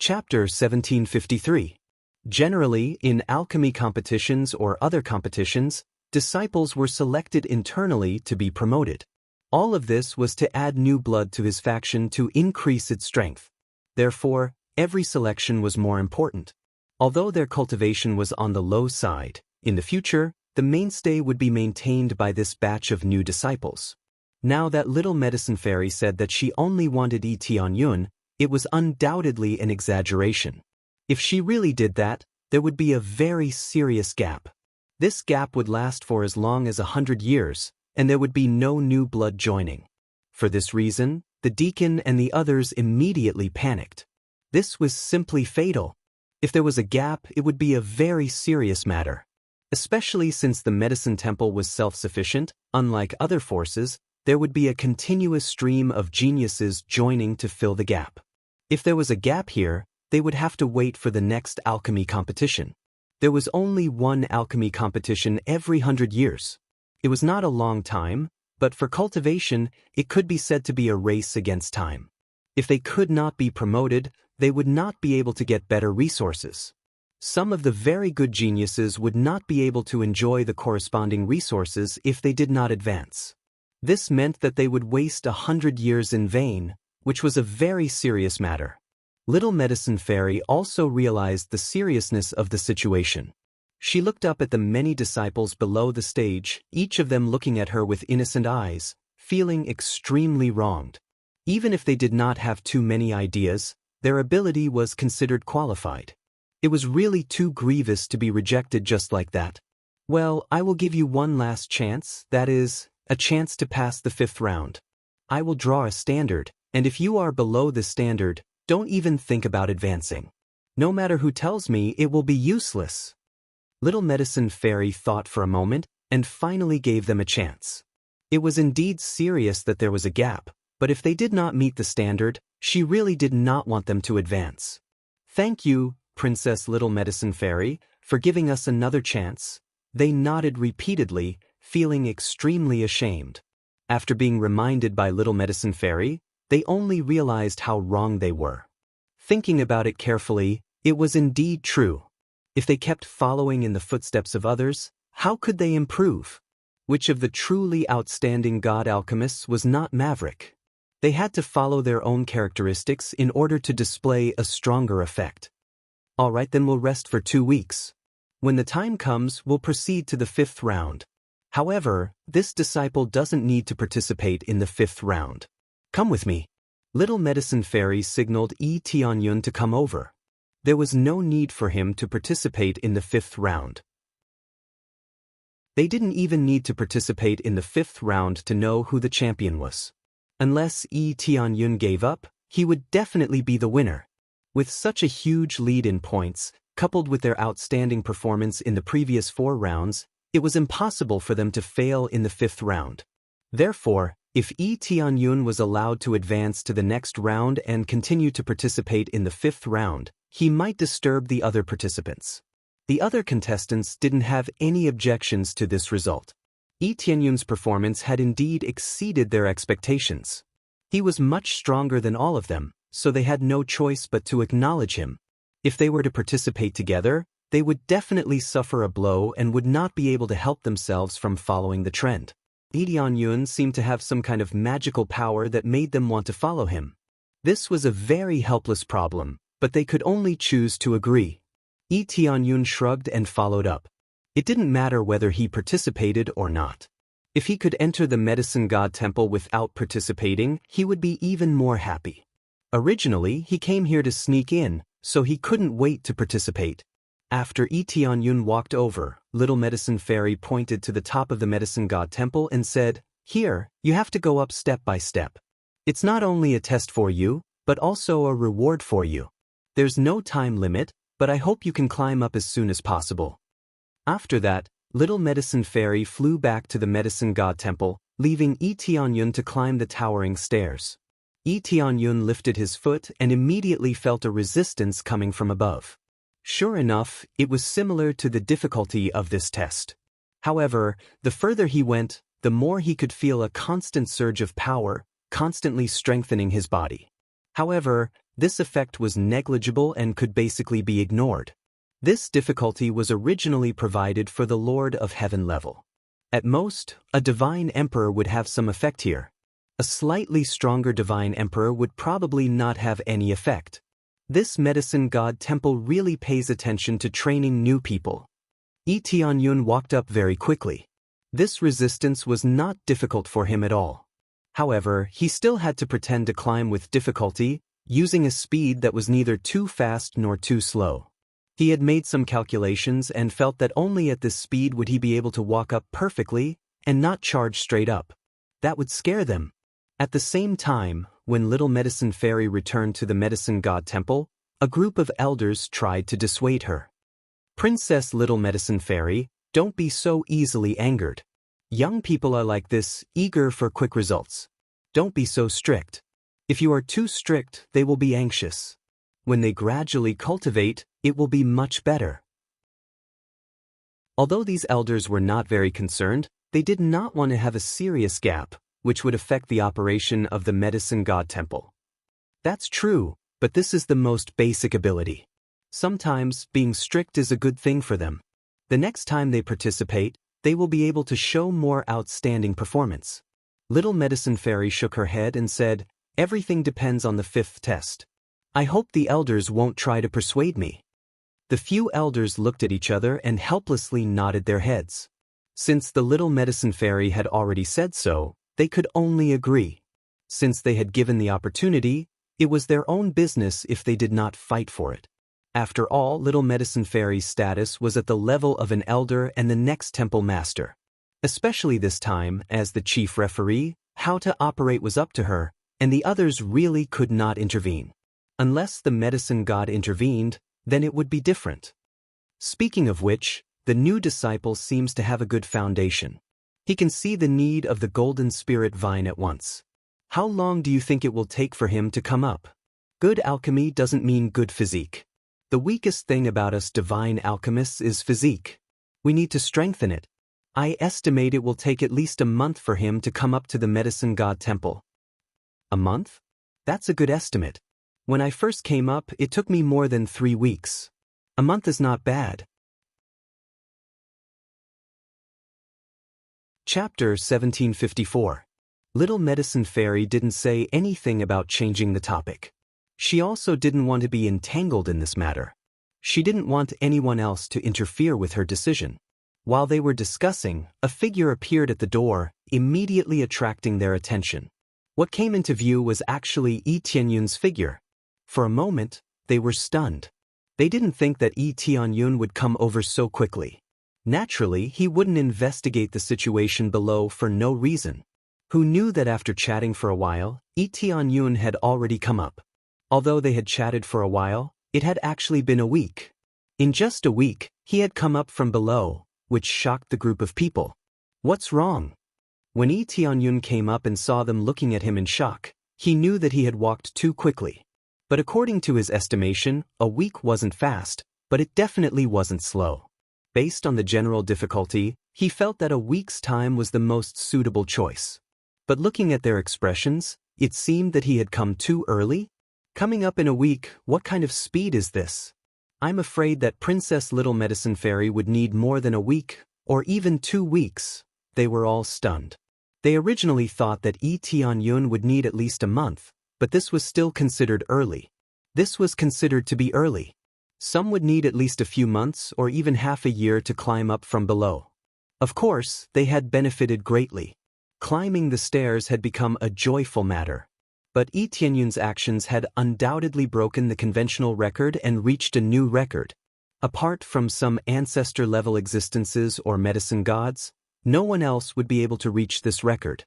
Chapter 1753. Generally, in alchemy competitions or other competitions, disciples were selected internally to be promoted. All of this was to add new blood to his faction to increase its strength. Therefore, every selection was more important. Although their cultivation was on the low side, in the future, the mainstay would be maintained by this batch of new disciples. Now that little medicine fairy said that she only wanted Tianyun, it was undoubtedly an exaggeration. If she really did that, there would be a very serious gap. This gap would last for as long as 100 years, and there would be no new blood joining. For this reason, the deacon and the others immediately panicked. This was simply fatal. If there was a gap, it would be a very serious matter. Especially since the medicine temple was self-sufficient, unlike other forces, there would be a continuous stream of geniuses joining to fill the gap. If there was a gap here, they would have to wait for the next alchemy competition. There was only one alchemy competition every 100 years. It was not a long time, but for cultivation, it could be said to be a race against time. If they could not be promoted, they would not be able to get better resources. Some of the very good geniuses would not be able to enjoy the corresponding resources if they did not advance. This meant that they would waste 100 years in vain, which was a very serious matter. Little Medicine Fairy also realized the seriousness of the situation. She looked up at the many disciples below the stage, each of them looking at her with innocent eyes, feeling extremely wronged. Even if they did not have too many ideas, their ability was considered qualified. It was really too grievous to be rejected just like that. Well, I will give you one last chance, that is, a chance to pass the 5th round. I will draw a standard, and if you are below the standard, don't even think about advancing. No matter who tells me, it will be useless. Little Medicine Fairy thought for a moment, and finally gave them a chance. It was indeed serious that there was a gap, but if they did not meet the standard, she really did not want them to advance. Thank you, Princess Little Medicine Fairy, for giving us another chance. They nodded repeatedly, feeling extremely ashamed. After being reminded by Little Medicine Fairy, they only realized how wrong they were. Thinking about it carefully, it was indeed true. If they kept following in the footsteps of others, how could they improve? Which of the truly outstanding god alchemists was not maverick? They had to follow their own characteristics in order to display a stronger effect. All right, then we'll rest for 2 weeks. When the time comes, we'll proceed to the 5th round. However, this disciple doesn't need to participate in the 5th round. Come with me. Little Medicine Fairy signaled Tianyun to come over. There was no need for him to participate in the 5th round. They didn't even need to participate in the 5th round to know who the champion was. Unless Tianyun gave up, he would definitely be the winner. With such a huge lead in points, coupled with their outstanding performance in the previous 4 rounds, it was impossible for them to fail in the 5th round. Therefore, if Tianyun was allowed to advance to the next round and continue to participate in the 5th round, he might disturb the other participants. The other contestants didn't have any objections to this result. Tianyun's performance had indeed exceeded their expectations. He was much stronger than all of them, so they had no choice but to acknowledge him. If they were to participate together, they would definitely suffer a blow and would not be able to help themselves from following the trend. Tianyun seemed to have some kind of magical power that made them want to follow him. This was a very helpless problem, but they could only choose to agree. Tianyun shrugged and followed up. It didn't matter whether he participated or not. If he could enter the Medicine God Temple without participating, he would be even more happy. Originally, he came here to sneak in, so he couldn't wait to participate. After Tianyun walked over, Little Medicine Fairy pointed to the top of the Medicine God Temple and said, "Here, you have to go up step by step. It's not only a test for you, but also a reward for you. There's no time limit, but I hope you can climb up as soon as possible." After that, Little Medicine Fairy flew back to the Medicine God Temple, leaving Tianyun to climb the towering stairs. Tianyun lifted his foot and immediately felt a resistance coming from above. Sure enough, it was similar to the difficulty of this test. However, the further he went, the more he could feel a constant surge of power, constantly strengthening his body. However, this effect was negligible and could basically be ignored. This difficulty was originally provided for the Lord of Heaven level. At most, a divine emperor would have some effect here. A slightly stronger divine emperor would probably not have any effect. This medicine god temple really pays attention to training new people. Yi Tianyun walked up very quickly. This resistance was not difficult for him at all. However, he still had to pretend to climb with difficulty, using a speed that was neither too fast nor too slow. He had made some calculations and felt that only at this speed would he be able to walk up perfectly and not charge straight up. That would scare them. At the same time, when Little Medicine Fairy returned to the Medicine God Temple, a group of elders tried to dissuade her. "Princess Little Medicine Fairy, don't be so easily angered. Young people are like this, eager for quick results. Don't be so strict. If you are too strict, they will be anxious. When they gradually cultivate, it will be much better." Although these elders were not very concerned, they did not want to have a serious gap, which would affect the operation of the Medicine God Temple. That's true, but this is the most basic ability. Sometimes, being strict is a good thing for them. The next time they participate, they will be able to show more outstanding performance. Little Medicine Fairy shook her head and said, "Everything depends on the 5th test. I hope the elders won't try to persuade me." The few elders looked at each other and helplessly nodded their heads. Since the Little Medicine Fairy had already said so, they could only agree. Since they had given the opportunity, it was their own business if they did not fight for it. After all, Little Medicine Fairy's status was at the level of an elder and the next temple master. Especially this time, as the chief referee, how to operate was up to her, and the others really could not intervene. Unless the medicine god intervened, then it would be different. Speaking of which, the new disciple seems to have a good foundation. He can see the need of the golden spirit vine at once. How long do you think it will take for him to come up? Good alchemy doesn't mean good physique. The weakest thing about us divine alchemists is physique. We need to strengthen it. I estimate it will take at least a month for him to come up to the medicine god temple. A month? That's a good estimate. When I first came up, it took me more than 3 weeks. A month is not bad. Chapter 1754. Little Medicine Fairy didn't say anything about changing the topic. She also didn't want to be entangled in this matter. She didn't want anyone else to interfere with her decision. While they were discussing, a figure appeared at the door, immediately attracting their attention. What came into view was actually Yi Tianyun's figure. For a moment, they were stunned. They didn't think that Yi Tianyun would come over so quickly. Naturally, he wouldn't investigate the situation below for no reason. Who knew that after chatting for a while, Yi Tianyun had already come up. Although they had chatted for a while, it had actually been a week. In just a week, he had come up from below, which shocked the group of people. What's wrong? When Yi Tianyun came up and saw them looking at him in shock, he knew that he had walked too quickly. But according to his estimation, a week wasn't fast, but it definitely wasn't slow. Based on the general difficulty, he felt that a week's time was the most suitable choice. But looking at their expressions, it seemed that he had come too early. Coming up in a week, what kind of speed is this? I'm afraid that Princess Little Medicine Fairy would need more than a week, or even 2 weeks. They were all stunned. They originally thought that Yi Tianyun would need at least a month, but this was still considered early. This was considered to be early. Some would need at least a few months or even half a year to climb up from below. Of course, they had benefited greatly. Climbing the stairs had become a joyful matter. But Yi Tianyun's actions had undoubtedly broken the conventional record and reached a new record. Apart from some ancestor-level existences or medicine gods, no one else would be able to reach this record.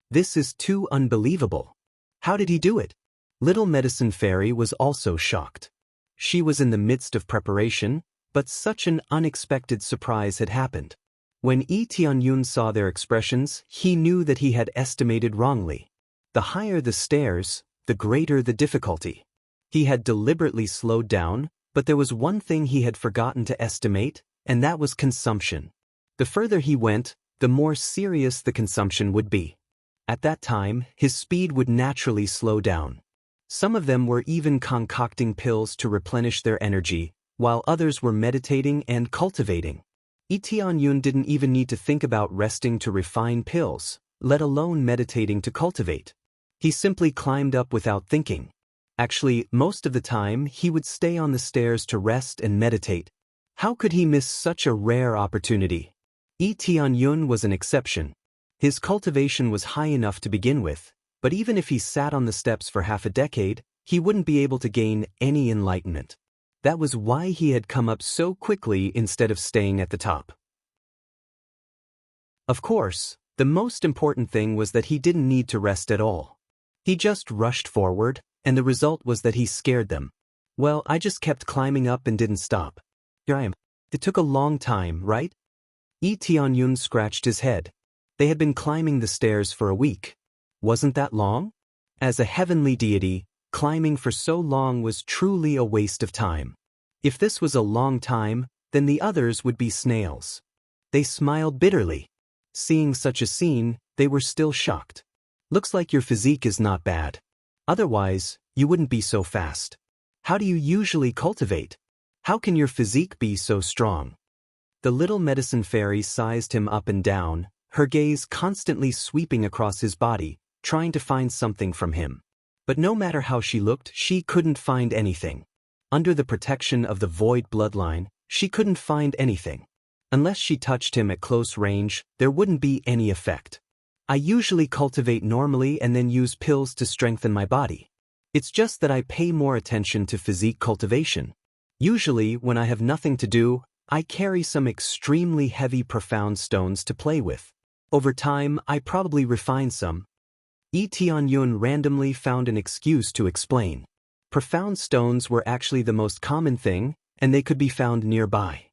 This is too unbelievable. How did he do it? Little Medicine Fairy was also shocked. She was in the midst of preparation, but such an unexpected surprise had happened. When Yi Tianyun saw their expressions, he knew that he had estimated wrongly. The higher the stairs, the greater the difficulty. He had deliberately slowed down, but there was one thing he had forgotten to estimate, and that was consumption. The further he went, the more serious the consumption would be. At that time, his speed would naturally slow down. Some of them were even concocting pills to replenish their energy, while others were meditating and cultivating. Tianyun didn't even need to think about resting to refine pills, let alone meditating to cultivate. He simply climbed up without thinking. Actually, most of the time, he would stay on the stairs to rest and meditate. How could he miss such a rare opportunity? Tianyun was an exception. His cultivation was high enough to begin with, but even if he sat on the steps for half a decade, he wouldn't be able to gain any enlightenment. That was why he had come up so quickly instead of staying at the top. Of course, the most important thing was that he didn't need to rest at all. He just rushed forward, and the result was that he scared them. Well, I just kept climbing up and didn't stop. Here I am. It took a long time, right? Tianyun scratched his head. They had been climbing the stairs for a week. Wasn't that long? As a heavenly deity, climbing for so long was truly a waste of time. If this was a long time, then the others would be snails. They smiled bitterly. Seeing such a scene, they were still shocked. Looks like your physique is not bad. Otherwise, you wouldn't be so fast. How do you usually cultivate? How can your physique be so strong? The little medicine fairy sized him up and down, her gaze constantly sweeping across his body, trying to find something from him. But no matter how she looked, she couldn't find anything. Under the protection of the void bloodline, she couldn't find anything. Unless she touched him at close range, there wouldn't be any effect. I usually cultivate normally and then use pills to strengthen my body. It's just that I pay more attention to physique cultivation. Usually, when I have nothing to do, I carry some extremely heavy profound stones to play with. Over time, I probably refine some. Tianyun randomly found an excuse to explain. Profound stones were actually the most common thing, and they could be found nearby.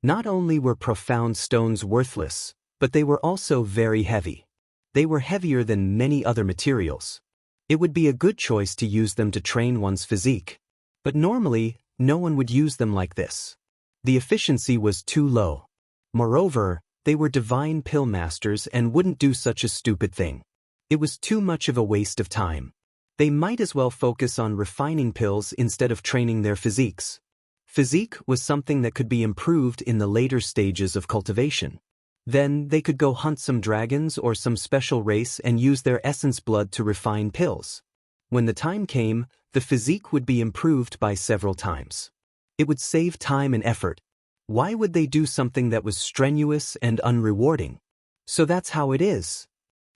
Not only were profound stones worthless, but they were also very heavy. They were heavier than many other materials. It would be a good choice to use them to train one's physique. But normally, no one would use them like this. The efficiency was too low. Moreover, they were divine pill masters and wouldn't do such a stupid thing. It was too much of a waste of time. They might as well focus on refining pills instead of training their physiques. Physique was something that could be improved in the later stages of cultivation. Then they could go hunt some dragons or some special race and use their essence blood to refine pills. When the time came, the physique would be improved by several times. It would save time and effort. Why would they do something that was strenuous and unrewarding? So that's how it is.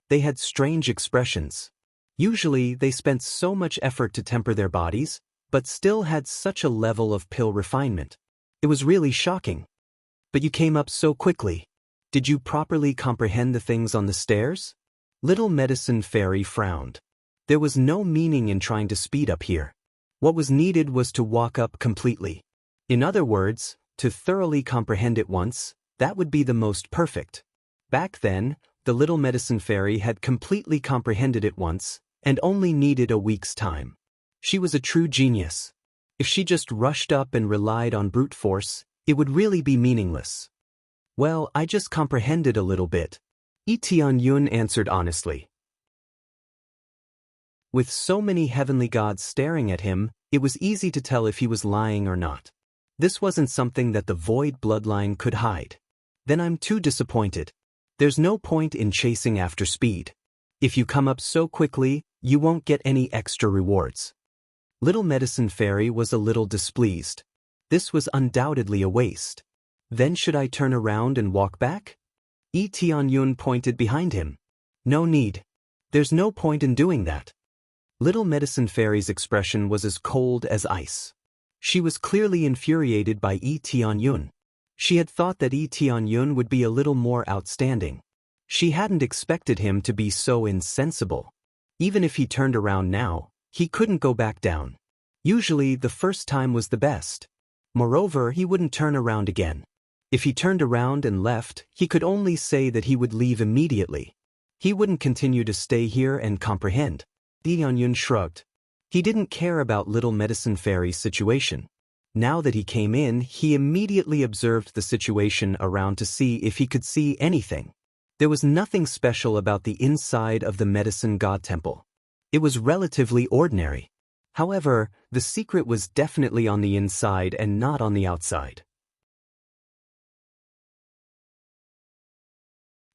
They had strange expressions. Usually, they spent so much effort to temper their bodies, but still had such a level of pill refinement. It was really shocking. But you came up so quickly. Did you properly comprehend the things on the stairs? Little Medicine Fairy frowned. There was no meaning in trying to speed up here. What was needed was to walk up completely. In other words, to thoroughly comprehend it once, that would be the most perfect. Back then, the Little Medicine Fairy had completely comprehended it once, and only needed a week's time. She was a true genius. If she just rushed up and relied on brute force, it would really be meaningless. Well, I just comprehended a little bit. Tianyun answered honestly. With so many heavenly gods staring at him, it was easy to tell if he was lying or not. This wasn't something that the void bloodline could hide. Then I'm too disappointed. There's no point in chasing after speed. If you come up so quickly, you won't get any extra rewards. Little Medicine Fairy was a little displeased. This was undoubtedly a waste. Then should I turn around and walk back? Tianyun pointed behind him. No need. There's no point in doing that. Little Medicine Fairy's expression was as cold as ice. She was clearly infuriated by Tianyun. She had thought that Tianyun would be a little more outstanding. She hadn't expected him to be so insensible. Even if he turned around now, he couldn't go back down. Usually, the first time was the best. Moreover, he wouldn't turn around again. If he turned around and left, he could only say that he would leave immediately. He wouldn't continue to stay here and comprehend. Tianyun shrugged. He didn't care about Little Medicine Fairy's situation. Now that he came in, he immediately observed the situation around to see if he could see anything. There was nothing special about the inside of the Medicine God Temple. It was relatively ordinary. However, the secret was definitely on the inside and not on the outside.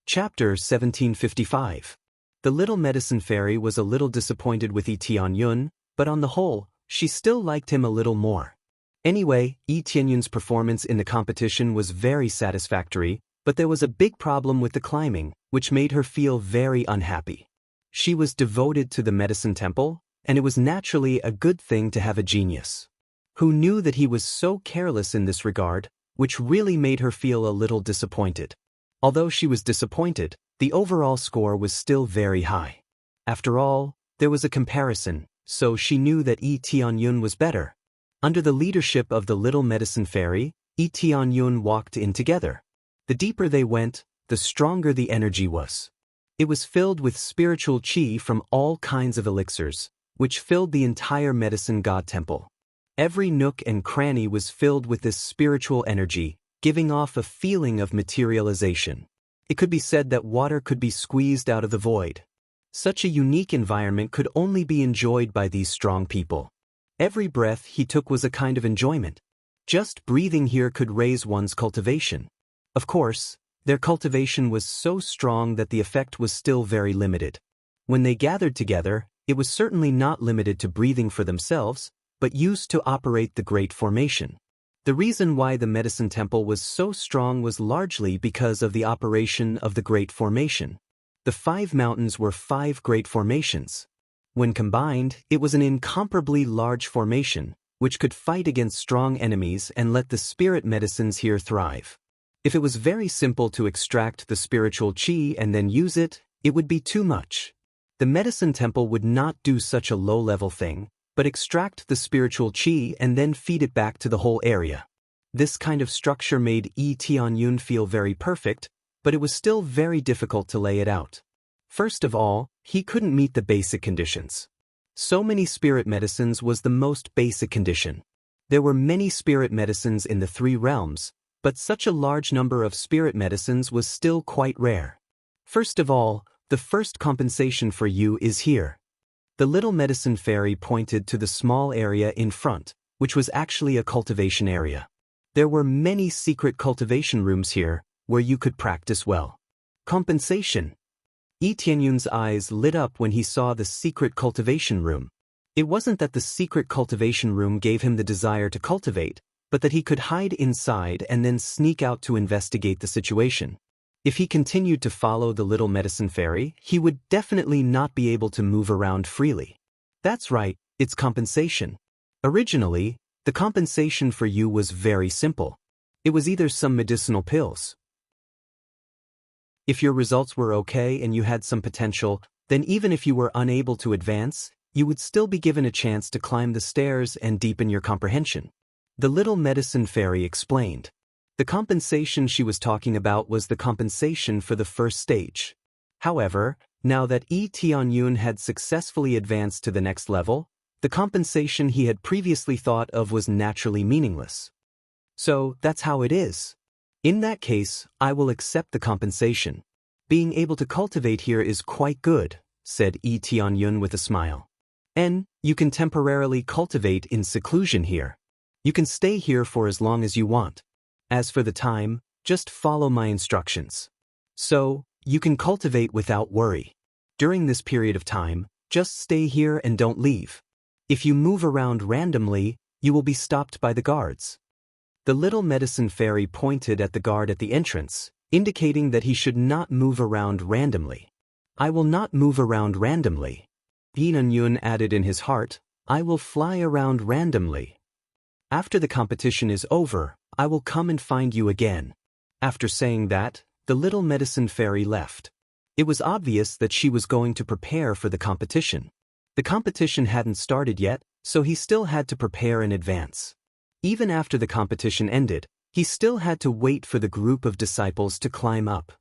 Chapter 1755. The little medicine fairy was a little disappointed with Yi Tianyun, but on the whole, she still liked him a little more. Anyway, Yi Tianyun's performance in the competition was very satisfactory, but there was a big problem with the climbing, which made her feel very unhappy. She was devoted to the medicine temple, and it was naturally a good thing to have a genius who knew that he was so careless in this regard, which really made her feel a little disappointed. Although she was disappointed, the overall score was still very high. After all, there was a comparison, so she knew that Yi Tianyun was better. Under the leadership of the little medicine fairy, Yi Tianyun walked in together. The deeper they went, the stronger the energy was. It was filled with spiritual qi from all kinds of elixirs, which filled the entire medicine god temple. Every nook and cranny was filled with this spiritual energy, giving off a feeling of materialization. It could be said that water could be squeezed out of the void. Such a unique environment could only be enjoyed by these strong people. Every breath he took was a kind of enjoyment. Just breathing here could raise one's cultivation. Of course, their cultivation was so strong that the effect was still very limited. When they gathered together, it was certainly not limited to breathing for themselves, but used to operate the Great Formation. The reason why the medicine temple was so strong was largely because of the operation of the Great Formation. The 5 mountains were 5 great formations. When combined, it was an incomparably large formation, which could fight against strong enemies and let the spirit medicines here thrive. If it was very simple to extract the spiritual qi and then use it, it would be too much. The medicine temple would not do such a low-level thing, but extract the spiritual qi and then feed it back to the whole area. This kind of structure made Yi Tianyun feel very perfect, but it was still very difficult to lay it out. First of all, he couldn't meet the basic conditions. So many spirit medicines was the most basic condition. There were many spirit medicines in the 3 realms, but such a large number of spirit medicines was still quite rare. First of all, the first compensation for you is here. The little medicine fairy pointed to the small area in front, which was actually a cultivation area. There were many secret cultivation rooms here, where you could practice well. Compensation. Yi Tianyun's eyes lit up when he saw the secret cultivation room. It wasn't that the secret cultivation room gave him the desire to cultivate, but that he could hide inside and then sneak out to investigate the situation. If he continued to follow the little medicine fairy, he would definitely not be able to move around freely. That's right, it's compensation. Originally, the compensation for you was very simple. It was either some medicinal pills. If your results were okay and you had some potential, then even if you were unable to advance, you would still be given a chance to climb the stairs and deepen your comprehension. The little medicine fairy explained. The compensation she was talking about was the compensation for the first stage. However, now that Yi Tianyun had successfully advanced to the next level, the compensation he had previously thought of was naturally meaningless. So, that's how it is. In that case, I will accept the compensation. Being able to cultivate here is quite good, said Yi Tianyun with a smile. And you can temporarily cultivate in seclusion here. You can stay here for as long as you want. As for the time, just follow my instructions. So, you can cultivate without worry. During this period of time, just stay here and don't leave. If you move around randomly, you will be stopped by the guards. The little medicine fairy pointed at the guard at the entrance, indicating that he should not move around randomly. I will not move around randomly. Yi Tianyun added in his heart, I will fly around randomly. After the competition is over, I will come and find you again. After saying that, the little medicine fairy left. It was obvious that she was going to prepare for the competition. The competition hadn't started yet, so he still had to prepare in advance. Even after the competition ended, he still had to wait for the group of disciples to climb up.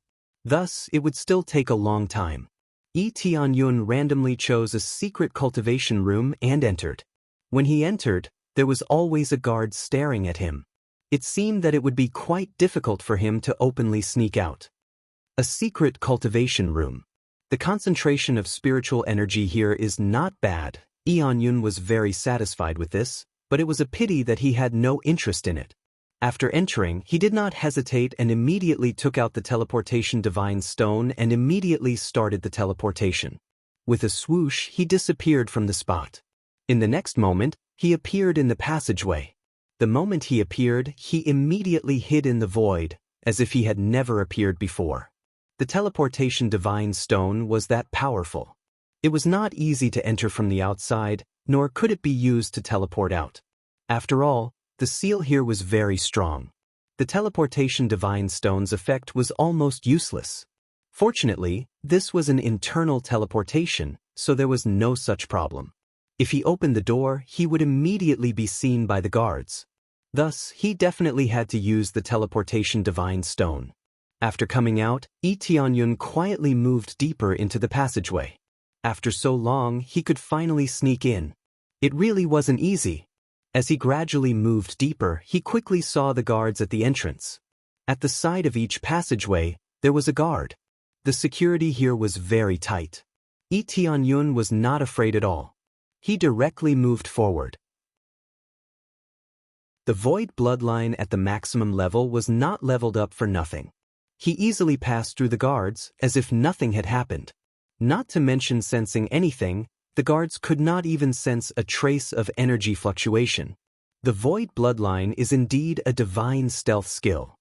Thus, it would still take a long time. Yi Tianyun randomly chose a secret cultivation room and entered. When he entered, there was always a guard staring at him. It seemed that it would be quite difficult for him to openly sneak out. A secret cultivation room. The concentration of spiritual energy here is not bad, Eonyun was very satisfied with this, but it was a pity that he had no interest in it. After entering, he did not hesitate and immediately took out the teleportation divine stone and immediately started the teleportation. With a swoosh, he disappeared from the spot. In the next moment, he appeared in the passageway. The moment he appeared, he immediately hid in the void, as if he had never appeared before. The teleportation divine stone was that powerful. It was not easy to enter from the outside, nor could it be used to teleport out. After all, the seal here was very strong. The teleportation divine stone's effect was almost useless. Fortunately, this was an internal teleportation, so there was no such problem. If he opened the door, he would immediately be seen by the guards. Thus, he definitely had to use the teleportation divine stone. After coming out, Eonyun quietly moved deeper into the passageway. After so long, he could finally sneak in. It really wasn't easy. As he gradually moved deeper, he quickly saw the guards at the entrance. At the side of each passageway, there was a guard. The security here was very tight. Eonyun was not afraid at all. He directly moved forward. The void bloodline at the maximum level was not leveled up for nothing. He easily passed through the guards as if nothing had happened. Not to mention sensing anything, the guards could not even sense a trace of energy fluctuation. The void bloodline is indeed a divine stealth skill.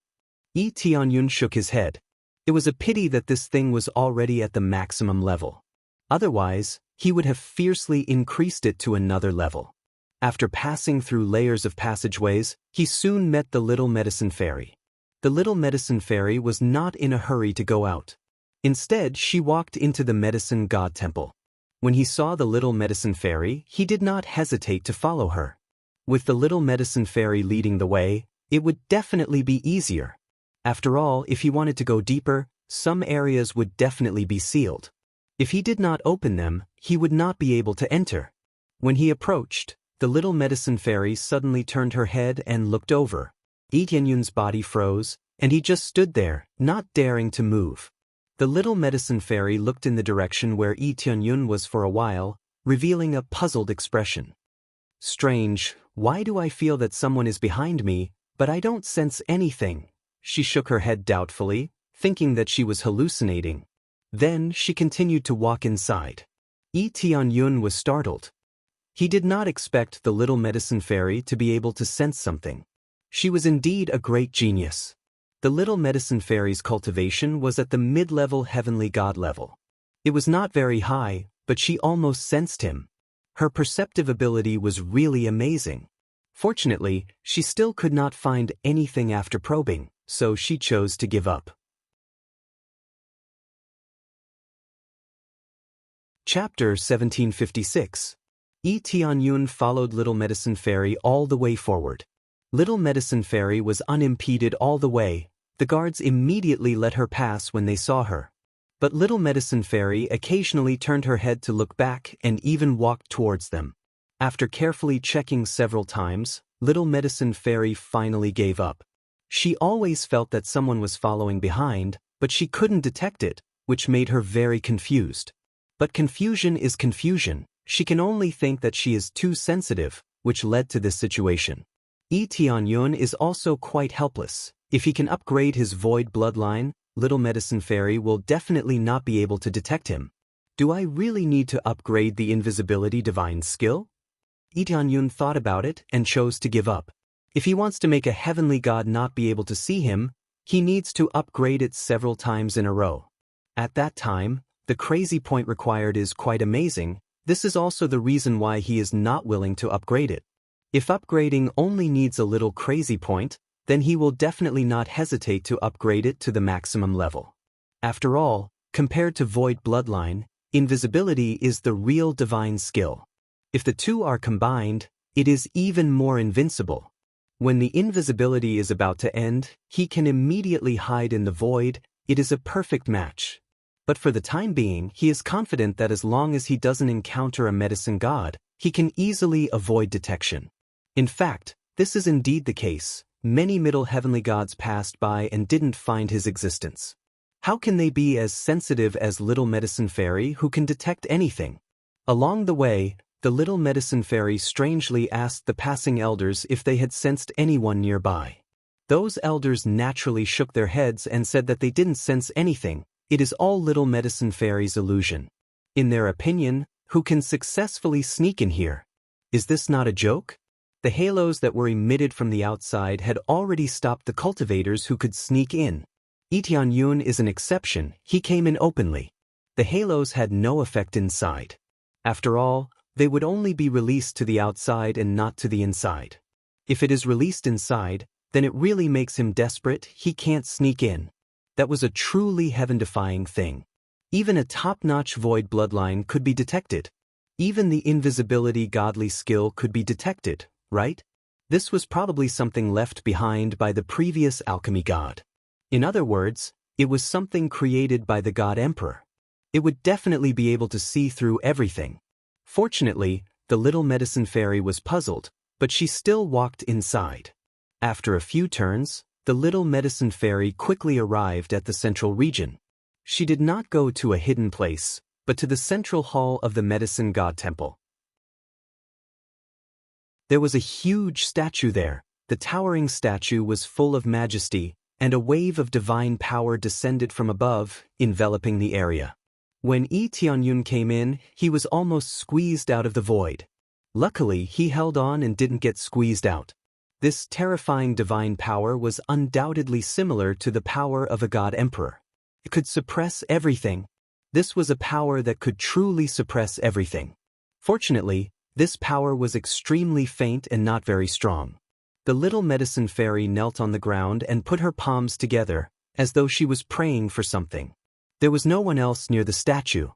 Eonyun shook his head. It was a pity that this thing was already at the maximum level. Otherwise, he would have fiercely increased it to another level. After passing through layers of passageways, he soon met the little medicine fairy. The little medicine fairy was not in a hurry to go out. Instead, she walked into the medicine god temple. When he saw the little medicine fairy, he did not hesitate to follow her. With the little medicine fairy leading the way, it would definitely be easier. After all, if he wanted to go deeper, some areas would definitely be sealed. If he did not open them, he would not be able to enter. When he approached, the little medicine fairy suddenly turned her head and looked over. Eonyun's body froze, and he just stood there, not daring to move. The little medicine fairy looked in the direction where Eonyun was for a while, revealing a puzzled expression. Strange, why do I feel that someone is behind me, but I don't sense anything? She shook her head doubtfully, thinking that she was hallucinating. Then she continued to walk inside. Eonyun was startled. He did not expect the little medicine fairy to be able to sense something. She was indeed a great genius. The little medicine fairy's cultivation was at the mid-level heavenly god level. It was not very high, but she almost sensed him. Her perceptive ability was really amazing. Fortunately, she still could not find anything after probing, so she chose to give up. Chapter 1756. Eonyun followed Little Medicine Fairy all the way forward. Little Medicine Fairy was unimpeded all the way. The guards immediately let her pass when they saw her. But Little Medicine Fairy occasionally turned her head to look back and even walked towards them. After carefully checking several times, Little Medicine Fairy finally gave up. She always felt that someone was following behind, but she couldn't detect it, which made her very confused. But confusion is confusion. She can only think that she is too sensitive, which led to this situation. Eonyun is also quite helpless. If he can upgrade his void bloodline, Little Medicine Fairy will definitely not be able to detect him. Do I really need to upgrade the invisibility divine skill? Eonyun thought about it and chose to give up. If he wants to make a heavenly god not be able to see him, he needs to upgrade it several times in a row. At that time, the crazy point required is quite amazing. This is also the reason why he is not willing to upgrade it. If upgrading only needs a little crazy point, then he will definitely not hesitate to upgrade it to the maximum level. After all, compared to Void Bloodline, invisibility is the real divine skill. If the two are combined, it is even more invincible. When the invisibility is about to end, he can immediately hide in the void. It is a perfect match. But for the time being, he is confident that as long as he doesn't encounter a medicine god, he can easily avoid detection. In fact, this is indeed the case. Many middle heavenly gods passed by and didn't find his existence. How can they be as sensitive as Little Medicine Fairy who can detect anything? Along the way, the little medicine fairy strangely asked the passing elders if they had sensed anyone nearby. Those elders naturally shook their heads and said that they didn't sense anything. It is all little medicine fairy's illusion. In their opinion, who can successfully sneak in here? Is this not a joke? The halos that were emitted from the outside had already stopped the cultivators who could sneak in. Lee Tianyun is an exception. He came in openly. The halos had no effect inside. After all, they would only be released to the outside and not to the inside. If it is released inside, then it really makes him desperate. He can't sneak in. That was a truly heaven-defying thing. Even a top-notch void bloodline could be detected. Even the invisibility godly skill could be detected, right? This was probably something left behind by the previous alchemy god. In other words, it was something created by the god emperor. It would definitely be able to see through everything. Fortunately, the little medicine fairy was puzzled, but she still walked inside. After a few turns, the little medicine fairy quickly arrived at the central region. She did not go to a hidden place, but to the central hall of the medicine god temple. There was a huge statue there. The towering statue was full of majesty, and a wave of divine power descended from above, enveloping the area. When Lee Tianyun came in, he was almost squeezed out of the void. Luckily, he held on and didn't get squeezed out. This terrifying divine power was undoubtedly similar to the power of a god emperor. It could suppress everything. This was a power that could truly suppress everything. Fortunately, this power was extremely faint and not very strong. The little medicine fairy knelt on the ground and put her palms together, as though she was praying for something. There was no one else near the statue.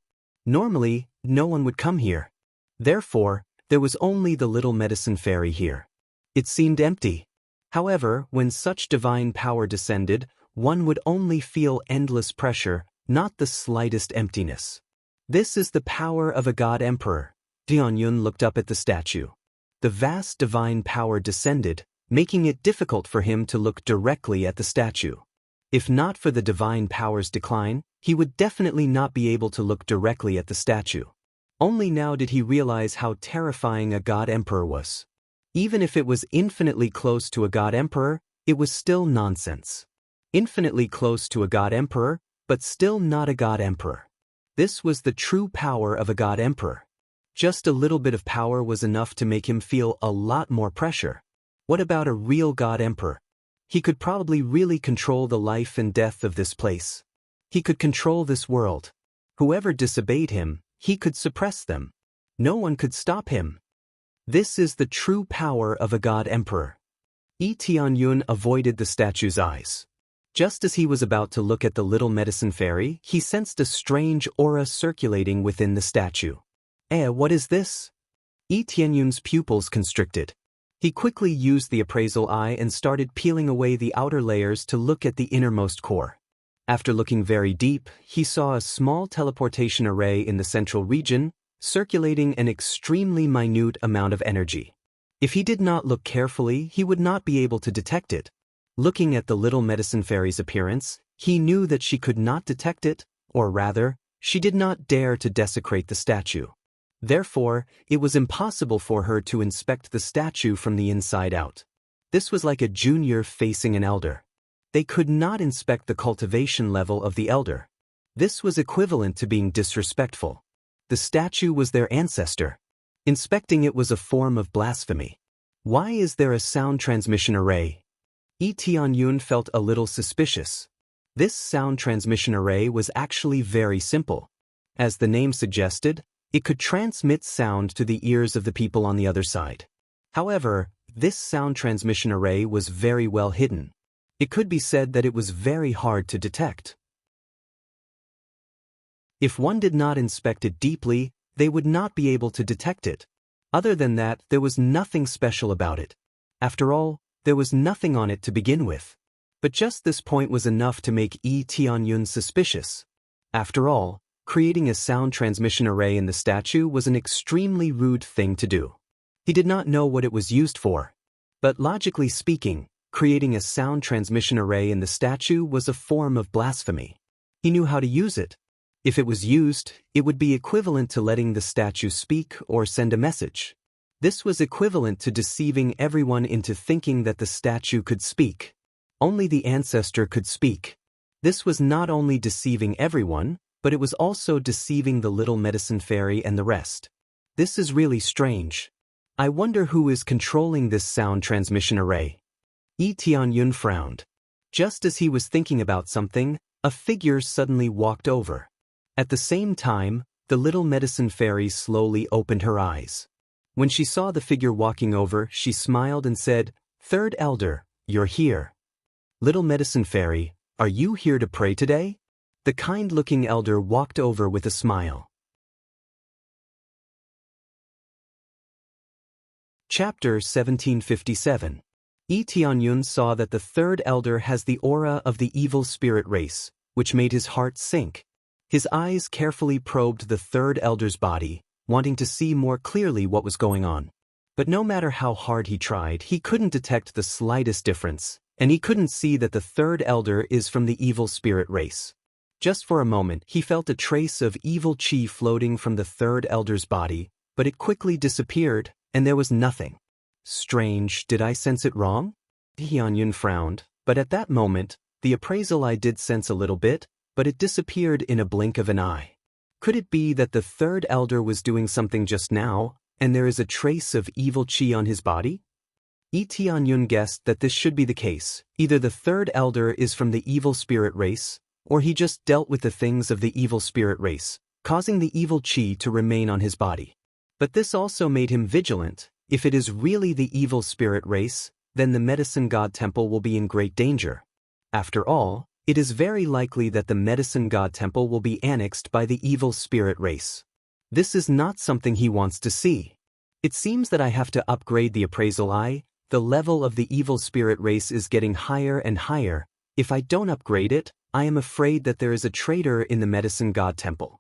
Normally, no one would come here. Therefore, there was only the little medicine fairy here. It seemed empty. However, when such divine power descended, one would only feel endless pressure, not the slightest emptiness. This is the power of a god emperor. Tianyun looked up at the statue. The vast divine power descended, making it difficult for him to look directly at the statue. If not for the divine power's decline, he would definitely not be able to look directly at the statue. Only now did he realize how terrifying a god emperor was. Even if it was infinitely close to a god emperor, it was still nonsense. Infinitely close to a god emperor, but still not a god emperor. This was the true power of a god emperor. Just a little bit of power was enough to make him feel a lot more pressure. What about a real god emperor? He could probably really control the life and death of this place. He could control this world. Whoever disobeyed him, he could suppress them. No one could stop him. This is the true power of a god emperor. Lee Tianyun avoided the statue's eyes. Just as he was about to look at the little medicine fairy, he sensed a strange aura circulating within the statue. What is this? Lee Tianyun's pupils constricted. He quickly used the appraisal eye and started peeling away the outer layers to look at the innermost core. After looking very deep, he saw a small teleportation array in the central region, circulating an extremely minute amount of energy. If he did not look carefully, he would not be able to detect it. Looking at the little medicine fairy's appearance, he knew that she could not detect it, or rather, she did not dare to desecrate the statue. Therefore, it was impossible for her to inspect the statue from the inside out. This was like a junior facing an elder. They could not inspect the cultivation level of the elder. This was equivalent to being disrespectful. The statue was their ancestor. Inspecting it was a form of blasphemy. Why is there a sound transmission array? Lee Tianyun felt a little suspicious. This sound transmission array was actually very simple. As the name suggested, it could transmit sound to the ears of the people on the other side. However, this sound transmission array was very well hidden. It could be said that it was very hard to detect. If one did not inspect it deeply, they would not be able to detect it. Other than that, there was nothing special about it. After all, there was nothing on it to begin with. But just this point was enough to make Lee Tianyun suspicious. After all, creating a sound transmission array in the statue was an extremely rude thing to do. He did not know what it was used for. But logically speaking, creating a sound transmission array in the statue was a form of blasphemy. He knew how to use it. If it was used, it would be equivalent to letting the statue speak or send a message. This was equivalent to deceiving everyone into thinking that the statue could speak. Only the ancestor could speak. This was not only deceiving everyone, but it was also deceiving the little medicine fairy and the rest. This is really strange. I wonder who is controlling this sound transmission array. Yi Tianyun frowned. Just as he was thinking about something, a figure suddenly walked over. At the same time, the little medicine fairy slowly opened her eyes. When she saw the figure walking over, she smiled and said, "Third Elder, you're here. Little medicine fairy, are you here to pray today?" The kind-looking elder walked over with a smile. Chapter 1757. Yi Tianyun saw that the third elder has the aura of the evil spirit race, which made his heart sink. His eyes carefully probed the third elder's body, wanting to see more clearly what was going on. But no matter how hard he tried, he couldn't detect the slightest difference, and he couldn't see that the third elder is from the evil spirit race. Just for a moment, he felt a trace of evil chi floating from the third elder's body, but it quickly disappeared, and there was nothing. Strange, did I sense it wrong? Tianyun frowned, but at that moment, the appraisal eye did sense a little bit, but it disappeared in a blink of an eye. Could it be that the third elder was doing something just now, and there is a trace of evil chi on his body? Yi Tianyun guessed that this should be the case. Either the third elder is from the evil spirit race, or he just dealt with the things of the evil spirit race, causing the evil chi to remain on his body. But this also made him vigilant. If it is really the evil spirit race, then the medicine god temple will be in great danger. After all, it is very likely that the medicine god temple will be annexed by the evil spirit race. This is not something he wants to see. It seems that I have to upgrade the appraisal eye. The level of the evil spirit race is getting higher and higher. If I don't upgrade it, I am afraid that there is a traitor in the medicine god temple.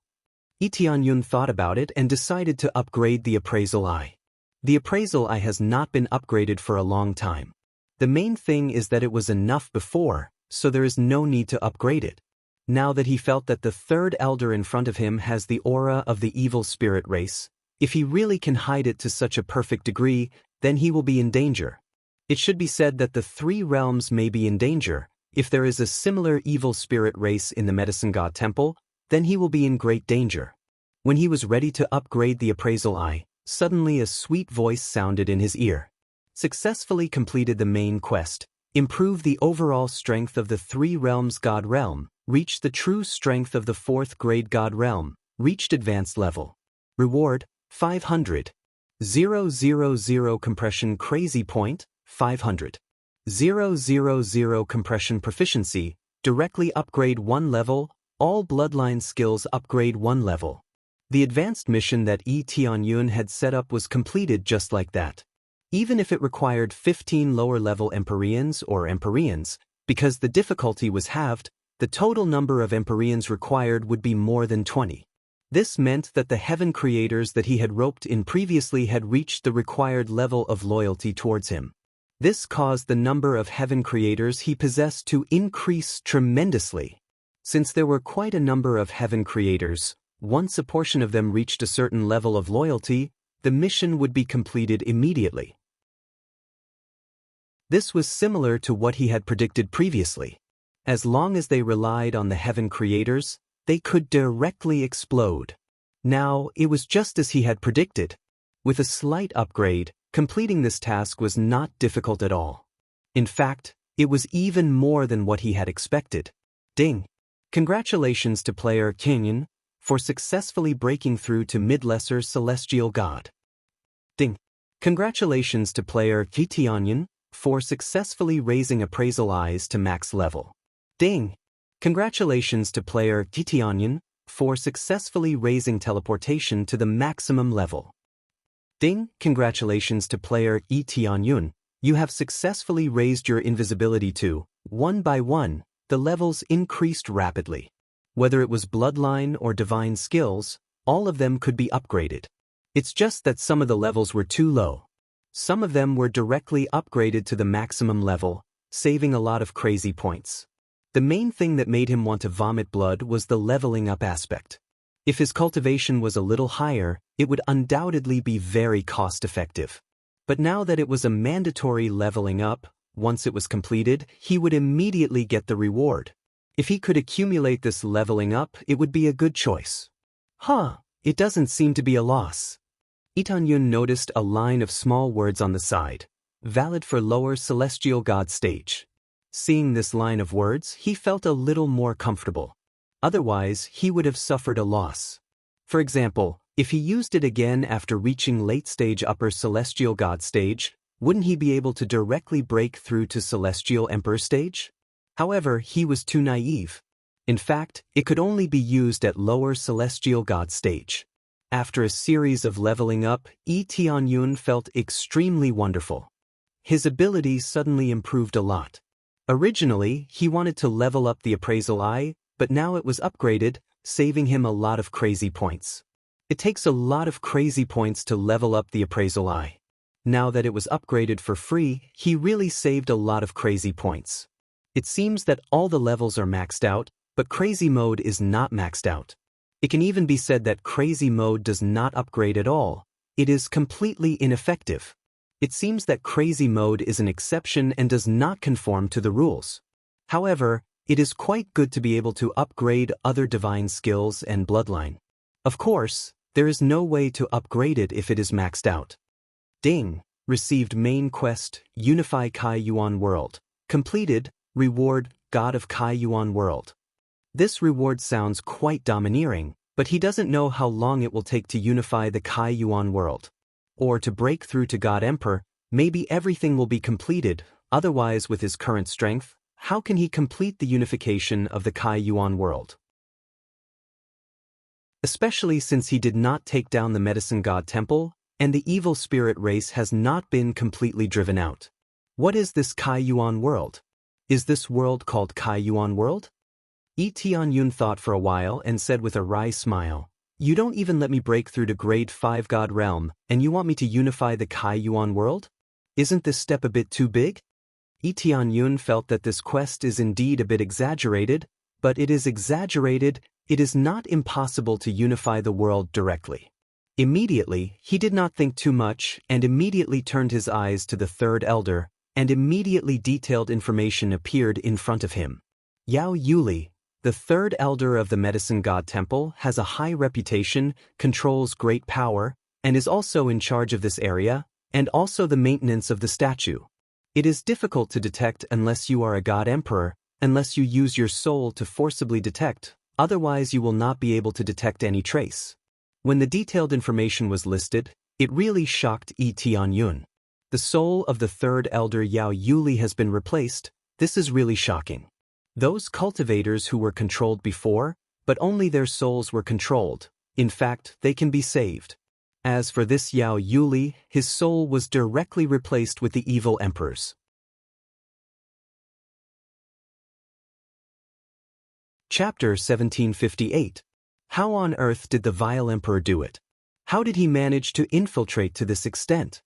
Yi Tianyun thought about it and decided to upgrade the appraisal eye. The appraisal eye has not been upgraded for a long time. The main thing is that it was enough before, so there is no need to upgrade it. Now that he felt that the third elder in front of him has the aura of the evil spirit race, if he really can hide it to such a perfect degree, then he will be in danger. It should be said that the three realms may be in danger. If there is a similar evil spirit race in the medicine god temple, then he will be in great danger. When he was ready to upgrade the appraisal eye, suddenly a sweet voice sounded in his ear. Successfully completed the main quest. Improve the overall strength of the three realms god realm. Reach the true strength of the fourth grade god realm. Reached advanced level. Reward, 500. 000 compression crazy point, 500. 000 compression proficiency. Directly upgrade 1 level. All bloodline skills upgrade 1 level. The advanced mission that Yi Tianyun had set up was completed just like that. Even if it required 15 lower-level Empyreans or Empyreans, because the difficulty was halved, the total number of Empyreans required would be more than 20. This meant that the heaven creators that he had roped in previously had reached the required level of loyalty towards him. This caused the number of heaven creators he possessed to increase tremendously. Since there were quite a number of heaven creators, once a portion of them reached a certain level of loyalty, the mission would be completed immediately. This was similar to what he had predicted previously. As long as they relied on the heaven creators, they could directly explode. Now, it was just as he had predicted. With a slight upgrade, completing this task was not difficult at all. In fact, it was even more than what he had expected. Ding! Congratulations to player Kinyan for successfully breaking through to mid-lesser celestial god. Ding! Congratulations to player Yi Tianyun for successfully raising appraisal eyes to max level. Ding! Congratulations to player Yi Tianyun for successfully raising teleportation to the maximum level. Ding! Congratulations to player Yi Tianyun. You have successfully raised your invisibility to, 1 by 1, the levels increased rapidly. Whether it was bloodline or divine skills, all of them could be upgraded. It's just that some of the levels were too low. Some of them were directly upgraded to the maximum level, saving a lot of crazy points. The main thing that made him want to vomit blood was the leveling up aspect. If his cultivation was a little higher, it would undoubtedly be very cost-effective. But now that it was a mandatory leveling up, once it was completed, he would immediately get the reward. If he could accumulate this leveling up, it would be a good choice. It doesn't seem to be a loss. Lee Tan-yun noticed a line of small words on the side, valid for lower celestial god stage. Seeing this line of words, he felt a little more comfortable. Otherwise, he would have suffered a loss. For example, if he used it again after reaching late-stage upper celestial god stage, wouldn't he be able to directly break through to celestial emperor stage? However, he was too naive. In fact, it could only be used at lower celestial god stage. After a series of leveling up, Lee Tan-yun felt extremely wonderful. His abilities suddenly improved a lot. Originally, he wanted to level up the appraisal eye, but now it was upgraded, saving him a lot of crazy points. It takes a lot of crazy points to level up the appraisal eye. Now that it was upgraded for free, he really saved a lot of crazy points. It seems that all the levels are maxed out, but crazy mode is not maxed out. It can even be said that crazy mode does not upgrade at all. It is completely ineffective. It seems that crazy mode is an exception and does not conform to the rules. However, it is quite good to be able to upgrade other divine skills and bloodline. Of course, there is no way to upgrade it if it is maxed out. Ding! Received main quest, Unify Kai Yuan World. Completed, reward, God of Kai Yuan World. This reward sounds quite domineering, but he doesn't know how long it will take to unify the Kai Yuan world. Or to break through to God Emperor, maybe everything will be completed, otherwise with his current strength, how can he complete the unification of the Kai Yuan world? Especially since he did not take down the Medicine God Temple, and the evil spirit race has not been completely driven out. What is this Kai Yuan world? Is this world called Kai Yuan world? Lee Tan-yun thought for a while and said with a wry smile, "You don't even let me break through to grade 5 God realm, and you want me to unify the Kai Yuan world? Isn't this step a bit too big?" Lee Tan-yun felt that this quest is indeed a bit exaggerated, but it is exaggerated, it is not impossible to unify the world directly. Immediately, he did not think too much and immediately turned his eyes to the third elder, and immediately detailed information appeared in front of him. Yao Yuli, the third elder of the Medicine God Temple, has a high reputation, controls great power, and is also in charge of this area, and also the maintenance of the statue. It is difficult to detect unless you are a God Emperor, unless you use your soul to forcibly detect, otherwise you will not be able to detect any trace. When the detailed information was listed, it really shocked Lee Tan-yun. The soul of the third elder Yao Yuli has been replaced. This is really shocking. Those cultivators who were controlled before, but only their souls were controlled, in fact, they can be saved. As for this Yao Yuli, his soul was directly replaced with the evil emperors. Chapter 1758. How on earth did the vile emperor do it? How did he manage to infiltrate to this extent?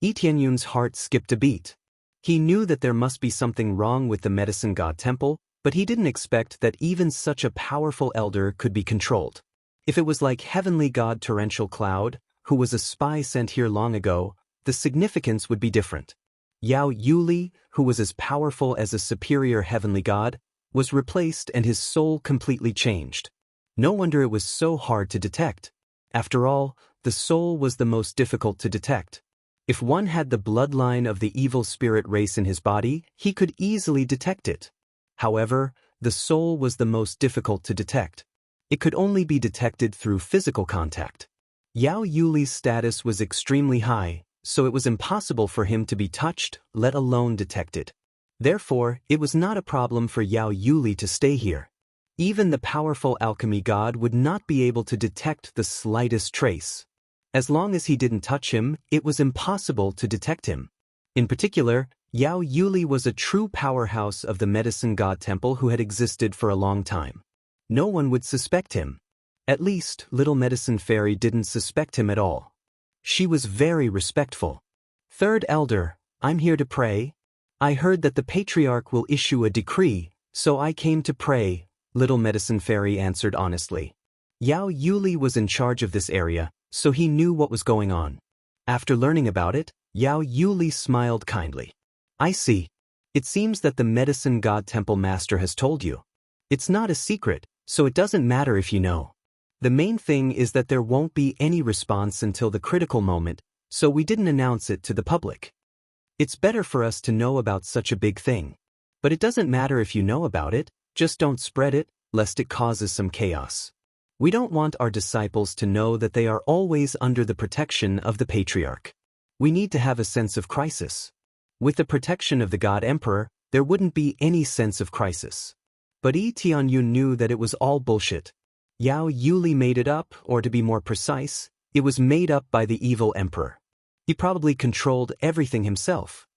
Lee Tan-yun's heart skipped a beat. He knew that there must be something wrong with the Medicine God Temple, but he didn't expect that even such a powerful elder could be controlled. If it was like Heavenly God Torrential Cloud, who was a spy sent here long ago, the significance would be different. Yao Yuli, who was as powerful as a superior heavenly god, was replaced and his soul completely changed. No wonder it was so hard to detect. After all, the soul was the most difficult to detect. If one had the bloodline of the evil spirit race in his body, he could easily detect it. However, the soul was the most difficult to detect. It could only be detected through physical contact. Yao Yuli's status was extremely high, so it was impossible for him to be touched, let alone detected. Therefore, it was not a problem for Yao Yuli to stay here. Even the powerful alchemy god would not be able to detect the slightest trace. As long as he didn't touch him, it was impossible to detect him. In particular, Yao Yuli was a true powerhouse of the Medicine God Temple who had existed for a long time. No one would suspect him. At least, Little Medicine Fairy didn't suspect him at all. She was very respectful. "Third Elder, I'm here to pray. I heard that the Patriarch will issue a decree, So I came to pray, Little Medicine Fairy answered honestly. Yao Yuli was in charge of this area, so he knew what was going on. After learning about it, Yao Yuli smiled kindly. I see. It seems that the Medicine God Temple Master has told you. It's not a secret, so it doesn't matter if you know. The main thing is that there won't be any response until the critical moment, so we didn't announce it to the public. It's better for us to know about such a big thing. But it doesn't matter if you know about it, just don't spread it, lest it causes some chaos. We don't want our disciples to know that they are always under the protection of the Patriarch. We need to have a sense of crisis. With the protection of the God Emperor, there wouldn't be any sense of crisis. But Yi Tianyun knew that it was all bullshit. Yao Yuli made it up, or to be more precise, it was made up by the evil emperor. He probably controlled everything himself.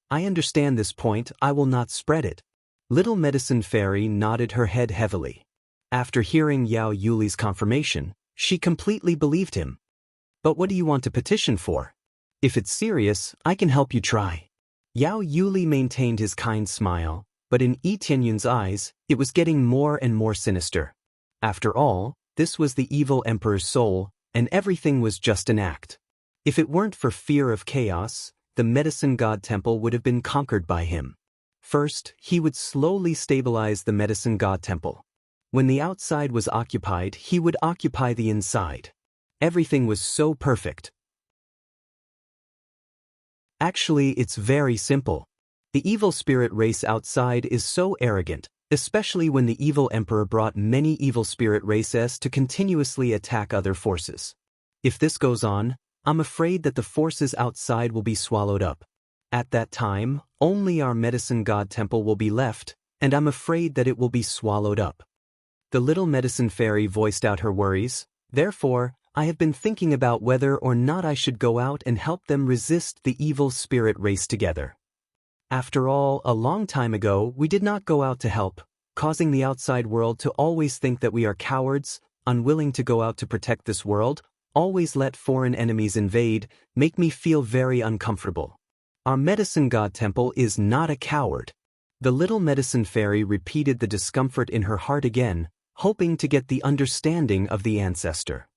I understand this point, I will not spread it. Little Medicine Fairy nodded her head heavily. After hearing Yao Yuli's confirmation, she completely believed him. But what do you want to petition for? If it's serious, I can help you try. Yao Yuli maintained his kind smile, but in Yi Tianyun's eyes, it was getting more and more sinister. After all, this was the evil emperor's soul, and everything was just an act. If it weren't for fear of chaos, the Medicine God Temple would have been conquered by him. First, he would slowly stabilize the Medicine God Temple. When the outside was occupied, he would occupy the inside. Everything was so perfect. Actually, it's very simple. The evil spirit race outside is so arrogant, especially when the evil emperor brought many evil spirit races to continuously attack other forces. If this goes on, I'm afraid that the forces outside will be swallowed up. At that time, only our Medicine God Temple will be left, and I'm afraid that it will be swallowed up. The Little Medicine Fairy voiced out her worries. Therefore, I have been thinking about whether or not I should go out and help them resist the evil spirit race together. After all, a long time ago, we did not go out to help, causing the outside world to always think that we are cowards, unwilling to go out to protect this world, always let foreign enemies invade, make me feel very uncomfortable. Our Medicine God Temple is not a coward. The Little Medicine Fairy repeated the discomfort in her heart again, hoping to get the understanding of the ancestor.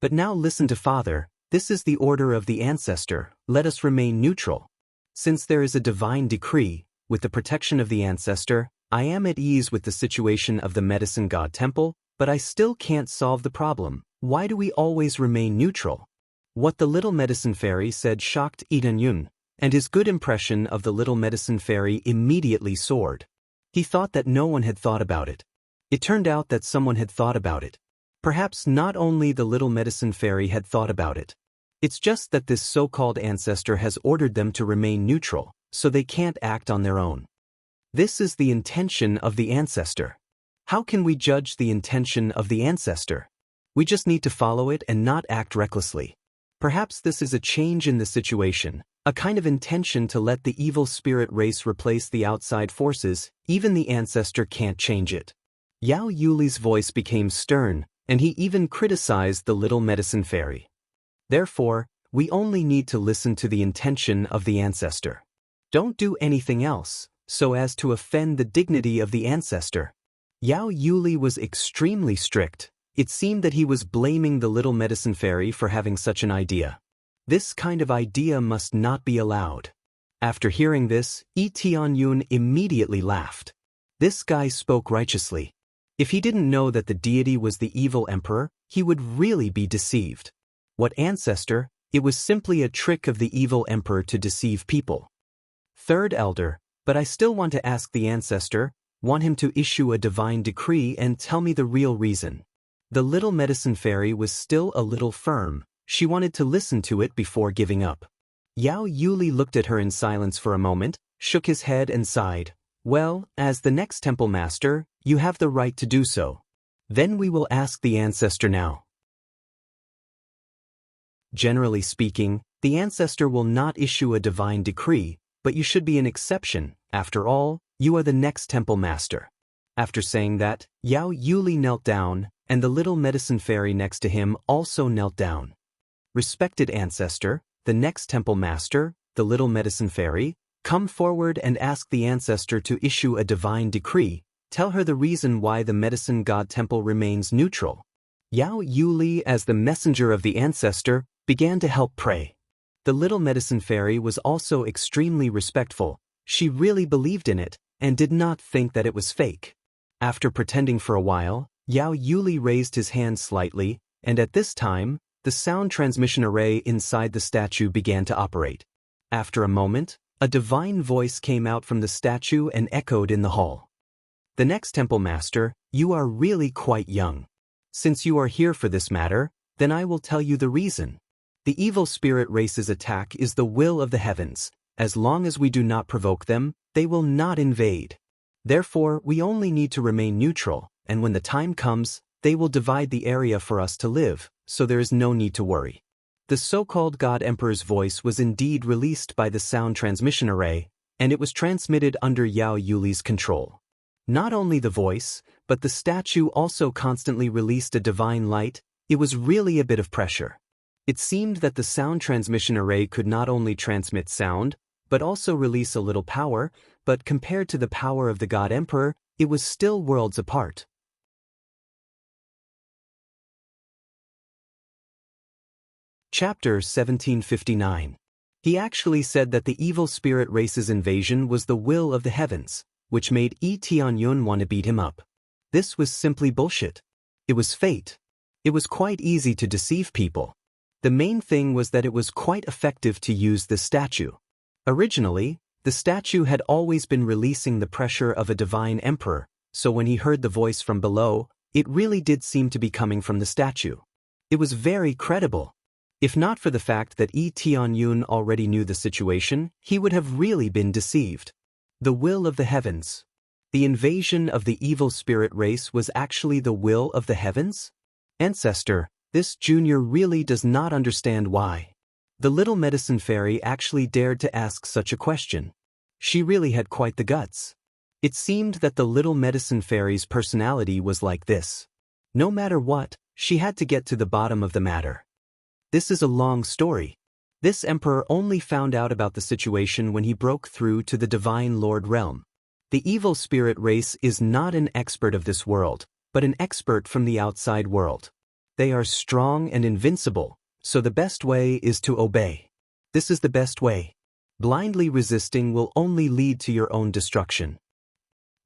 But now listen to Father, this is the order of the ancestor, let us remain neutral. Since there is a divine decree, with the protection of the ancestor, I am at ease with the situation of the Medicine God Temple, but I still can't solve the problem. Why do we always remain neutral? What the Little Medicine Fairy said shocked Yi Tianyun, and his good impression of the Little Medicine Fairy immediately soared. He thought that no one had thought about it. It turned out that someone had thought about it. Perhaps not only the Little Medicine Fairy had thought about it. It's just that this so-called ancestor has ordered them to remain neutral, so they can't act on their own. This is the intention of the ancestor. How can we judge the intention of the ancestor? We just need to follow it and not act recklessly. Perhaps this is a change in the situation, a kind of intention to let the evil spirit race replace the outside forces. Even the ancestor can't change it. Yao Yuli's voice became stern, and he even criticized the Little Medicine Fairy. Therefore, we only need to listen to the intention of the ancestor. Don't do anything else, so as to offend the dignity of the ancestor. Yao Yuli was extremely strict. It seemed that he was blaming the Little Medicine Fairy for having such an idea. This kind of idea must not be allowed. After hearing this, Yi Tianyun immediately laughed. This guy spoke righteously. If he didn't know that the deity was the evil emperor, he would really be deceived. What ancestor? It was simply a trick of the evil emperor to deceive people. Third elder, but I still want to ask the ancestor, want him to issue a divine decree and tell me the real reason. The Little Medicine Fairy was still a little firm. She wanted to listen to it before giving up. Yao Yuli looked at her in silence for a moment, shook his head and sighed. Well, as the next temple master, you have the right to do so. Then we will ask the ancestor now. Generally speaking, the ancestor will not issue a divine decree, but you should be an exception. After all, you are the next temple master. After saying that, Yao Yuli knelt down, and the Little Medicine Fairy next to him also knelt down. Respected ancestor, the next temple master, the Little Medicine Fairy, come forward and ask the ancestor to issue a divine decree, Tell her the reason why the medicine god temple remains neutral. Yao Yuli, as the messenger of the ancestor, began to help pray. The little medicine fairy was also extremely respectful. She really believed in it and did not think that it was fake. After pretending for a while, Yao Yuli raised his hand slightly, and at this time, the sound transmission array inside the statue began to operate. After a moment, a divine voice came out from the statue and echoed in the hall. The next temple master, you are really quite young. Since you are here for this matter, then I will tell you the reason. The evil spirit race's attack is the will of the heavens. As long as we do not provoke them, they will not invade. Therefore, we only need to remain neutral, and when the time comes, they will divide the area for us to live, so there is no need to worry. The so-called God Emperor's voice was indeed released by the sound transmission array, and it was transmitted under Yao Yuli's control. Not only the voice, but the statue also constantly released a divine light. It was really a bit of pressure. It seemed that the sound transmission array could not only transmit sound, but also release a little power, but compared to the power of the God Emperor, it was still worlds apart. Chapter 1759. He actually said that the evil spirit race's invasion was the will of the heavens, which made Tianyun want to beat him up. This was simply bullshit. It was fate. It was quite easy to deceive people. The main thing was that it was quite effective to use the statue. Originally, the statue had always been releasing the pressure of a divine emperor, so when he heard the voice from below, it really did seem to be coming from the statue. It was very credible. If not for the fact that Tianyun already knew the situation, he would have really been deceived. The will of the heavens. The invasion of the evil spirit race was actually the will of the heavens? Ancestor, this junior really does not understand why. The little medicine fairy actually dared to ask such a question. She really had quite the guts. It seemed that the little medicine fairy's personality was like this. No matter what, she had to get to the bottom of the matter. This is a long story. This emperor only found out about the situation when he broke through to the divine lord realm. The evil spirit race is not an expert of this world, but an expert from the outside world. They are strong and invincible, so the best way is to obey. This is the best way. Blindly resisting will only lead to your own destruction.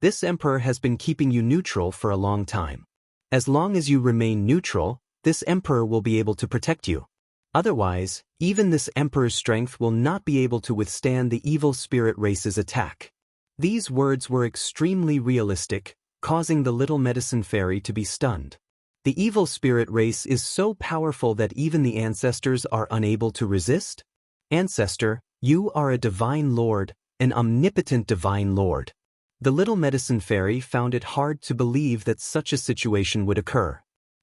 This emperor has been keeping you neutral for a long time. As long as you remain neutral, this emperor will be able to protect you. Otherwise, even this emperor's strength will not be able to withstand the evil spirit race's attack. These words were extremely realistic, causing the little medicine fairy to be stunned. The evil spirit race is so powerful that even the ancestors are unable to resist? Ancestor, you are a divine lord, an omnipotent divine lord. The little medicine fairy found it hard to believe that such a situation would occur.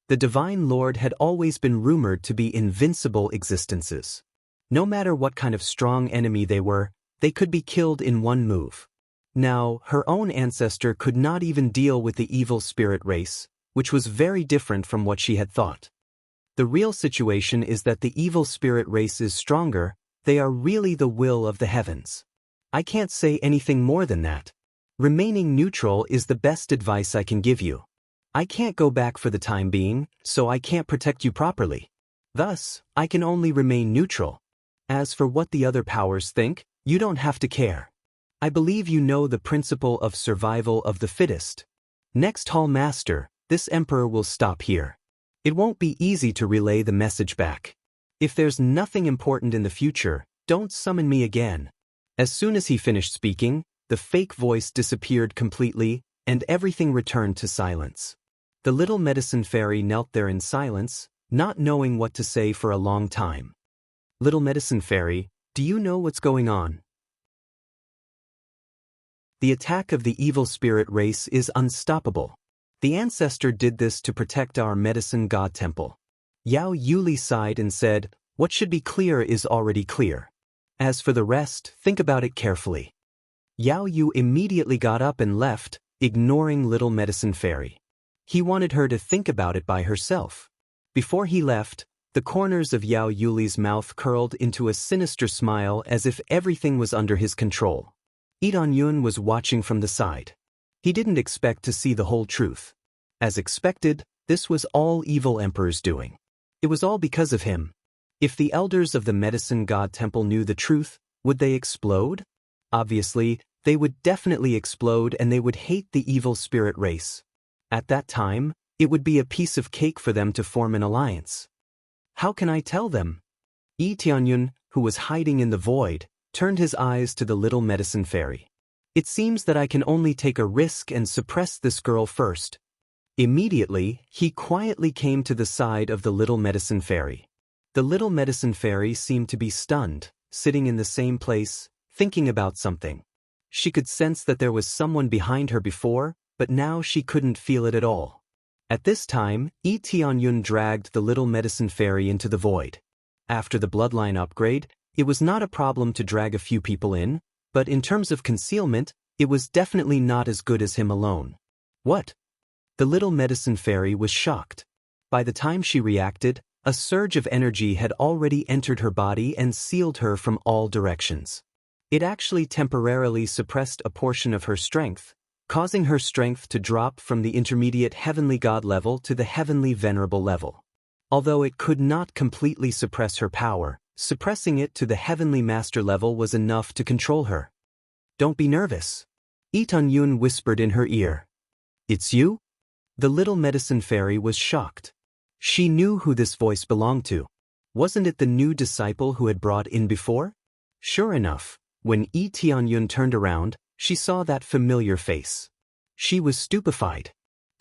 The divine lord had always been rumored to be invincible existences. No matter what kind of strong enemy they were, they could be killed in one move. Now, her own ancestor could not even deal with the evil spirit race, which was very different from what she had thought. The real situation is that the evil spirit race is stronger. They are really the will of the heavens. I can't say anything more than that. Remaining neutral is the best advice I can give you. I can't go back for the time being, so I can't protect you properly. Thus, I can only remain neutral. As for what the other powers think, you don't have to care. I believe you know the principle of survival of the fittest. Next Hall Master, this emperor will stop here. It won't be easy to relay the message back. If there's nothing important in the future, don't summon me again. As soon as he finished speaking, the fake voice disappeared completely, and everything returned to silence. The little medicine fairy knelt there in silence, not knowing what to say for a long time. Little medicine fairy, do you know what's going on? The attack of the evil spirit race is unstoppable. The ancestor did this to protect our medicine god temple. Yao Yuli sighed and said, what should be clear is already clear. As for the rest, think about it carefully. Yao Yu immediately got up and left, ignoring little medicine fairy. He wanted her to think about it by herself. Before he left, the corners of Yao Yuli's mouth curled into a sinister smile as if everything was under his control. Yun was watching from the side. He didn't expect to see the whole truth. As expected, this was all evil emperor's doing. It was all because of him. If the elders of the medicine god temple knew the truth, would they explode? Obviously, they would definitely explode and they would hate the evil spirit race. At that time, it would be a piece of cake for them to form an alliance. How can I tell them? Yi Tianyun, who was hiding in the void, turned his eyes to the little medicine fairy. It seems that I can only take a risk and suppress this girl first. Immediately, he quietly came to the side of the little medicine fairy. The little medicine fairy seemed to be stunned, sitting in the same place, thinking about something. She could sense that there was someone behind her before, but now she couldn't feel it at all. At this time, Yi Tianyun dragged the little medicine fairy into the void. After the bloodline upgrade, it was not a problem to drag a few people in, but in terms of concealment, it was definitely not as good as him alone. What? The little medicine fairy was shocked. By the time she reacted, a surge of energy had already entered her body and sealed her from all directions. It actually temporarily suppressed a portion of her strength, causing her strength to drop from the intermediate heavenly god level to the heavenly venerable level. Although it could not completely suppress her power, suppressing it to the heavenly master level was enough to control her. Don't be nervous. Yi Tianyun whispered in her ear. It's you? The little medicine fairy was shocked. She knew who this voice belonged to. Wasn't it the new disciple who had brought in before? Sure enough, when Yi Tianyun turned around, she saw that familiar face. She was stupefied.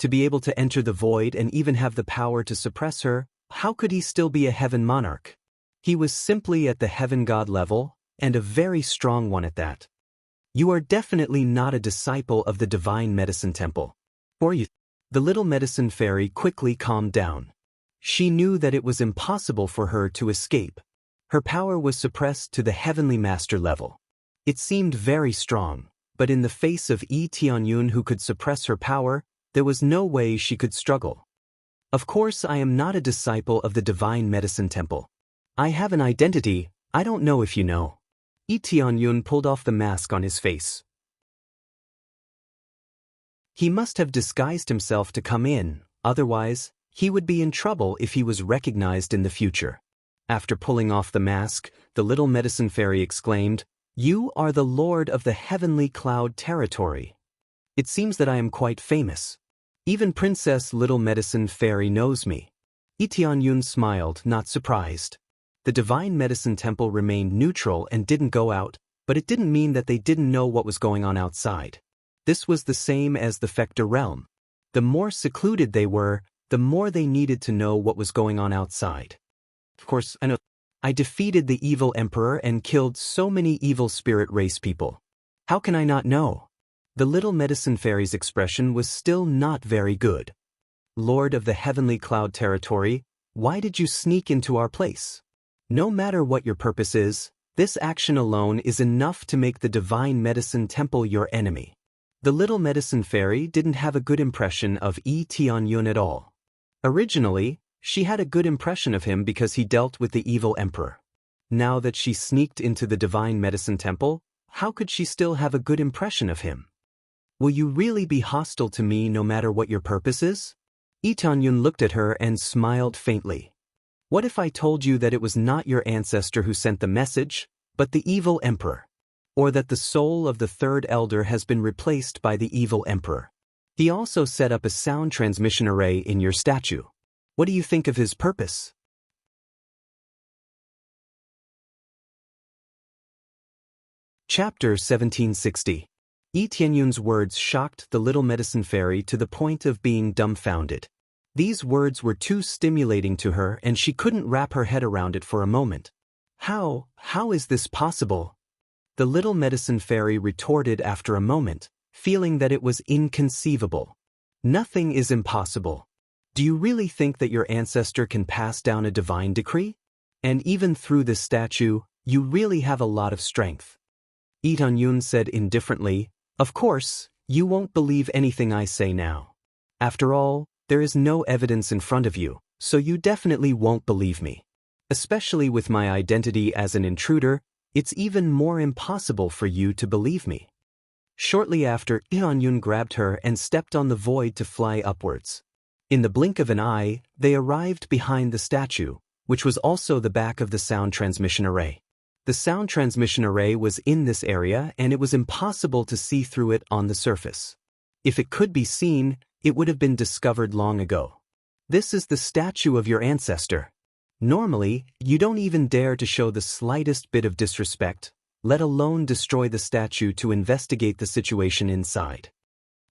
To be able to enter the void and even have the power to suppress her, how could he still be a heaven monarch? He was simply at the heaven god level, and a very strong one at that. You are definitely not a disciple of the divine medicine temple. Or you. The little medicine fairy quickly calmed down. She knew that it was impossible for her to escape. Her power was suppressed to the heavenly master level. It seemed very strong, but in the face of Yi Tianyun who could suppress her power, there was no way she could struggle. Of course, I am not a disciple of the divine medicine temple. I have an identity, I don't know if you know. Yi Tianyun pulled off the mask on his face. He must have disguised himself to come in, otherwise, he would be in trouble if he was recognized in the future. After pulling off the mask, the little medicine fairy exclaimed, "You are the lord of the heavenly cloud territory. It seems that I am quite famous. Even Princess Little Medicine Fairy knows me." Yi Tianyun smiled, not surprised. The divine medicine temple remained neutral and didn't go out, but it didn't mean that they didn't know what was going on outside. This was the same as the Fecta realm. The more secluded they were, the more they needed to know what was going on outside. Of course, I know. I defeated the evil emperor and killed so many evil spirit race people. How can I not know? The little medicine fairy's expression was still not very good. Lord of the heavenly cloud territory, why did you sneak into our place? No matter what your purpose is, this action alone is enough to make the divine medicine temple your enemy. The little medicine fairy didn't have a good impression of Yi Tianyun at all. Originally, she had a good impression of him because he dealt with the evil emperor. Now that she sneaked into the divine medicine temple, how could she still have a good impression of him? Will you really be hostile to me no matter what your purpose is? Yi Tianyun looked at her and smiled faintly. What if I told you that it was not your ancestor who sent the message, but the evil emperor? Or that the soul of the third elder has been replaced by the evil emperor? He also set up a sound transmission array in your statue. What do you think of his purpose? Chapter 1760. Yi Tianyun's words shocked the little medicine fairy to the point of being dumbfounded. These words were too stimulating to her and she couldn't wrap her head around it for a moment. How is this possible? The little medicine fairy retorted after a moment, feeling that it was inconceivable. Nothing is impossible. Do you really think that your ancestor can pass down a divine decree? And even through this statue, you really have a lot of strength. Yi Tianyun said indifferently, "Of course, you won't believe anything I say now. After all, there is no evidence in front of you, so you definitely won't believe me. Especially with my identity as an intruder, it's even more impossible for you to believe me." Shortly after, Yeon-yun grabbed her and stepped on the void to fly upwards. In the blink of an eye, they arrived behind the statue, which was also the back of the sound transmission array. The sound transmission array was in this area and it was impossible to see through it on the surface. If it could be seen, it would have been discovered long ago. This is the statue of your ancestor. Normally, you don't even dare to show the slightest bit of disrespect, let alone destroy the statue to investigate the situation inside.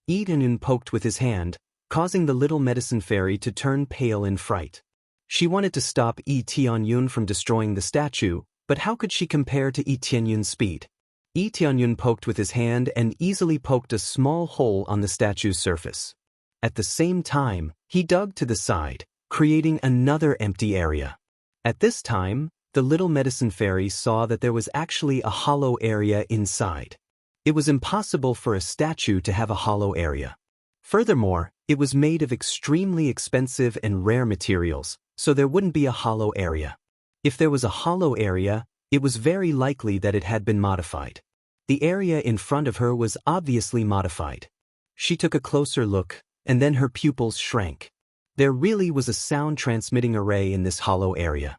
Lee Tae-yun poked with his hand, causing the little medicine fairy to turn pale in fright. She wanted to stop Lee Tae-yun from destroying the statue, but how could she compare to Lee Tae-yun's speed? Lee Tae-yun poked with his hand and easily poked a small hole on the statue's surface. At the same time, he dug to the side, creating another empty area. At this time, the little medicine fairy saw that there was actually a hollow area inside. It was impossible for a statue to have a hollow area. Furthermore, it was made of extremely expensive and rare materials, so there wouldn't be a hollow area. If there was a hollow area, it was very likely that it had been modified. The area in front of her was obviously modified. She took a closer look, and then her pupils shrank. There really was a sound transmitting array in this hollow area.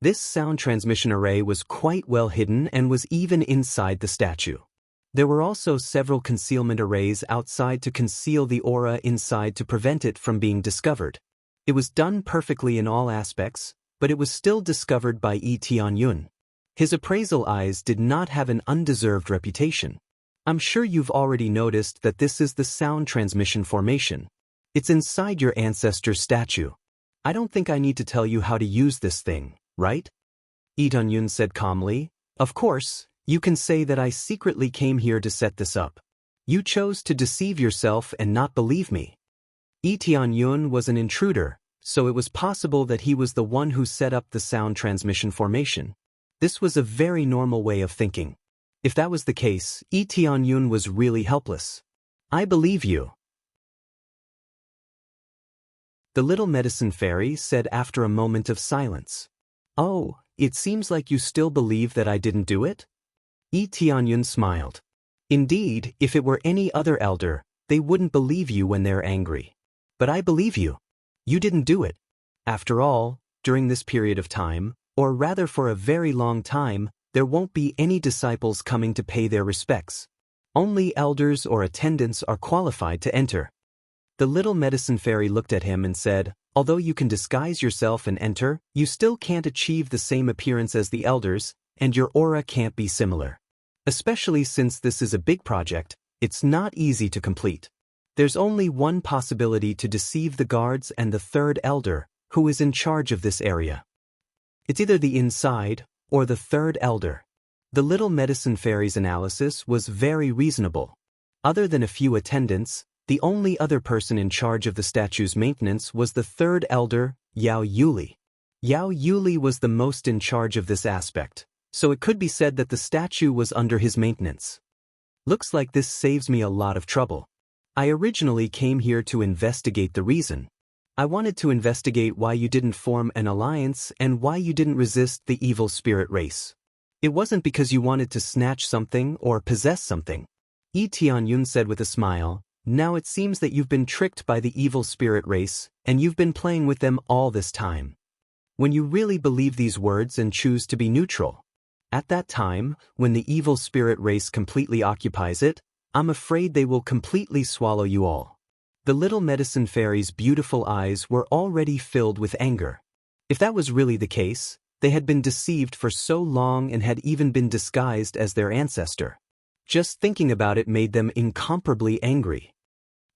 This sound transmission array was quite well hidden and was even inside the statue. There were also several concealment arrays outside to conceal the aura inside to prevent it from being discovered. It was done perfectly in all aspects, but it was still discovered by Lee Tae-yun. His appraisal eyes did not have an undeserved reputation. I'm sure you've already noticed that this is the sound transmission formation. It's inside your ancestor's statue. I don't think I need to tell you how to use this thing, right? Lee Tae-yun said calmly. Of course, you can say that I secretly came here to set this up. You chose to deceive yourself and not believe me. Lee Tae-yun was an intruder, so it was possible that he was the one who set up the sound transmission formation. This was a very normal way of thinking. If that was the case, Lee Tae-yun was really helpless. I believe you. The little medicine fairy said after a moment of silence. Oh, it seems like you still believe that I didn't do it? Lee Tae-yun smiled. Indeed, if it were any other elder, they wouldn't believe you when they're angry. But I believe you. You didn't do it. After all, during this period of time, or rather for a very long time, there won't be any disciples coming to pay their respects. Only elders or attendants are qualified to enter. The little medicine fairy looked at him and said, although you can disguise yourself and enter, you still can't achieve the same appearance as the elders, and your aura can't be similar. Especially since this is a big project, it's not easy to complete. There's only one possibility to deceive the guards and the third elder, who is in charge of this area. It's either the inside, or the third elder. The little medicine fairy's analysis was very reasonable. Other than a few attendants, the only other person in charge of the statue's maintenance was the third elder, Yao Yuli. Yao Yuli was the most in charge of this aspect, so it could be said that the statue was under his maintenance. Looks like this saves me a lot of trouble. I originally came here to investigate the reason. I wanted to investigate why you didn't form an alliance and why you didn't resist the evil spirit race. It wasn't because you wanted to snatch something or possess something. Lee Tae-yun said with a smile. Now it seems that you've been tricked by the evil spirit race, and you've been playing with them all this time. When you really believe these words and choose to be neutral. At that time, when the evil spirit race completely occupies it, I'm afraid they will completely swallow you all. The little medicine fairy's beautiful eyes were already filled with anger. If that was really the case, they had been deceived for so long and had even been disguised as their ancestor. Just thinking about it made them incomparably angry.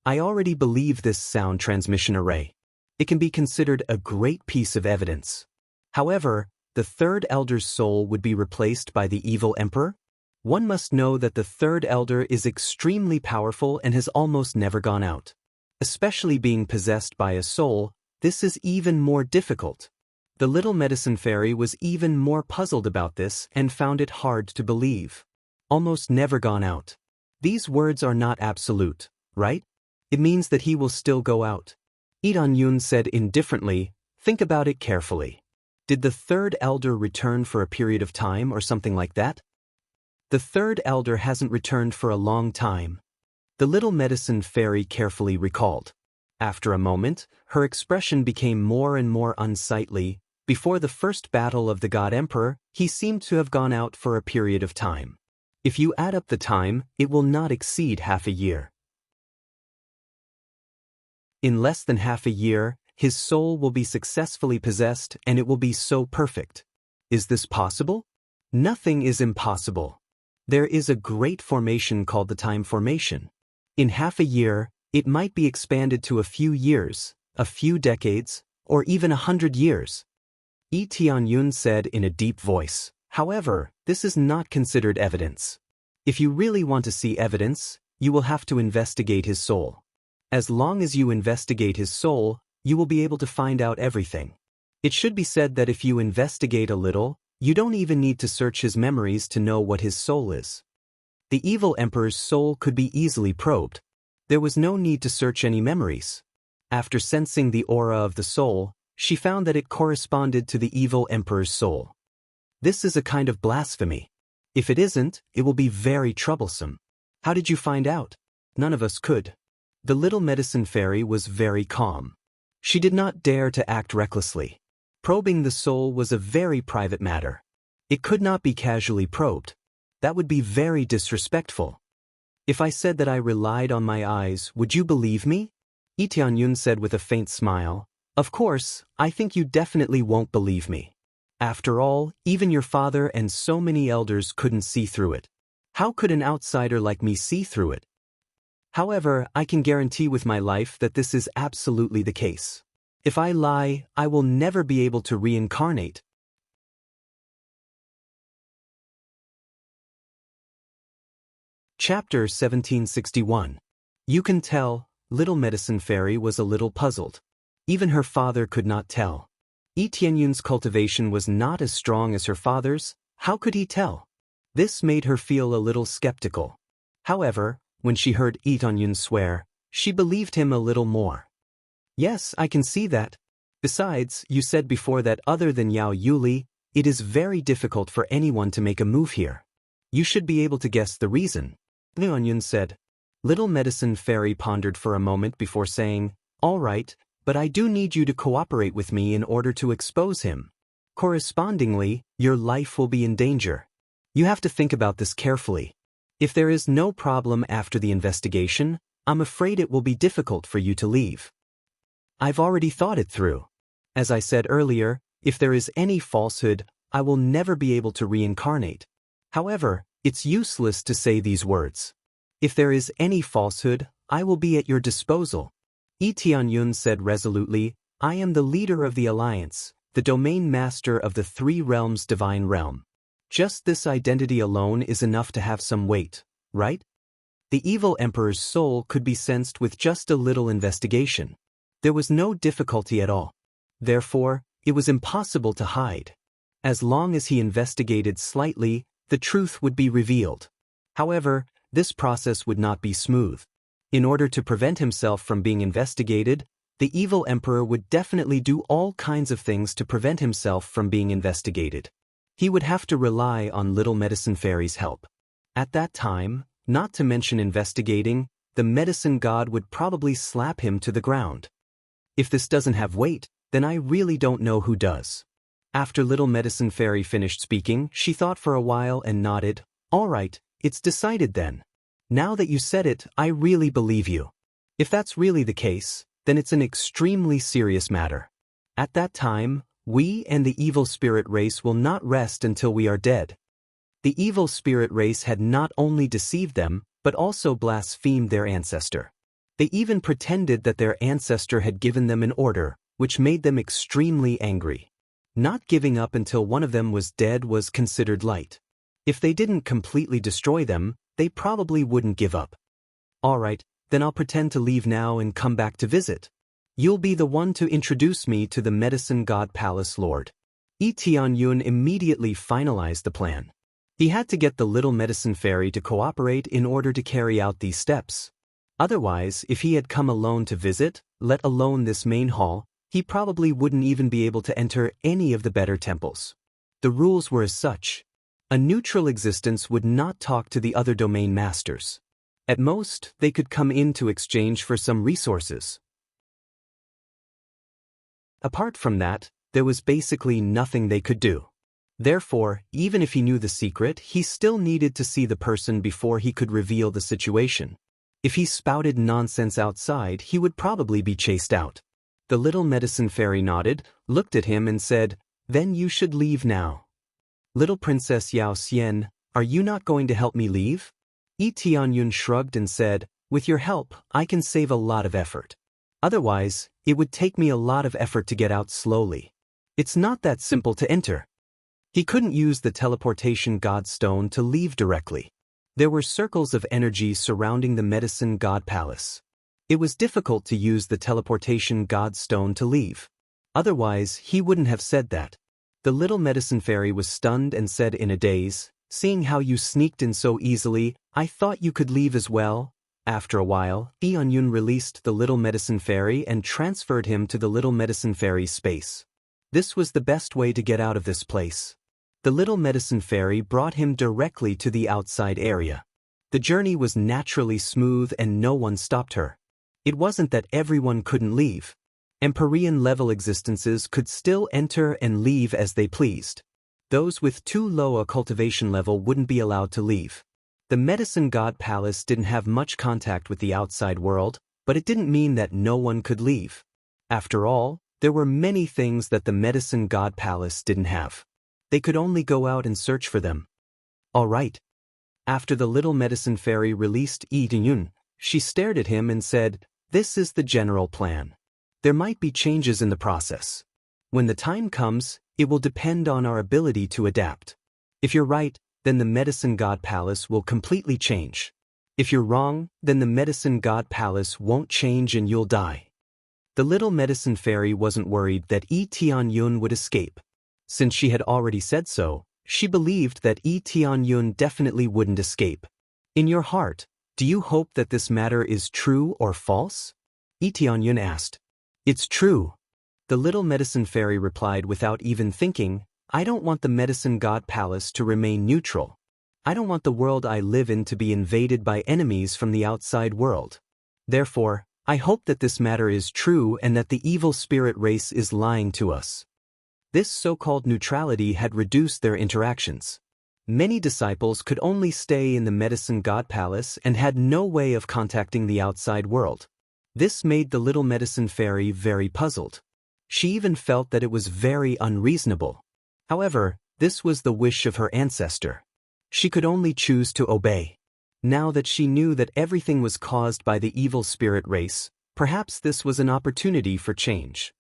I already believe this sound transmission array. It can be considered a great piece of evidence. However, the third elder's soul would be replaced by the evil emperor? One must know that the third elder is extremely powerful and has almost never gone out. Especially being possessed by a soul, this is even more difficult. The little medicine fairy was even more puzzled about this and found it hard to believe. Almost never gone out. These words are not absolute, right? It means that he will still go out. Lee Tae-yun said indifferently, think about it carefully. Did the third elder return for a period of time or something like that? The third elder hasn't returned for a long time. The little medicine fairy carefully recalled. After a moment, her expression became more and more unsightly. Before the first battle of the God Emperor, he seemed to have gone out for a period of time. If you add up the time, it will not exceed half a year. In less than half a year, his soul will be successfully possessed and it will be so perfect. Is this possible? Nothing is impossible. There is a great formation called the time formation. In half a year, it might be expanded to a few years, a few decades, or even 100 years. Yi Tianyun said in a deep voice. However, this is not considered evidence. If you really want to see evidence, you will have to investigate his soul. As long as you investigate his soul, you will be able to find out everything. It should be said that if you investigate a little, you don't even need to search his memories to know what his soul is. The evil emperor's soul could be easily probed. There was no need to search any memories. After sensing the aura of the soul, she found that it corresponded to the evil emperor's soul. This is a kind of blasphemy. If it isn't, it will be very troublesome. How did you find out? None of us could. The little medicine fairy was very calm. She did not dare to act recklessly. Probing the soul was a very private matter. It could not be casually probed. That would be very disrespectful. If I said that I relied on my eyes, would you believe me? Yi Tianyun said with a faint smile. Of course, I think you definitely won't believe me. After all, even your father and so many elders couldn't see through it. How could an outsider like me see through it? However, I can guarantee with my life that this is absolutely the case. If I lie, I will never be able to reincarnate. Chapter 1761. You can tell, little medicine fairy was a little puzzled. Even her father could not tell. Yi Tianyun's cultivation was not as strong as her father's. How could he tell? This made her feel a little skeptical. However, when she heard Yi Tianyun swear, she believed him a little more. Yes, I can see that. Besides, you said before that other than Yao Yuli, it is very difficult for anyone to make a move here. You should be able to guess the reason. Tianyun said. Little medicine fairy pondered for a moment before saying, all right, but I do need you to cooperate with me in order to expose him. Correspondingly, your life will be in danger. You have to think about this carefully. If there is no problem after the investigation, I'm afraid it will be difficult for you to leave. I've already thought it through. As I said earlier, if there is any falsehood, I will never be able to reincarnate. However, it's useless to say these words. If there is any falsehood, I will be at your disposal. Yi Tianyun said resolutely, I am the leader of the alliance, the domain master of the three realms' divine realm. Just this identity alone is enough to have some weight, right? The evil emperor's soul could be sensed with just a little investigation. There was no difficulty at all. Therefore, it was impossible to hide. As long as he investigated slightly, the truth would be revealed. However, this process would not be smooth. In order to prevent himself from being investigated, the evil emperor would definitely do all kinds of things to prevent himself from being investigated. He would have to rely on little medicine fairy's help. At that time, not to mention investigating, the medicine god would probably slap him to the ground. If this doesn't have weight, then I really don't know who does. After little medicine fairy finished speaking, she thought for a while and nodded. All right, it's decided then. Now that you said it, I really believe you. If that's really the case, then it's an extremely serious matter. At that time, we and the evil spirit race will not rest until we are dead. The evil spirit race had not only deceived them, but also blasphemed their ancestor. They even pretended that their ancestor had given them an order, which made them extremely angry. Not giving up until one of them was dead was considered light. If they didn't completely destroy them, they probably wouldn't give up. All right, then I'll pretend to leave now and come back to visit. You'll be the one to introduce me to the medicine god palace lord. Yi Tianyun immediately finalized the plan. He had to get the little medicine fairy to cooperate in order to carry out these steps. Otherwise, if he had come alone to visit, let alone this main hall, he probably wouldn't even be able to enter any of the better temples. The rules were as such. A neutral existence would not talk to the other domain masters. At most, they could come in to exchange for some resources. Apart from that, there was basically nothing they could do. Therefore, even if he knew the secret, he still needed to see the person before he could reveal the situation. If he spouted nonsense outside, he would probably be chased out. The little medicine fairy nodded, looked at him and said, "Then you should leave now." "Little Princess Yao Xian, are you not going to help me leave?" Yi Tianyun shrugged and said, "With your help, I can save a lot of effort. Otherwise, it would take me a lot of effort to get out slowly. It's not that simple to enter." He couldn't use the teleportation god stone to leave directly. There were circles of energy surrounding the medicine god palace. It was difficult to use the teleportation god stone to leave. Otherwise, he wouldn't have said that. The little medicine fairy was stunned and said in a daze, "Seeing how you sneaked in so easily, I thought you could leave as well." After a while, Tianyun released the little medicine fairy and transferred him to the little medicine fairy's space. This was the best way to get out of this place. The little medicine fairy brought him directly to the outside area. The journey was naturally smooth and no one stopped her. It wasn't that everyone couldn't leave. Empyrean-level existences could still enter and leave as they pleased. Those with too low a cultivation level wouldn't be allowed to leave. The medicine god palace didn't have much contact with the outside world, but it didn't mean that no one could leave. After all, there were many things that the medicine god palace didn't have. They could only go out and search for them. All right. After the little medicine fairy released Yi Tianyun, she stared at him and said, "This is the general plan. There might be changes in the process. When the time comes, it will depend on our ability to adapt. If you're right, then the medicine god palace will completely change. If you're wrong, then the medicine god palace won't change and you'll die." The little medicine fairy wasn't worried that Yi Tianyun would escape. Since she had already said so, she believed that Yi Tianyun definitely wouldn't escape. "In your heart, do you hope that this matter is true or false?" Yi Tianyun asked. "It's true." The little medicine fairy replied without even thinking, "I don't want the medicine god palace to remain neutral. I don't want the world I live in to be invaded by enemies from the outside world. Therefore, I hope that this matter is true and that the evil spirit race is lying to us." This so-called neutrality had reduced their interactions. Many disciples could only stay in the medicine god palace and had no way of contacting the outside world. This made the little medicine fairy very puzzled. She even felt that it was very unreasonable. However, this was the wish of her ancestor. She could only choose to obey. Now that she knew that everything was caused by the evil spirit race, perhaps this was an opportunity for change.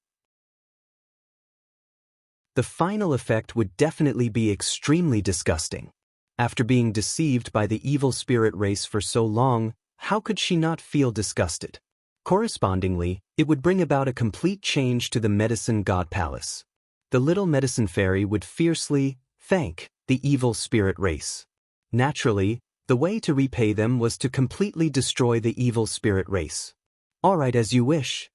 The final effect would definitely be extremely disgusting. After being deceived by the evil spirit race for so long, how could she not feel disgusted? Correspondingly, it would bring about a complete change to the medicine god palace. The little medicine fairy would fiercely thank the evil spirit race. Naturally, the way to repay them was to completely destroy the evil spirit race. "All right, as you wish."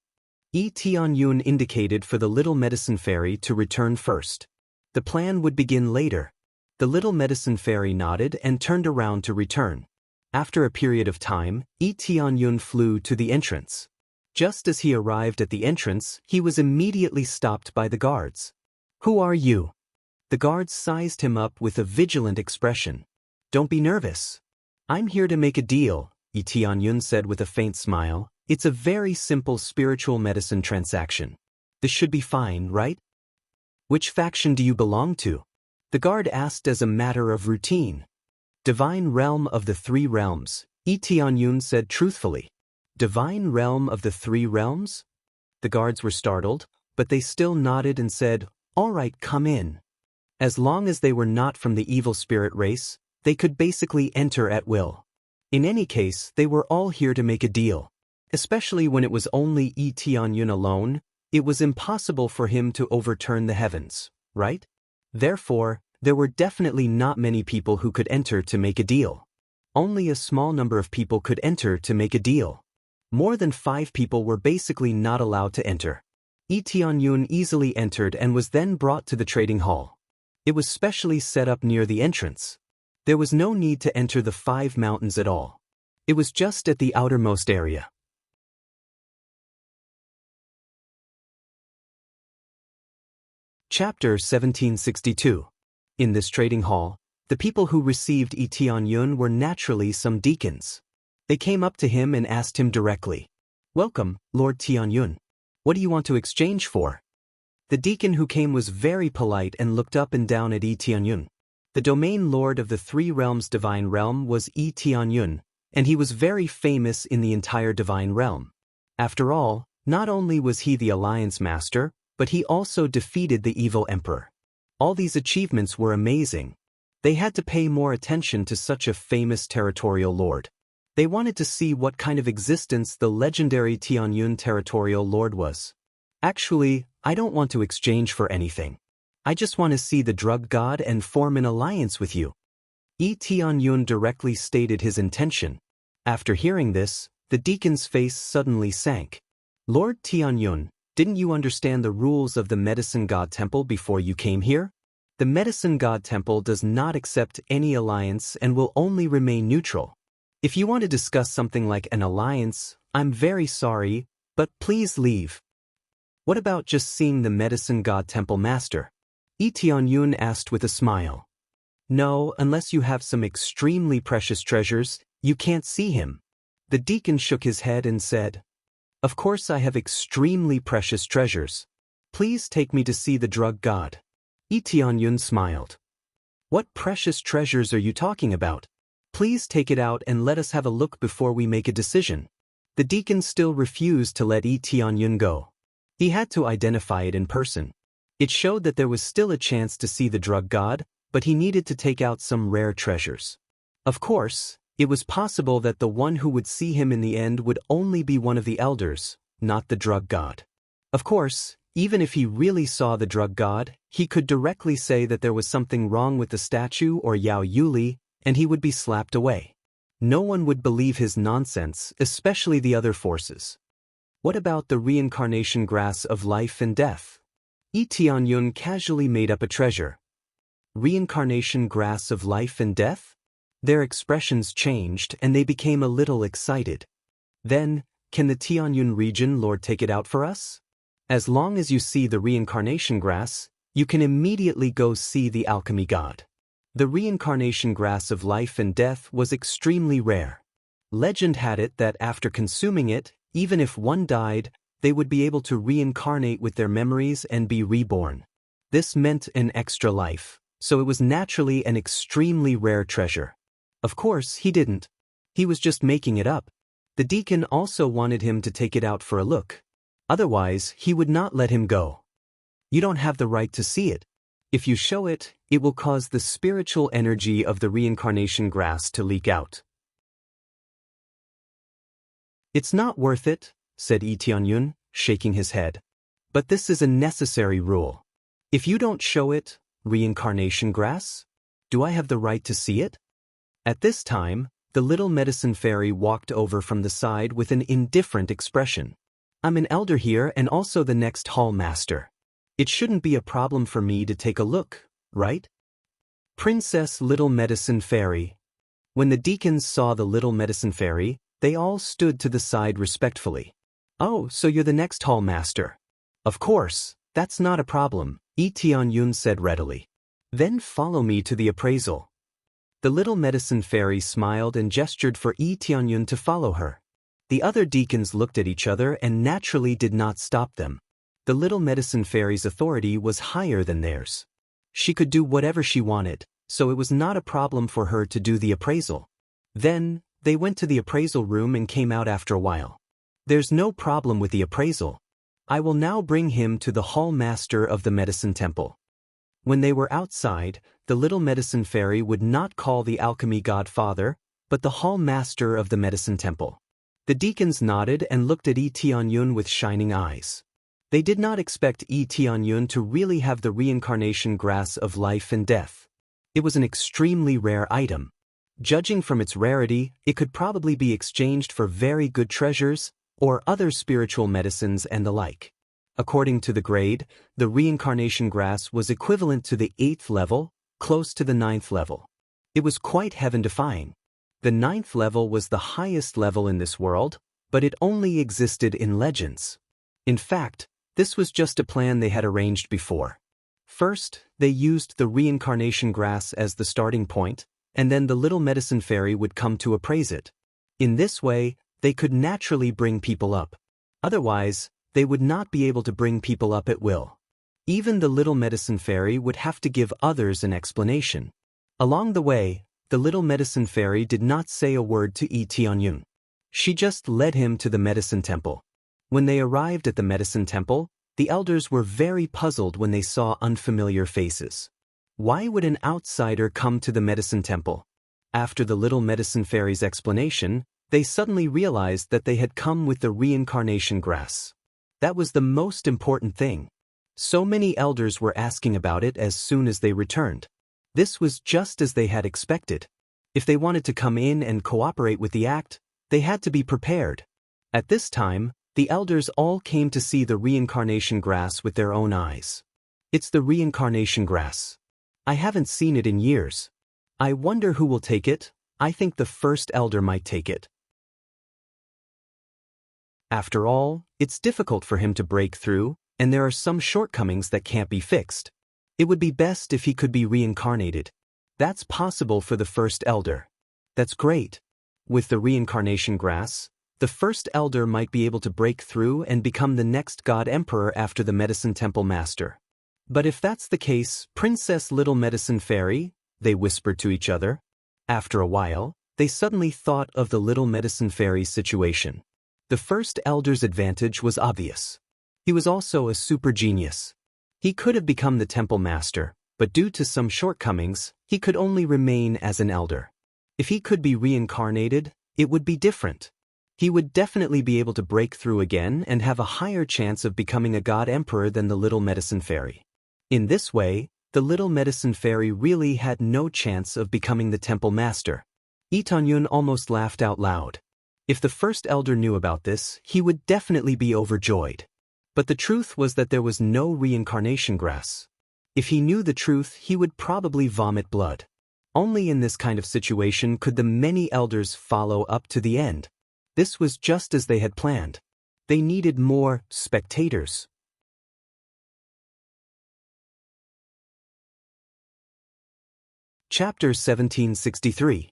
Yi Tianyun indicated for the little medicine fairy to return first. The plan would begin later. The little medicine fairy nodded and turned around to return. After a period of time, Yi Tianyun flew to the entrance. Just as he arrived at the entrance, he was immediately stopped by the guards. "Who are you?" The guards sized him up with a vigilant expression. "Don't be nervous. I'm here to make a deal," Yi Tianyun said with a faint smile. "It's a very simple spiritual medicine transaction. This should be fine, right?" "Which faction do you belong to?" the guard asked as a matter of routine. "Divine Realm of the Three Realms," Yi Tianyun said truthfully. "Divine Realm of the Three Realms?" The guards were startled, but they still nodded and said, "All right, come in." As long as they were not from the evil spirit race, they could basically enter at will. In any case, they were all here to make a deal. Especially when it was only Yi Tianyun alone, it was impossible for him to overturn the heavens, right? Therefore, there were definitely not many people who could enter to make a deal. Only a small number of people could enter to make a deal. More than 5 people were basically not allowed to enter. Yi Tianyun easily entered and was then brought to the trading hall. It was specially set up near the entrance. There was no need to enter the 5 mountains at all. It was just at the outermost area. Chapter 1762. In this trading hall, the people who received Yi Tianyun were naturally some deacons. They came up to him and asked him directly, "Welcome, Lord Tianyun. What do you want to exchange for?" The deacon who came was very polite and looked up and down at Yi Tianyun. The domain lord of the 3 realms divine realm was Yi Tianyun, and he was very famous in the entire divine realm. After all, not only was he the alliance master, but he also defeated the evil emperor. All these achievements were amazing. They had to pay more attention to such a famous territorial lord. They wanted to see what kind of existence the legendary Tianyun territorial lord was. "Actually, I don't want to exchange for anything. I just want to see the drug god and form an alliance with you." Yi Tianyun directly stated his intention. After hearing this, the deacon's face suddenly sank. "Lord Tianyun, didn't you understand the rules of the Medicine God Temple before you came here? The Medicine God Temple does not accept any alliance and will only remain neutral. If you want to discuss something like an alliance, I'm very sorry, but please leave." "What about just seeing the Medicine God Temple Master?" Yi Tianyun asked with a smile. "No, unless you have some extremely precious treasures, you can't see him." The deacon shook his head and said, "Of course I have extremely precious treasures. Please take me to see the drug god." Yi Tianyun smiled. "What precious treasures are you talking about? Please take it out and let us have a look before we make a decision." The deacon still refused to let Yi Tianyun go. He had to identify it in person. It showed that there was still a chance to see the drug god, but he needed to take out some rare treasures. Of course, it was possible that the one who would see him in the end would only be one of the elders, not the drug god. Of course, even if he really saw the drug god, he could directly say that there was something wrong with the statue or Yao Yuli, and he would be slapped away. No one would believe his nonsense, especially the other forces. What about the reincarnation grass of life and death? Yi Tianyun casually made up a treasure. Reincarnation grass of life and death? Their expressions changed and they became a little excited. "Then, can the Tianyun region lord take it out for us? As long as you see the reincarnation grass, you can immediately go see the alchemy god." The reincarnation grass of life and death was extremely rare. Legend had it that after consuming it, even if one died, they would be able to reincarnate with their memories and be reborn. This meant an extra life, so it was naturally an extremely rare treasure. Of course, he didn't. He was just making it up. The deacon also wanted him to take it out for a look. Otherwise, he would not let him go. "You don't have the right to see it. If you show it, it will cause the spiritual energy of the reincarnation grass to leak out." "It's not worth it," said Yi Tianyun, shaking his head. "But this is a necessary rule. If you don't show it, reincarnation grass, do I have the right to see it?" At this time, the little medicine fairy walked over from the side with an indifferent expression. "I'm an elder here and also the next hall master. It shouldn't be a problem for me to take a look, right?" Princess Little Medicine Fairy. When the deacons saw the little medicine fairy, they all stood to the side respectfully. "Oh, so you're the next hall master." "Of course, that's not a problem," Yi Tianyun said readily. "Then follow me to the appraisal." The little medicine fairy smiled and gestured for Yi Tianyun to follow her. The other deacons looked at each other and naturally did not stop them. The little medicine fairy's authority was higher than theirs. She could do whatever she wanted, so it was not a problem for her to do the appraisal. Then, they went to the appraisal room and came out after a while. "There's no problem with the appraisal. I will now bring him to the hall master of the medicine temple." When they were outside, the little medicine fairy would not call the alchemy godfather, but the hall master of the medicine temple. The deacons nodded and looked at Yi Tianyun with shining eyes. They did not expect Yi Tianyun to really have the reincarnation grass of life and death. It was an extremely rare item. Judging from its rarity, it could probably be exchanged for very good treasures, or other spiritual medicines and the like. According to the grade, the reincarnation grass was equivalent to the 8th level, close to the 9th level. It was quite heaven-defying. The 9th level was the highest level in this world, but it only existed in legends. In fact, this was just a plan they had arranged before. First, they used the reincarnation grass as the starting point, and then the little medicine fairy would come to appraise it. In this way, they could naturally bring people up. Otherwise, they would not be able to bring people up at will. Even the little medicine fairy would have to give others an explanation. Along the way, the little medicine fairy did not say a word to Yi Tianyun. She just led him to the medicine temple. When they arrived at the medicine temple, the elders were very puzzled when they saw unfamiliar faces. Why would an outsider come to the medicine temple? After the little medicine fairy's explanation, they suddenly realized that they had come with the reincarnation grass. That was the most important thing. So many elders were asking about it as soon as they returned. This was just as they had expected. If they wanted to come in and cooperate with the act, they had to be prepared. At this time, the elders all came to see the reincarnation grass with their own eyes. It's the reincarnation grass. I haven't seen it in years. I wonder who will take it. I think the first elder might take it. After all, it's difficult for him to break through, and there are some shortcomings that can't be fixed. It would be best if he could be reincarnated. That's possible for the first elder. That's great. With the reincarnation grass, the first elder might be able to break through and become the next god emperor after the medicine temple master. But if that's the case, Princess Little Medicine Fairy, they whispered to each other. After a while, they suddenly thought of the Little Medicine Fairy's situation. The first elder's advantage was obvious. He was also a super genius. He could have become the temple master, but due to some shortcomings, he could only remain as an elder. If he could be reincarnated, it would be different. He would definitely be able to break through again and have a higher chance of becoming a god emperor than the Little Medicine Fairy. In this way, the Little Medicine Fairy really had no chance of becoming the temple master. Yi Tianyun almost laughed out loud. If the first elder knew about this, he would definitely be overjoyed. But the truth was that there was no reincarnation grass. If he knew the truth, he would probably vomit blood. Only in this kind of situation could the many elders follow up to the end. This was just as they had planned. They needed more spectators. Chapter 1763.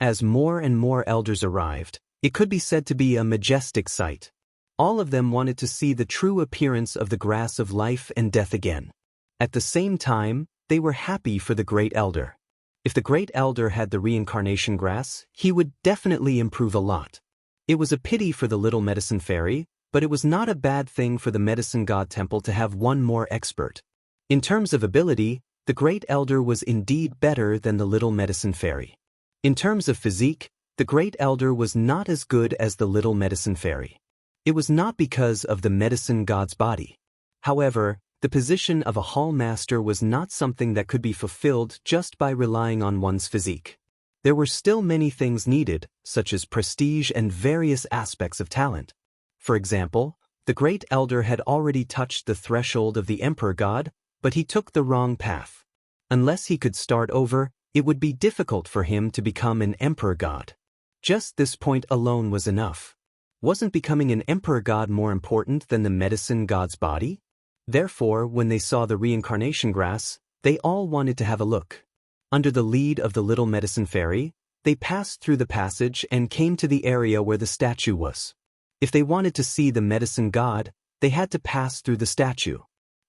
As more and more elders arrived, it could be said to be a majestic sight. All of them wanted to see the true appearance of the grass of life and death again. At the same time, they were happy for the great elder. If the great elder had the reincarnation grass, he would definitely improve a lot. It was a pity for the Little Medicine Fairy, but it was not a bad thing for the Medicine God Temple to have one more expert. In terms of ability, the great elder was indeed better than the Little Medicine Fairy. In terms of physique, the great elder was not as good as the Little Medicine Fairy. It was not because of the medicine god's body. However, the position of a hall master was not something that could be fulfilled just by relying on one's physique. There were still many things needed, such as prestige and various aspects of talent. For example, the great elder had already touched the threshold of the emperor god, but he took the wrong path. Unless he could start over, it would be difficult for him to become an emperor god. Just this point alone was enough. Wasn't becoming an emperor god more important than the medicine god's body? Therefore, when they saw the reincarnation grass, they all wanted to have a look. Under the lead of the Little Medicine Fairy, they passed through the passage and came to the area where the statue was. If they wanted to see the medicine god, they had to pass through the statue.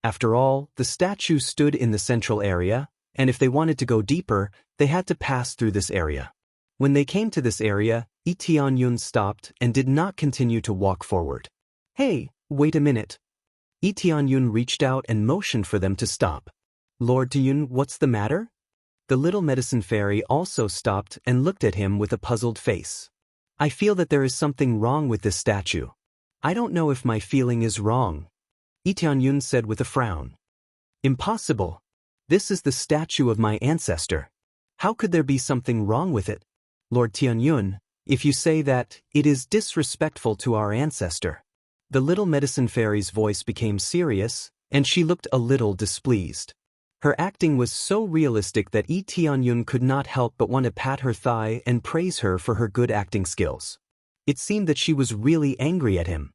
After all, the statue stood in the central area, and if they wanted to go deeper, they had to pass through this area. When they came to this area, Yi Tianyun stopped and did not continue to walk forward. "Hey, wait a minute." Yi Tianyun reached out and motioned for them to stop. "Lord Tianyun, what's the matter?" The Little Medicine Fairy also stopped and looked at him with a puzzled face. "I feel that there is something wrong with this statue. I don't know if my feeling is wrong," Yi Tianyun said with a frown. "Impossible. This is the statue of my ancestor. How could there be something wrong with it? Lord Tianyun, if you say that, it is disrespectful to our ancestor." The little medicine fairy's voice became serious, and she looked a little displeased. Her acting was so realistic that Lee Tianyun could not help but want to pat her thigh and praise her for her good acting skills. It seemed that she was really angry at him.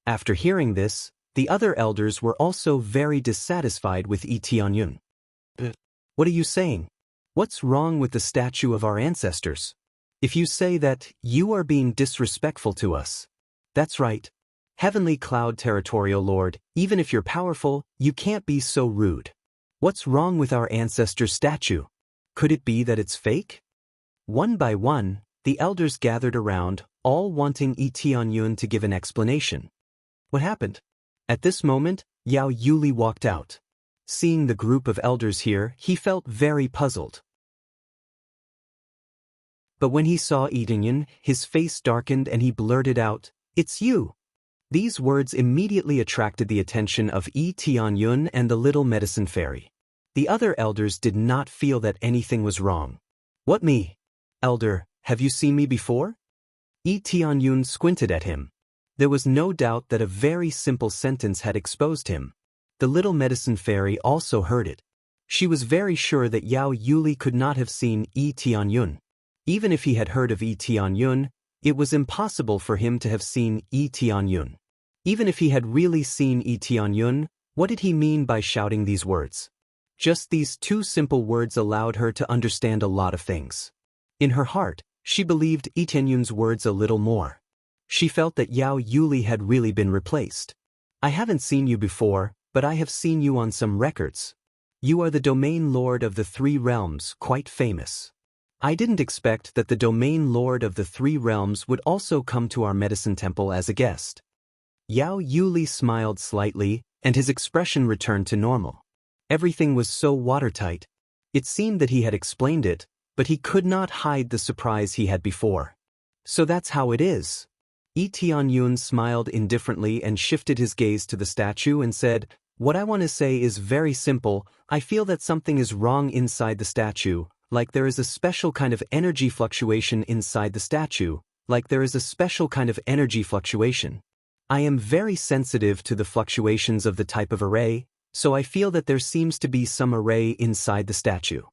After hearing this, the other elders were also very dissatisfied with Lee Tianyun. What are you saying? What's wrong with the statue of our ancestors? If you say that, you are being disrespectful to us. That's right. Heavenly Cloud Territorial Lord, even if you're powerful, you can't be so rude. What's wrong with our ancestors' statue? Could it be that it's fake? One by one, the elders gathered around, all wanting Lee Tianyun to give an explanation. What happened? At this moment, Yao Yuli walked out. Seeing the group of elders here, he felt very puzzled. But when he saw Lee Tianyun, his face darkened and he blurted out, "It's you." These words immediately attracted the attention of Lee Tianyun and the little medicine fairy. The other elders did not feel that anything was wrong. What, me? Elder, have you seen me before? Lee Tianyun squinted at him. There was no doubt that a very simple sentence had exposed him. The little medicine fairy also heard it. She was very sure that Yao Yuli could not have seen Lee Tianyun. Even if he had heard of Lee Tianyun, it was impossible for him to have seen Lee Tianyun. Even if he had really seen Lee Tianyun, what did he mean by shouting these words? Just these two simple words allowed her to understand a lot of things. In her heart, she believed Lee Tianyun's words a little more. She felt that Yao Yuli had really been replaced. I haven't seen you before, but I have seen you on some records. You are the domain lord of the 3 realms, quite famous. I didn't expect that the domain lord of the 3 realms would also come to our medicine temple as a guest. Yao Yuli smiled slightly, and his expression returned to normal. Everything was so watertight. It seemed that he had explained it, but he could not hide the surprise he had before. So that's how it is. Lee Tianyun smiled indifferently and shifted his gaze to the statue and said, "What I want to say is very simple. I feel that something is wrong inside the statue, like there is a special kind of energy fluctuation inside the statue, I am very sensitive to the fluctuations of the type of array, so I feel that there seems to be some array inside the statue."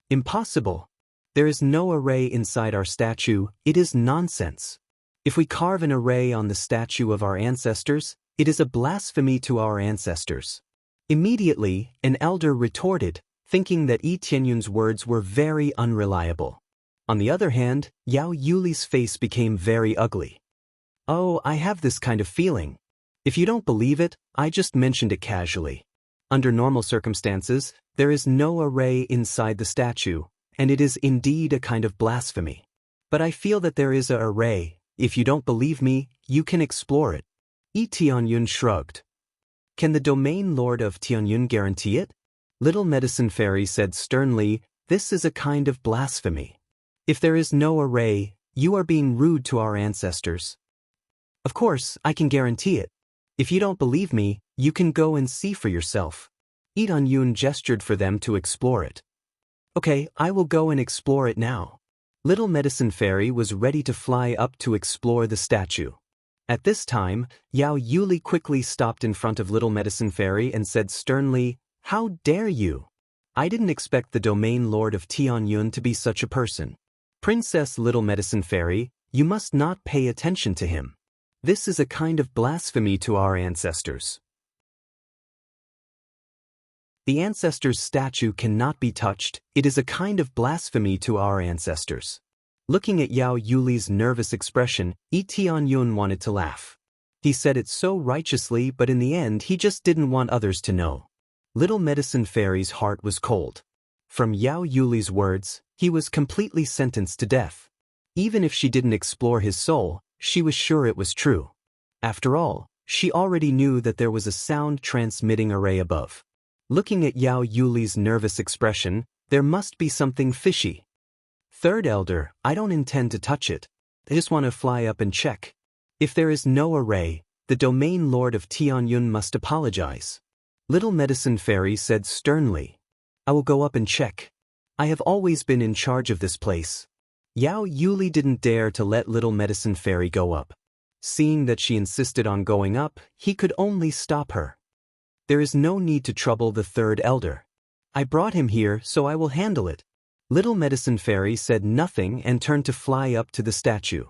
Impossible. There is no array inside our statue. It is nonsense. If we carve an array on the statue of our ancestors, it is a blasphemy to our ancestors. Immediately, an elder retorted, thinking that Lee Tianyun's words were very unreliable. On the other hand, Yao Yuli's face became very ugly. "Oh, I have this kind of feeling. If you don't believe it, I just mentioned it casually. Under normal circumstances, there is no array inside the statue, and it is indeed a kind of blasphemy. But I feel that there is an array. If you don't believe me, you can explore it." Lee Tianyun shrugged. "Can the domain lord of Tianyun guarantee it?" Little medicine fairy said sternly, "This is a kind of blasphemy. If there is no array, you are being rude to our ancestors." "Of course, I can guarantee it. If you don't believe me, you can go and see for yourself." Lee Tianyun gestured for them to explore it. "Okay, I will go and explore it now." Little medicine fairy was ready to fly up to explore the statue. At this time, Yao Yuli quickly stopped in front of little medicine fairy and said sternly, "How dare you? I didn't expect the domain lord of Tianyun to be such a person. Princess Little Medicine Fairy, you must not pay attention to him. This is a kind of blasphemy to our ancestors. The ancestors' statue cannot be touched. It is a kind of blasphemy to our ancestors." Looking at Yao Yuli's nervous expression, Lee Tianyun wanted to laugh. He said it so righteously, but in the end he just didn't want others to know. Little Medicine Fairy's heart was cold. From Yao Yuli's words, he was completely sentenced to death. Even if she didn't explore his soul, she was sure it was true. After all, she already knew that there was a sound transmitting array above. Looking at Yao Yuli's nervous expression, there must be something fishy. "Third elder, I don't intend to touch it. I just want to fly up and check. If there is no array, the domain lord of Tianyun must apologize." Little Medicine Fairy said sternly, "I will go up and check. I have always been in charge of this place." Yao Yuli didn't dare to let Little Medicine Fairy go up. Seeing that she insisted on going up, he could only stop her. There is no need to trouble the third elder. I brought him here, so I will handle it. Little Medicine Fairy said nothing and turned to fly up to the statue.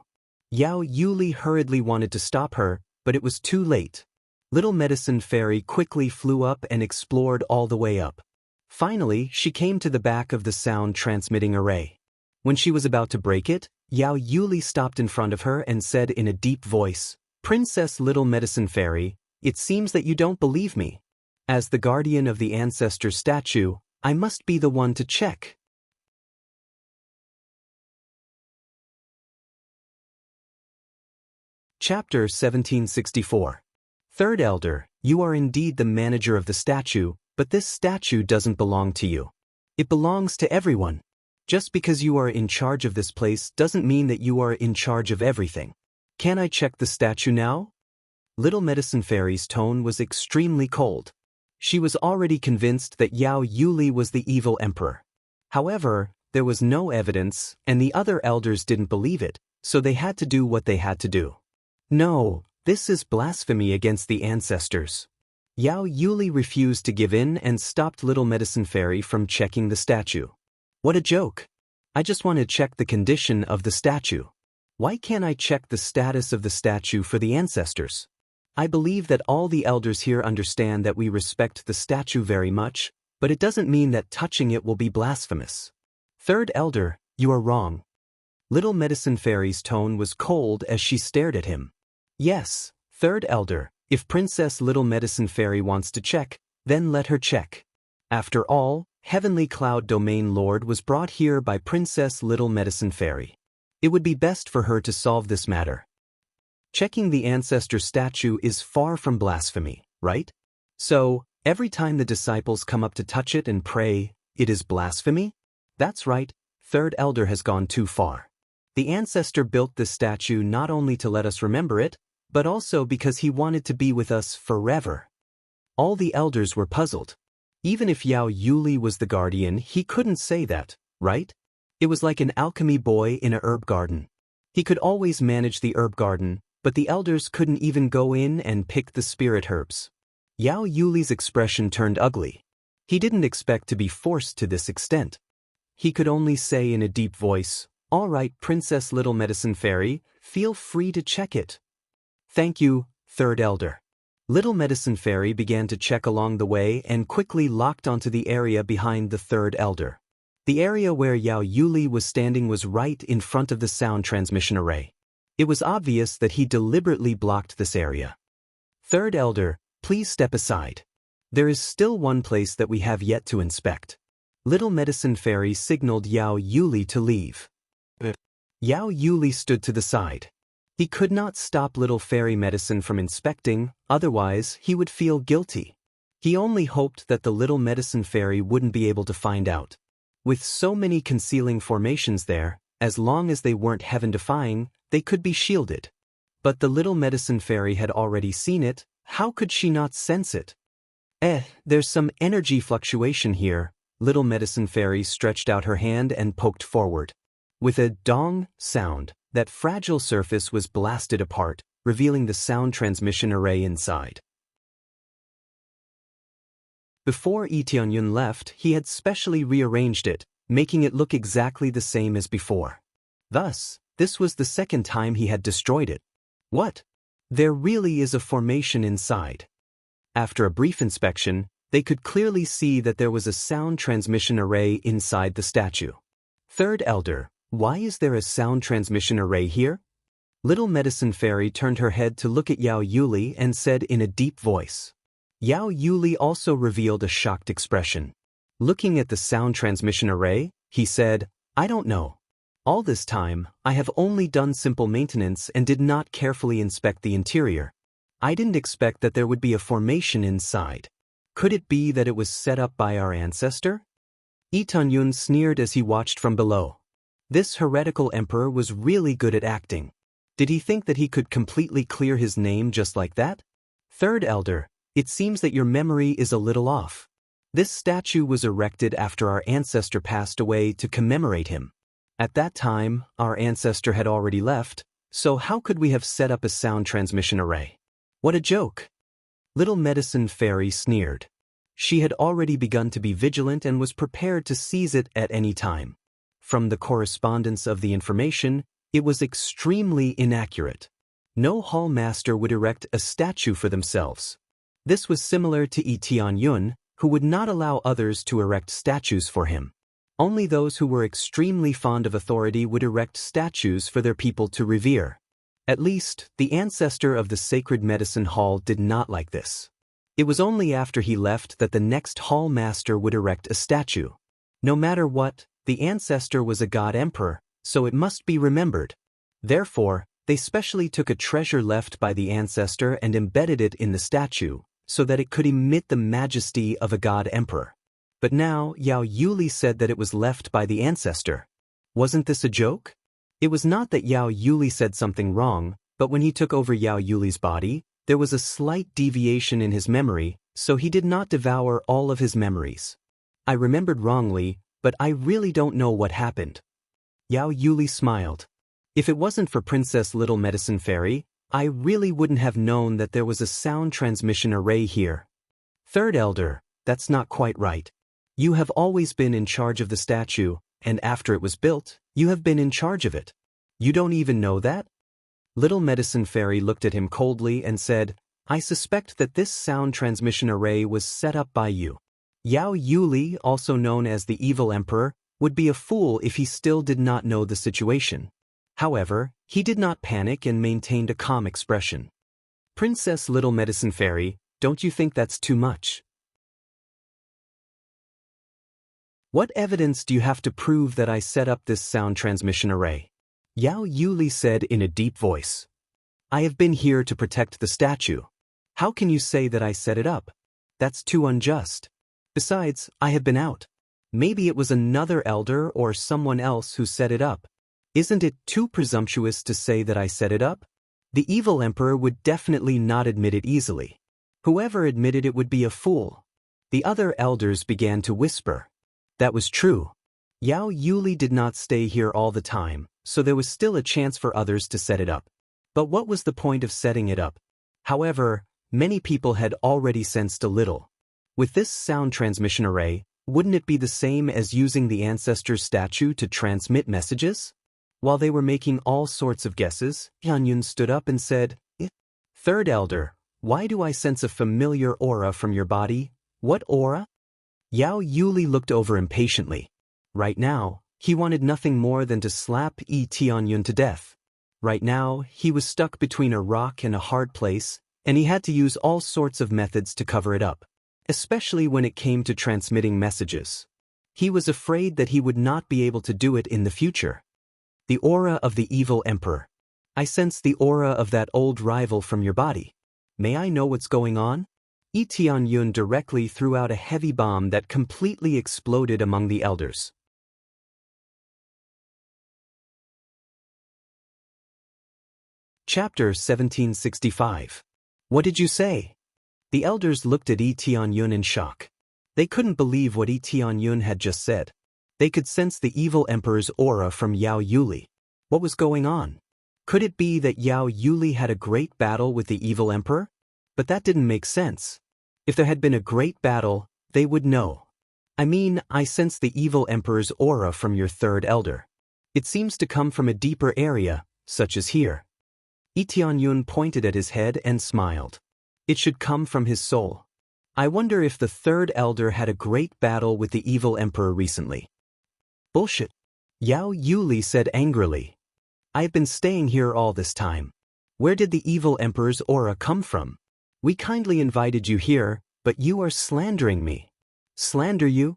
Yao Yuli hurriedly wanted to stop her, but it was too late. Little Medicine Fairy quickly flew up and explored all the way up. Finally, she came to the back of the sound transmitting array. When she was about to break it, Yao Yuli stopped in front of her and said in a deep voice, "Princess Little Medicine Fairy, it seems that you don't believe me. As the guardian of the ancestor statue, I must be the one to check." Chapter 1764. Third Elder, you are indeed the manager of the statue, but this statue doesn't belong to you. It belongs to everyone. Just because you are in charge of this place doesn't mean that you are in charge of everything. Can I check the statue now? Little Medicine Fairy's tone was extremely cold. She was already convinced that Yao Yuli was the evil emperor. However, there was no evidence, and the other elders didn't believe it, so they had to do what they had to do. No, this is blasphemy against the ancestors. Yao Yuli refused to give in and stopped Little Medicine Fairy from checking the statue. What a joke. I just want to check the condition of the statue. Why can't I check the status of the statue for the ancestors? I believe that all the elders here understand that we respect the statue very much, but it doesn't mean that touching it will be blasphemous. Third Elder, you are wrong. Little Medicine Fairy's tone was cold as she stared at him. Yes, Third Elder, if Princess Little Medicine Fairy wants to check, then let her check. After all, Heavenly Cloud Domain Lord was brought here by Princess Little Medicine Fairy. It would be best for her to solve this matter. Checking the ancestor statue is far from blasphemy, right? So, every time the disciples come up to touch it and pray, it is blasphemy? That's right, Third Elder has gone too far. The ancestor built this statue not only to let us remember it, but also because he wanted to be with us forever. All the elders were puzzled. Even if Yao Yuli was the guardian, he couldn't say that, right? It was like an alchemy boy in a herb garden. He could always manage the herb garden, but the elders couldn't even go in and pick the spirit herbs. Yao Yuli's expression turned ugly. He didn't expect to be forced to this extent. He could only say in a deep voice, "All right, Princess Little Medicine Fairy, feel free to check it." Thank you, Third Elder. Little Medicine Fairy began to check along the way and quickly locked onto the area behind the Third Elder. The area where Yao Yuli was standing was right in front of the sound transmission array. It was obvious that he deliberately blocked this area. Third Elder, please step aside. There is still one place that we have yet to inspect. Little Medicine Fairy signaled Yao Yuli to leave. Yao Yuli stood to the side. He could not stop Little Fairy Medicine from inspecting, otherwise he would feel guilty. He only hoped that the Little Medicine Fairy wouldn't be able to find out. With so many concealing formations there, as long as they weren't heaven-defying, they could be shielded. But the Little Medicine Fairy had already seen it, how could she not sense it? There's some energy fluctuation here. Little Medicine Fairy stretched out her hand and poked forward. With a dong sound, that fragile surface was blasted apart, revealing the sound transmission array inside. Before Itianyun left, he had specially rearranged it, making it look exactly the same as before. Thus, this was the second time he had destroyed it. What? There really is a formation inside. After a brief inspection, they could clearly see that there was a sound transmission array inside the statue. Third Elder, why is there a sound transmission array here? Little Medicine Fairy turned her head to look at Yao Yuli and said in a deep voice. Yao Yuli also revealed a shocked expression. Looking at the sound transmission array, he said, I don't know. All this time, I have only done simple maintenance and did not carefully inspect the interior. I didn't expect that there would be a formation inside. Could it be that it was set up by our ancestor? Itanyun sneered as he watched from below. This heretical emperor was really good at acting. Did he think that he could completely clear his name just like that? Third Elder, it seems that your memory is a little off. This statue was erected after our ancestor passed away to commemorate him. At that time, our ancestor had already left, So how could we have set up a sound transmission array? What a joke! Little Medicine Fairy sneered. She had already begun to be vigilant and was prepared to seize it at any time. From the correspondence of the information, it was extremely inaccurate. No hall master would erect a statue for themselves. This was similar to Yi Tianyun, who would not allow others to erect statues for him. Only those who were extremely fond of authority would erect statues for their people to revere. At least, the ancestor of the sacred medicine hall did not like this. It was only after he left that the next hall master would erect a statue. No matter what, the ancestor was a god emperor, so it must be remembered. Therefore, they specially took a treasure left by the ancestor and embedded it in the statue, so that it could emit the majesty of a god emperor. But now Yao Yuli said that it was left by the ancestor. Wasn't this a joke? It was not that Yao Yuli said something wrong, but when he took over Yao Yuli's body, there was a slight deviation in his memory, so he did not devour all of his memories. I remembered wrongly, but I really don't know what happened. Yao Yuli smiled. If it wasn't for Princess Little Medicine Fairy, I really wouldn't have known that there was a sound transmission array here. Third Elder, that's not quite right. You have always been in charge of the statue, and after it was built, you have been in charge of it. You don't even know that? Little Medicine Fairy looked at him coldly and said, I suspect that this sound transmission array was set up by you. Yao Yuli, also known as the Evil Emperor, would be a fool if he still did not know the situation. However, he did not panic and maintained a calm expression. Princess Little Medicine Fairy, don't you think that's too much? What evidence do you have to prove that I set up this sound transmission array? Yao Yuli said in a deep voice. I have been here to protect the statue. How can you say that I set it up? That's too unjust. Besides, I have been out. Maybe it was another elder or someone else who set it up. Isn't it too presumptuous to say that I set it up? The evil emperor would definitely not admit it easily. Whoever admitted it would be a fool. The other elders began to whisper. That was true. Yao Yuli did not stay here all the time, so there was still a chance for others to set it up. But what was the point of setting it up? However, many people had already sensed a little. With this sound transmission array, wouldn't it be the same as using the ancestor's statue to transmit messages? While they were making all sorts of guesses, Yanyun stood up and said, Third Elder, why do I sense a familiar aura from your body? What aura? Yao Yuli looked over impatiently. Right now, he wanted nothing more than to slap Yi Tianyun to death. Right now, he was stuck between a rock and a hard place, and he had to use all sorts of methods to cover it up, especially when it came to transmitting messages. He was afraid that he would not be able to do it in the future. The aura of the evil emperor. I sense the aura of that old rival from your body. May I know what's going on? Yi Tianyun directly threw out a heavy bomb that completely exploded among the elders. Chapter 1765. What did you say? The elders looked at Yi Tianyun in shock. They couldn't believe what Yi Tianyun had just said. They could sense the evil emperor's aura from Yao Yuli. What was going on? Could it be that Yao Yuli had a great battle with the evil emperor? But that didn't make sense. If there had been a great battle, they would know. I mean, I sense the evil emperor's aura from your third elder. It seems to come from a deeper area, such as here. Yi Tianyun pointed at his head and smiled. It should come from his soul. I wonder if the third elder had a great battle with the evil emperor recently. Bullshit. Yao Yuli said angrily. I have been staying here all this time. Where did the evil emperor's aura come from? We kindly invited you here, but you are slandering me. Slander you?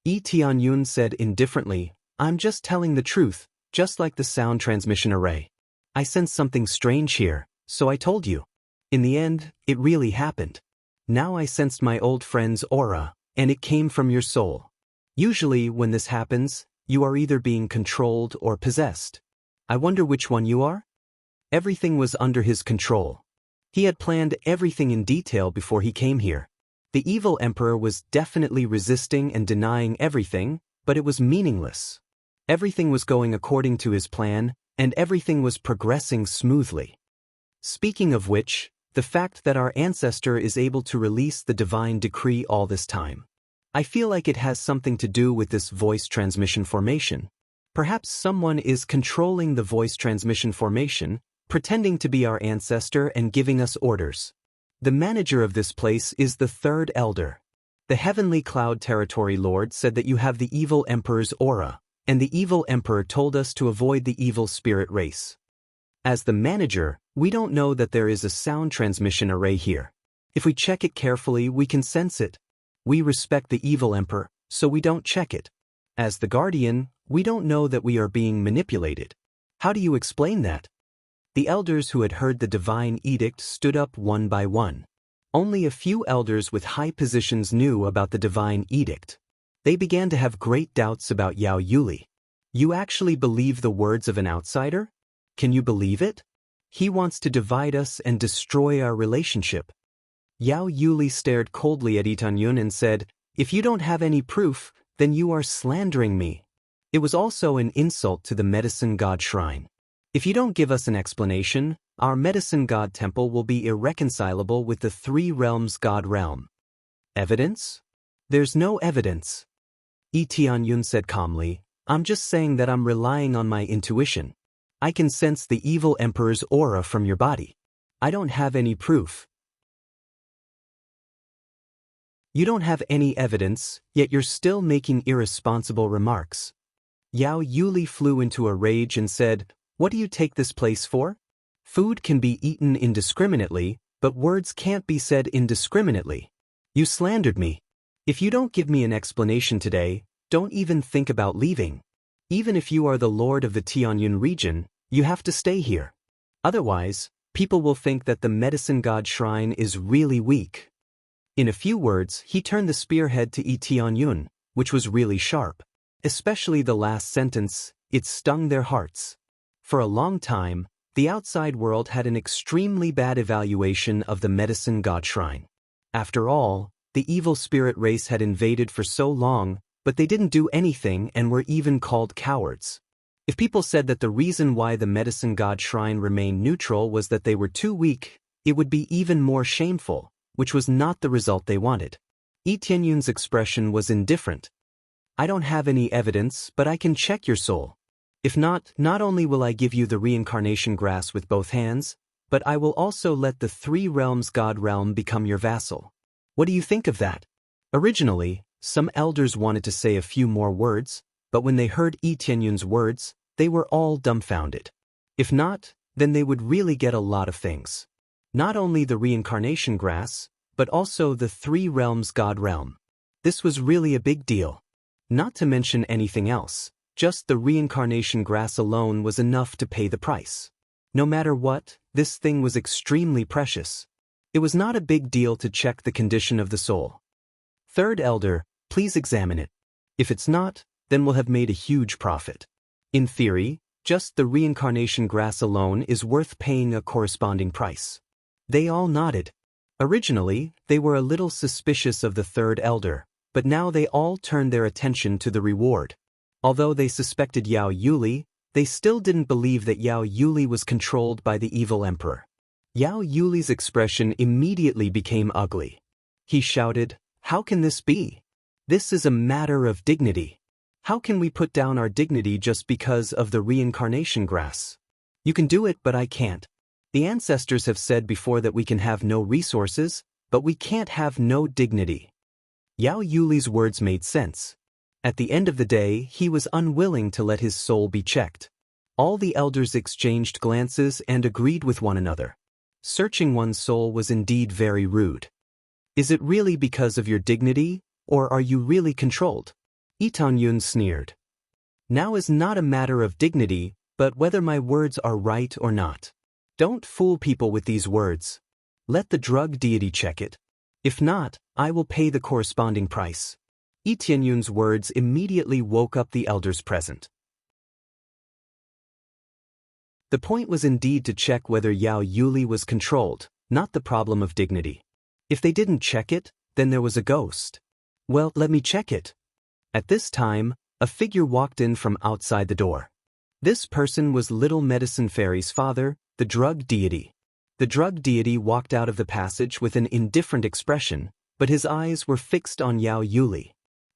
Yi Tianyun said indifferently, I'm just telling the truth, just like the sound transmission array. I sensed something strange here, so I told you. In the end, it really happened. Now I sensed my old friend's aura, and it came from your soul. Usually, when this happens, you are either being controlled or possessed. I wonder which one you are? Everything was under his control. He had planned everything in detail before he came here. The evil emperor was definitely resisting and denying everything, but it was meaningless. Everything was going according to his plan, and everything was progressing smoothly. Speaking of which, the fact that our ancestor is able to release the divine decree all this time. I feel like it has something to do with this voice transmission formation. Perhaps someone is controlling the voice transmission formation, pretending to be our ancestor and giving us orders. The manager of this place is the third elder. The heavenly cloud territory lord said that you have the evil emperor's aura, and the evil emperor told us to avoid the evil spirit race. As the manager, we don't know that there is a sound transmission array here. If we check it carefully, we can sense it. We respect the evil emperor, so we don't check it. As the guardian, we don't know that we are being manipulated. How do you explain that? The elders who had heard the divine edict stood up one by one. Only a few elders with high positions knew about the divine edict. They began to have great doubts about Yao Yuli. You actually believe the words of an outsider? Can you believe it? He wants to divide us and destroy our relationship. Yao Yuli stared coldly at Itanyun and said, "If you don't have any proof, then you are slandering me." It was also an insult to the medicine god shrine. If you don't give us an explanation, our medicine god temple will be irreconcilable with the three realms god realm. Evidence? There's no evidence. Tianyun said calmly, "I'm just saying that I'm relying on my intuition. I can sense the evil emperor's aura from your body. I don't have any proof." You don't have any evidence, yet you're still making irresponsible remarks. Yao Yuli flew into a rage and said, "What do you take this place for? Food can be eaten indiscriminately, but words can't be said indiscriminately. You slandered me. If you don't give me an explanation today, don't even think about leaving. Even if you are the lord of the Tianyun region, you have to stay here. Otherwise, people will think that the medicine god shrine is really weak." In a few words, he turned the spearhead to Tianyun, which was really sharp. Especially the last sentence, it stung their hearts. For a long time, the outside world had an extremely bad evaluation of the medicine god shrine. After all, the evil spirit race had invaded for so long, but they didn't do anything and were even called cowards. If people said that the reason why the medicine god shrine remained neutral was that they were too weak, it would be even more shameful, which was not the result they wanted. Tianyun's expression was indifferent. "I don't have any evidence, but I can check your soul. If not only will I give you the reincarnation grass with both hands, but I will also let the three realms god realm become your vassal. What do you think of that?" Originally, some elders wanted to say a few more words, but when they heard Tianyun's words, they were all dumbfounded. If not, then they would really get a lot of things. Not only the reincarnation grass, but also the three realms god realm. This was really a big deal. Not to mention anything else, just the reincarnation grass alone was enough to pay the price. No matter what, this thing was extremely precious. It was not a big deal to check the condition of the soul. "Third elder, please examine it. If it's not, then we'll have made a huge profit. In theory, just the reincarnation grass alone is worth paying a corresponding price." They all nodded. Originally, they were a little suspicious of the third elder, but now they all turned their attention to the reward. Although they suspected Yao Yuli, they still didn't believe that Yao Yuli was controlled by the evil emperor. Yao Yuli's expression immediately became ugly. He shouted, "How can this be? This is a matter of dignity. How can we put down our dignity just because of the reincarnation grass? You can do it, but I can't. The ancestors have said before that we can have no resources, but we can't have no dignity." Yao Yuli's words made sense. At the end of the day, he was unwilling to let his soul be checked. All the elders exchanged glances and agreed with one another. Searching one's soul was indeed very rude. "Is it really because of your dignity, or are you really controlled?" Itanyun sneered. "Now is not a matter of dignity, but whether my words are right or not. Don't fool people with these words. Let the drug deity check it. If not, I will pay the corresponding price." Tianyun's words immediately woke up the elders present. The point was indeed to check whether Yao Yuli was controlled, not the problem of dignity. If they didn't check it, then there was a ghost. "Well, let me check it." At this time, a figure walked in from outside the door. This person was Little Medicine Fairy's father, the drug deity. The drug deity walked out of the passage with an indifferent expression, but his eyes were fixed on Yao Yuli.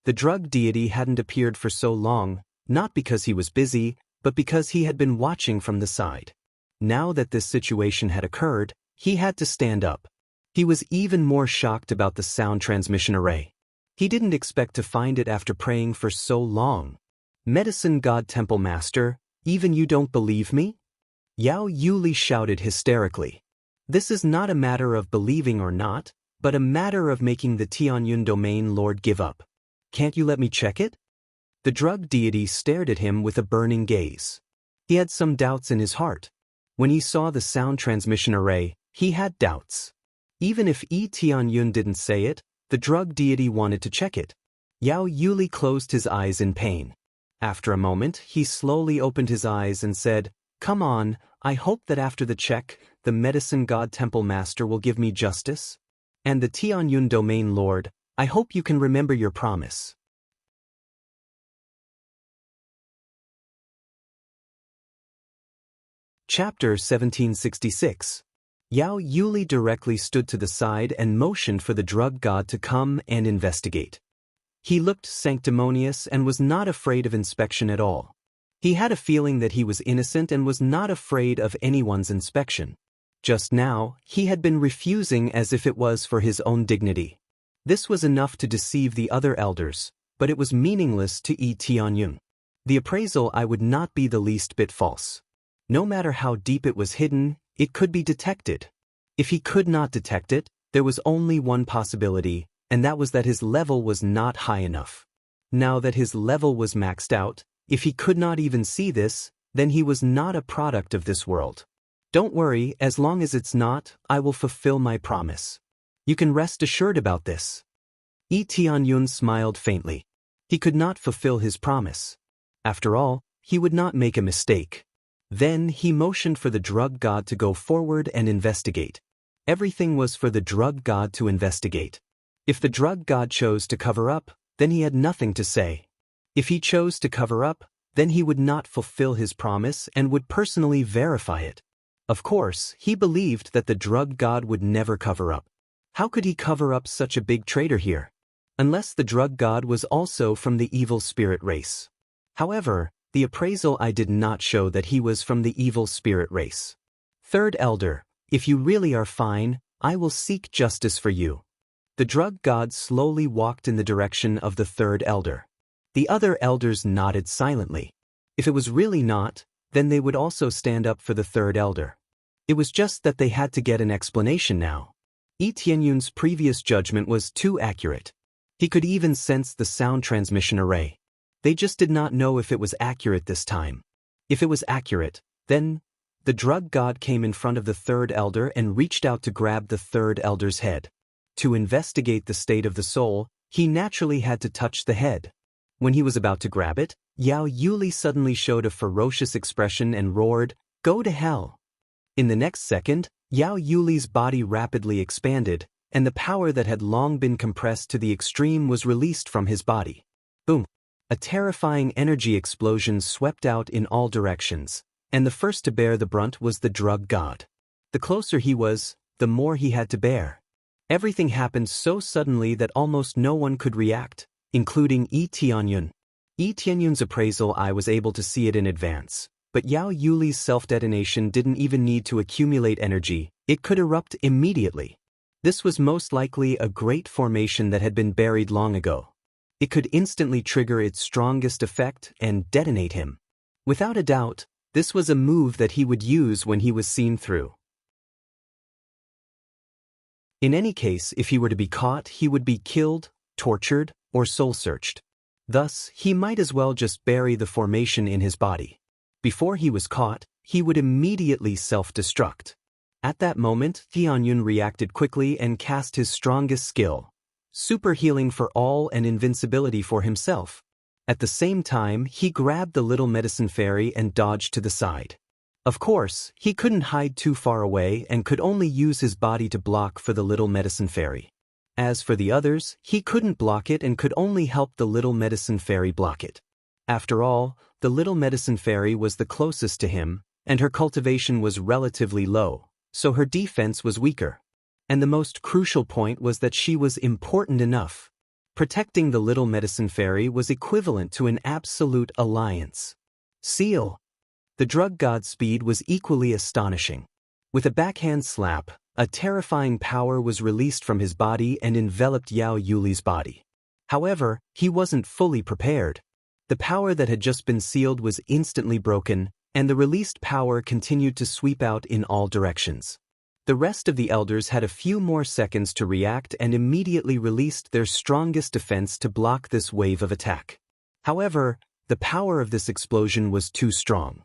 The drug deity hadn't appeared for so long, not because he was busy, but because he had been watching from the side. Now that this situation had occurred, he had to stand up. He was even more shocked about the sound transmission array. He didn't expect to find it after praying for so long. Medicine God Temple Master, even you don't believe me? Yao Yuli shouted hysterically. This is not a matter of believing or not, but a matter of making the Tianyun domain lord give up. Can't you let me check it? The drug deity stared at him with a burning gaze. He had some doubts in his heart. When he saw the sound transmission array, he had doubts. Even if Tianyun didn't say it, the drug deity wanted to check it. Yao Yuli closed his eyes in pain. After a moment, he slowly opened his eyes and said, "Come on, I hope that after the check, the Medicine God Temple Master will give me justice. And the Tianyun Domain Lord, I hope you can remember your promise." Chapter 1766. Yao Yuli directly stood to the side and motioned for the drug god to come and investigate. He looked sanctimonious and was not afraid of inspection at all. He had a feeling that he was innocent and was not afraid of anyone's inspection. Just now, he had been refusing as if it was for his own dignity. This was enough to deceive the other elders, but it was meaningless to Tianyun. The appraisal I would not be the least bit false. No matter how deep it was hidden, it could be detected. If he could not detect it, there was only one possibility, and that was that his level was not high enough. Now that his level was maxed out, if he could not even see this, then he was not a product of this world. Don't worry, as long as it's not, I will fulfill my promise. You can rest assured about this. Tianyun smiled faintly. He could not fulfill his promise. After all, he would not make a mistake. Then he motioned for the drug god to go forward and investigate. Everything was for the drug god to investigate. If the drug god chose to cover up, then he had nothing to say. If he chose to cover up, then he would not fulfill his promise and would personally verify it. Of course, he believed that the drug god would never cover up. How could he cover up such a big traitor here? Unless the drug god was also from the evil spirit race. However, the appraisal I did not show that he was from the evil spirit race. Third Elder, if you really are fine, I will seek justice for you. The drug god slowly walked in the direction of the third elder. The other elders nodded silently. If it was really not, then they would also stand up for the third elder. It was just that they had to get an explanation now. Tianyun's previous judgment was too accurate. He could even sense the sound transmission array. They just did not know if it was accurate this time. If it was accurate, then the drug god came in front of the third elder and reached out to grab the third elder's head. To investigate the state of the soul, he naturally had to touch the head. When he was about to grab it, Yao Yuli suddenly showed a ferocious expression and roared, "Go to hell!" In the next second, Yao Yuli's body rapidly expanded, and the power that had long been compressed to the extreme was released from his body. Boom! A terrifying energy explosion swept out in all directions, and the first to bear the brunt was the drug god. The closer he was, the more he had to bear. Everything happened so suddenly that almost no one could react, including Tianyun. Tianyun's appraisal I was able to see it in advance, but Yao Yuli's self-detonation didn't even need to accumulate energy, it could erupt immediately. This was most likely a great formation that had been buried long ago. It could instantly trigger its strongest effect and detonate him. Without a doubt, this was a move that he would use when he was seen through. In any case, if he were to be caught, he would be killed, tortured, or soul-searched. Thus, he might as well just bury the formation in his body. Before he was caught, he would immediately self-destruct. At that moment, Tianyun reacted quickly and cast his strongest skill. Super healing for all and invincibility for himself. At the same time, he grabbed the little medicine fairy and dodged to the side. Of course, he couldn't hide too far away and could only use his body to block for the little medicine fairy. As for the others, he couldn't block it and could only help the little medicine fairy block it. After all, the little medicine fairy was the closest to him, and her cultivation was relatively low, so her defense was weaker. And the most crucial point was that she was important enough. Protecting the little medicine fairy was equivalent to an absolute alliance. Seal. The drug god's speed was equally astonishing. With a backhand slap, a terrifying power was released from his body and enveloped Yao Yuli's body. However, he wasn't fully prepared. The power that had just been sealed was instantly broken, and the released power continued to sweep out in all directions. The rest of the elders had a few more seconds to react and immediately released their strongest defense to block this wave of attack. However, the power of this explosion was too strong.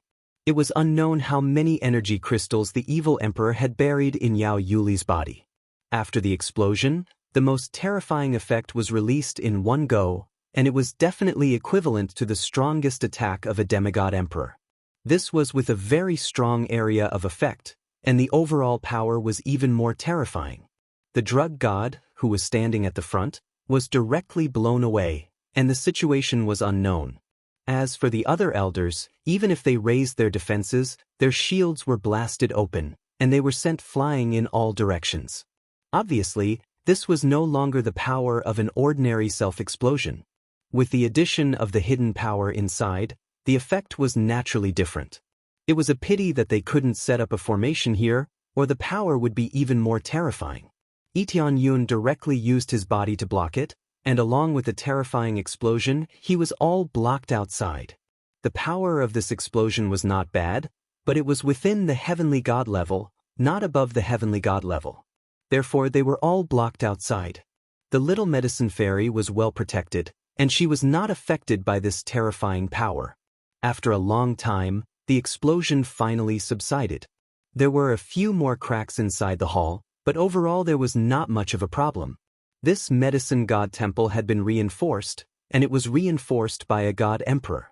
It was unknown how many energy crystals the evil emperor had buried in Yao Yuli's body. After the explosion, the most terrifying effect was released in one go, and it was definitely equivalent to the strongest attack of a demigod emperor. This was with a very strong area of effect, and the overall power was even more terrifying. The drug god, who was standing at the front, was directly blown away, and the situation was unknown. As for the other elders, even if they raised their defenses, their shields were blasted open, and they were sent flying in all directions. Obviously, this was no longer the power of an ordinary self-explosion. With the addition of the hidden power inside, the effect was naturally different. It was a pity that they couldn't set up a formation here, or the power would be even more terrifying. Tianyun directly used his body to block it, and along with the terrifying explosion, he was all blocked outside. The power of this explosion was not bad, but it was within the heavenly god level, not above the heavenly god level. Therefore, they were all blocked outside. The little medicine fairy was well protected, and she was not affected by this terrifying power. After a long time, the explosion finally subsided. There were a few more cracks inside the hall, but overall there was not much of a problem. This medicine god temple had been reinforced, and it was reinforced by a god emperor.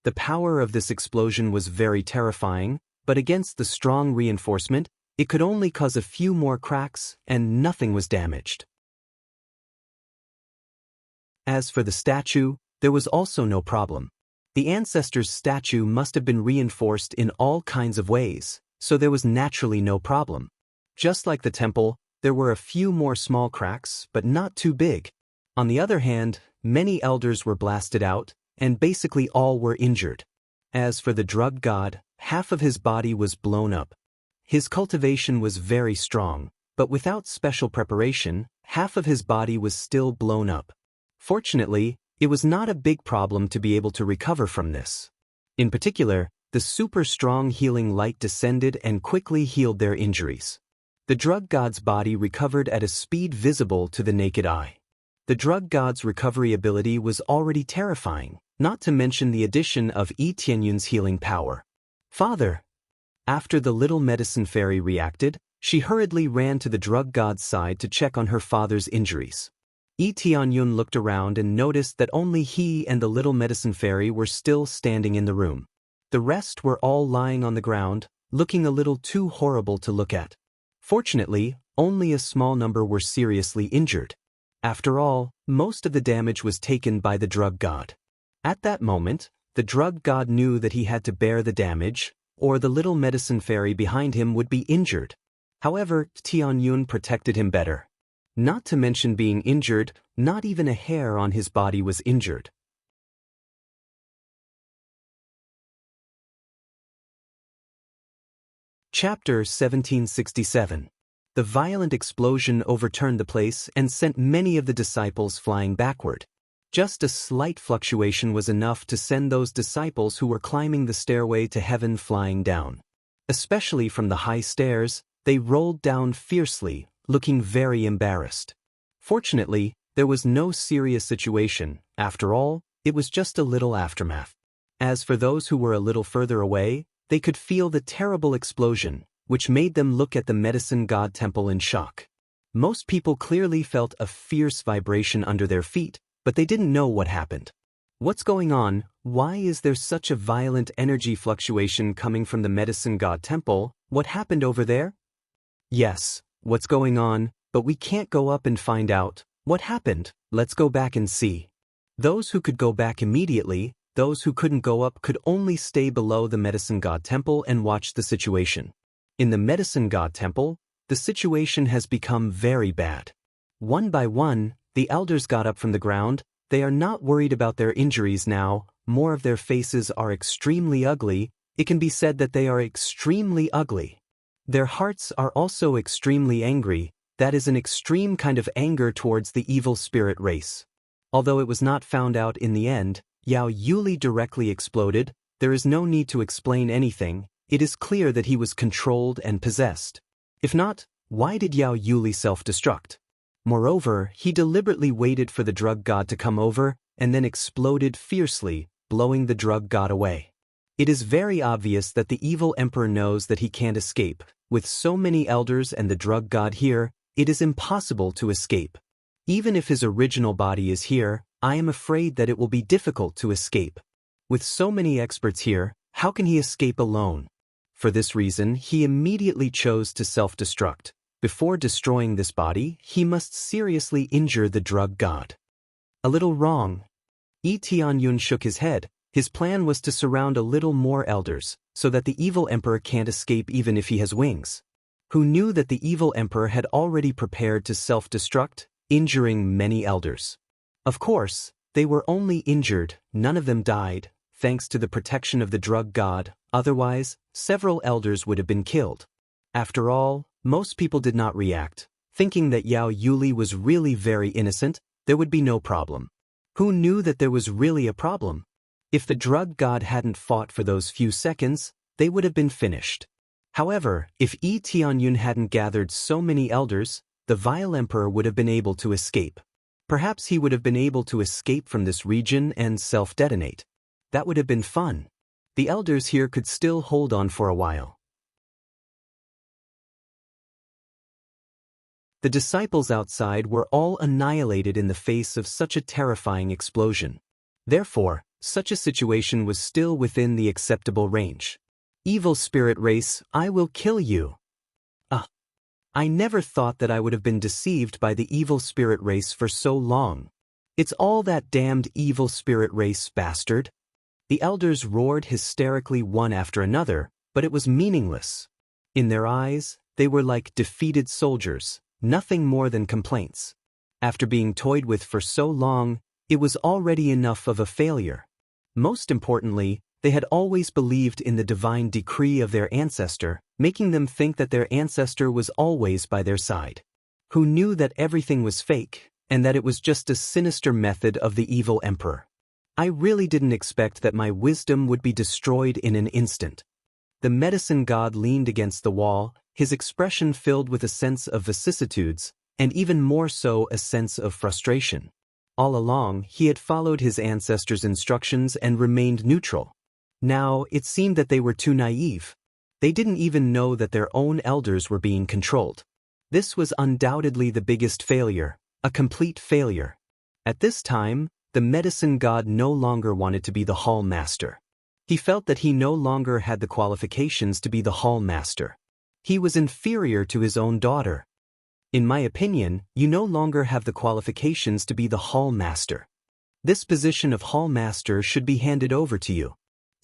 The power of this explosion was very terrifying, but against the strong reinforcement, it could only cause a few more cracks, and nothing was damaged. As for the statue, there was also no problem. The ancestor's statue must have been reinforced in all kinds of ways, so there was naturally no problem. Just like the temple, there were a few more small cracks, but not too big. On the other hand, many elders were blasted out, and basically all were injured. As for the drug god, half of his body was blown up. His cultivation was very strong, but without special preparation, half of his body was still blown up. Fortunately, it was not a big problem to be able to recover from this. In particular, the super strong healing light descended and quickly healed their injuries. The drug god's body recovered at a speed visible to the naked eye. The drug god's recovery ability was already terrifying, not to mention the addition of Tianyun's healing power. Father! After the little medicine fairy reacted, she hurriedly ran to the drug god's side to check on her father's injuries. Tianyun looked around and noticed that only he and the little medicine fairy were still standing in the room. The rest were all lying on the ground, looking a little too horrible to look at. Fortunately, only a small number were seriously injured. After all, most of the damage was taken by the drug god. At that moment, the drug god knew that he had to bear the damage, or the little medicine fairy behind him would be injured. However, Tianyun protected him better. Not to mention being injured, not even a hair on his body was injured. Chapter 1767. The violent explosion overturned the place and sent many of the disciples flying backward. Just a slight fluctuation was enough to send those disciples who were climbing the stairway to heaven flying down. Especially from the high stairs, they rolled down fiercely, looking very embarrassed. Fortunately, there was no serious situation. After all, it was just a little aftermath. As for those who were a little further away, they could feel the terrible explosion, which made them look at the medicine god temple in shock. Most people clearly felt a fierce vibration under their feet, but they didn't know what happened. What's going on? Why is there such a violent energy fluctuation coming from the medicine god temple? What happened over there? Yes, what's going on, but we can't go up and find out. What happened? Let's go back and see. Those who could go back immediately, those who couldn't go up could only stay below the medicine god temple and watch the situation. In the medicine god temple, the situation has become very bad. One by one, the elders got up from the ground. They are not worried about their injuries now. More of their faces are extremely ugly. It can be said that they are extremely ugly. Their hearts are also extremely angry. That is an extreme kind of anger towards the evil spirit race. Although it was not found out in the end, Yao Yuli directly exploded. There is no need to explain anything. It is clear that he was controlled and possessed. If not, why did Yao Yuli self-destruct? Moreover, he deliberately waited for the drug god to come over and then exploded fiercely, blowing the drug god away. It is very obvious that the evil emperor knows that he can't escape. With so many elders and the drug god here, it is impossible to escape. Even if his original body is here, I am afraid that it will be difficult to escape. With so many experts here, how can he escape alone? For this reason, he immediately chose to self-destruct. Before destroying this body, he must seriously injure the drug god. A little wrong. Yi Tianyun shook his head. His plan was to surround a little more elders, so that the evil emperor can't escape even if he has wings. Who knew that the evil emperor had already prepared to self-destruct, injuring many elders. Of course, they were only injured, none of them died, thanks to the protection of the drug god. Otherwise, several elders would have been killed. After all, most people did not react. Thinking that Yao Yuli was really very innocent, there would be no problem. Who knew that there was really a problem? If the drug god hadn't fought for those few seconds, they would have been finished. However, if Yi Tianyun hadn't gathered so many elders, the vile emperor would have been able to escape. Perhaps he would have been able to escape from this region and self-detonate. That would have been fun. The elders here could still hold on for a while. The disciples outside were all annihilated in the face of such a terrifying explosion. Therefore, such a situation was still within the acceptable range. Evil spirit race, I will kill you. I never thought that I would have been deceived by the evil spirit race for so long. It's all that damned evil spirit race bastard. The elders roared hysterically one after another, but it was meaningless. In their eyes, they were like defeated soldiers, nothing more than complaints. After being toyed with for so long, it was already enough of a failure. Most importantly, they had always believed in the divine decree of their ancestor, making them think that their ancestor was always by their side. Who knew that everything was fake, and that it was just a sinister method of the evil emperor. I really didn't expect that my wisdom would be destroyed in an instant. The medicine god leaned against the wall, his expression filled with a sense of vicissitudes, and even more so a sense of frustration. All along, he had followed his ancestors' instructions and remained neutral. Now, it seemed that they were too naive. They didn't even know that their own elders were being controlled. This was undoubtedly the biggest failure, a complete failure. At this time, the medicine god no longer wanted to be the hall master. He felt that he no longer had the qualifications to be the hall master. He was inferior to his own daughter. In my opinion, you no longer have the qualifications to be the hall master. This position of hall master should be handed over to you.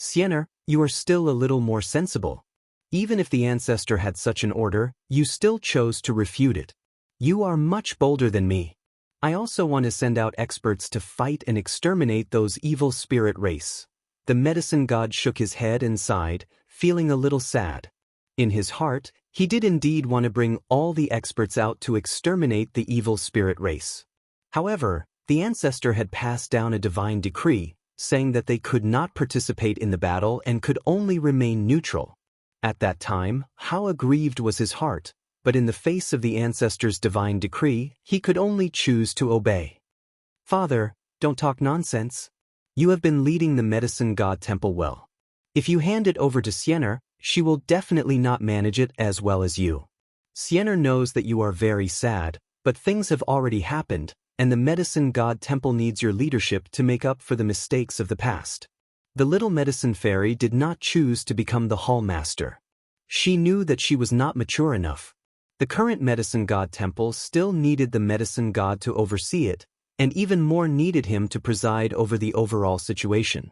Siener, you are still a little more sensible. Even if the ancestor had such an order, you still chose to refute it. You are much bolder than me. I also want to send out experts to fight and exterminate those evil spirit race. The medicine god shook his head and sighed, feeling a little sad. In his heart, he did indeed want to bring all the experts out to exterminate the evil spirit race. However, the ancestor had passed down a divine decree, saying that they could not participate in the battle and could only remain neutral. At that time, how aggrieved was his heart, but in the face of the ancestor's divine decree, he could only choose to obey. Father, don't talk nonsense. You have been leading the medicine god temple well. If you hand it over to Siener, she will definitely not manage it as well as you. Siener knows that you are very sad, but things have already happened, and the medicine god temple needs your leadership to make up for the mistakes of the past. The little medicine fairy did not choose to become the hall master. She knew that she was not mature enough. The current medicine god temple still needed the medicine god to oversee it, and even more needed him to preside over the overall situation.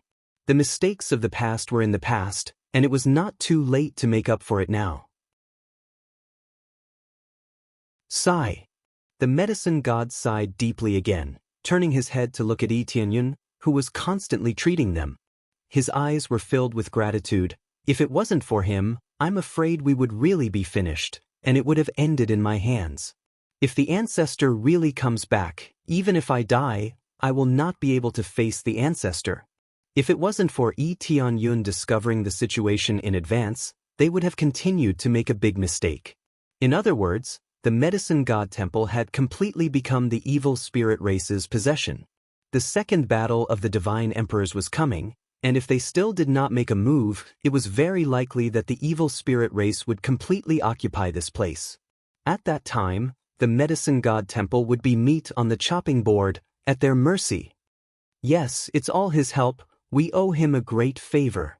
The mistakes of the past were in the past, and it was not too late to make up for it now. Sigh. The medicine god sighed deeply again, turning his head to look at Yi Tianyun, who was constantly treating them. His eyes were filled with gratitude. If it wasn't for him, I'm afraid we would really be finished, and it would have ended in my hands. If the ancestor really comes back, even if I die, I will not be able to face the ancestor. If it wasn't for Yi Tianyun discovering the situation in advance, they would have continued to make a big mistake. In other words, the medicine god temple had completely become the evil spirit race's possession. The second battle of the divine emperors was coming, and if they still did not make a move, it was very likely that the evil spirit race would completely occupy this place. At that time, the medicine god temple would be meat on the chopping board, at their mercy. Yes, it's all his help, we owe him a great favor.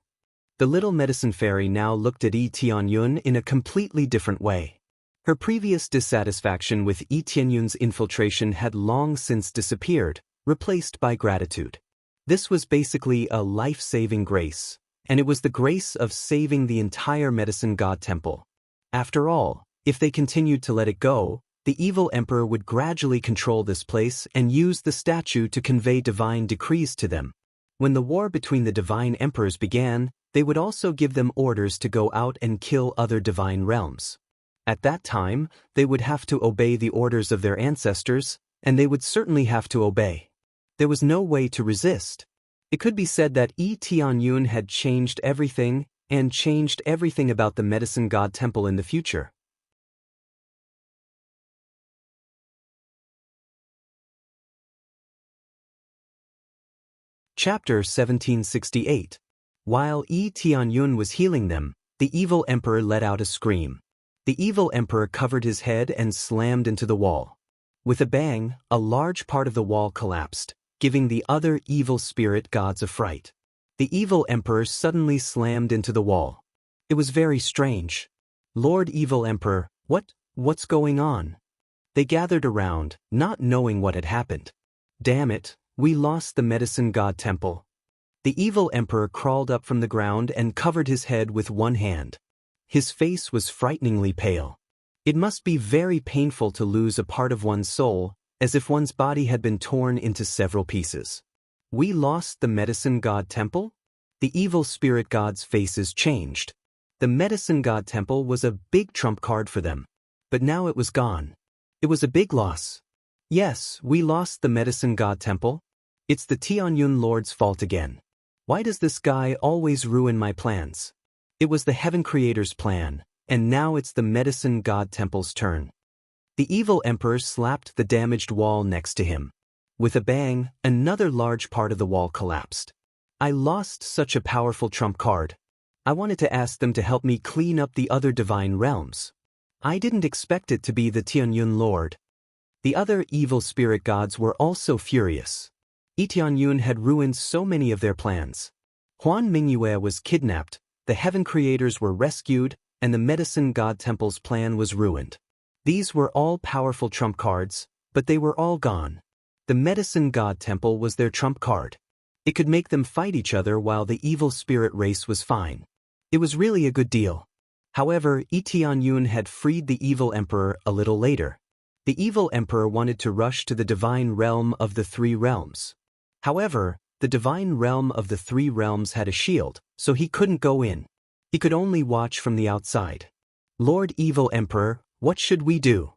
The little medicine fairy now looked at Yi Tianyun in a completely different way. Her previous dissatisfaction with Yi Tianyun's infiltration had long since disappeared, replaced by gratitude. This was basically a life-saving grace, and it was the grace of saving the entire medicine god temple. After all, if they continued to let it go, the evil emperor would gradually control this place and use the statue to convey divine decrees to them. When the war between the divine emperors began, they would also give them orders to go out and kill other divine realms. At that time, they would have to obey the orders of their ancestors, and they would certainly have to obey. There was no way to resist. It could be said that Yi Tianyun had changed everything, and changed everything about the medicine god temple in the future. Chapter 1768. While Yi Tianyun was healing them, the evil emperor let out a scream. The evil emperor covered his head and slammed into the wall. With a bang, a large part of the wall collapsed, giving the other evil spirit gods a fright. The evil emperor suddenly slammed into the wall. It was very strange. Lord Evil Emperor, what's going on? They gathered around, not knowing what had happened. Damn it, we lost the medicine god temple. The evil emperor crawled up from the ground and covered his head with one hand. His face was frighteningly pale. It must be very painful to lose a part of one's soul, as if one's body had been torn into several pieces. We lost the medicine god temple? The evil spirit gods' faces changed. The medicine god temple was a big trump card for them. But now it was gone. It was a big loss. Yes, we lost the medicine god temple. It's the Tianyun Lord's fault again. Why does this guy always ruin my plans? It was the Heaven Creator's plan, and now it's the medicine god temple's turn. The evil emperor slapped the damaged wall next to him. With a bang, another large part of the wall collapsed. I lost such a powerful trump card. I wanted to ask them to help me clean up the other divine realms. I didn't expect it to be the Tianyun Lord. The other evil spirit gods were also furious. Yi Tianyun had ruined so many of their plans. Huan Mingyue was kidnapped, the Heaven Creators were rescued, and the medicine god temple's plan was ruined. These were all powerful trump cards, but they were all gone. The medicine god temple was their trump card. It could make them fight each other while the evil spirit race was fine. It was really a good deal. However, Yi Tianyun had freed the evil emperor a little later. The evil emperor wanted to rush to the divine realm of the three realms. However, the divine realm of the three realms had a shield, so he couldn't go in. He could only watch from the outside. Lord Evil Emperor, what should we do?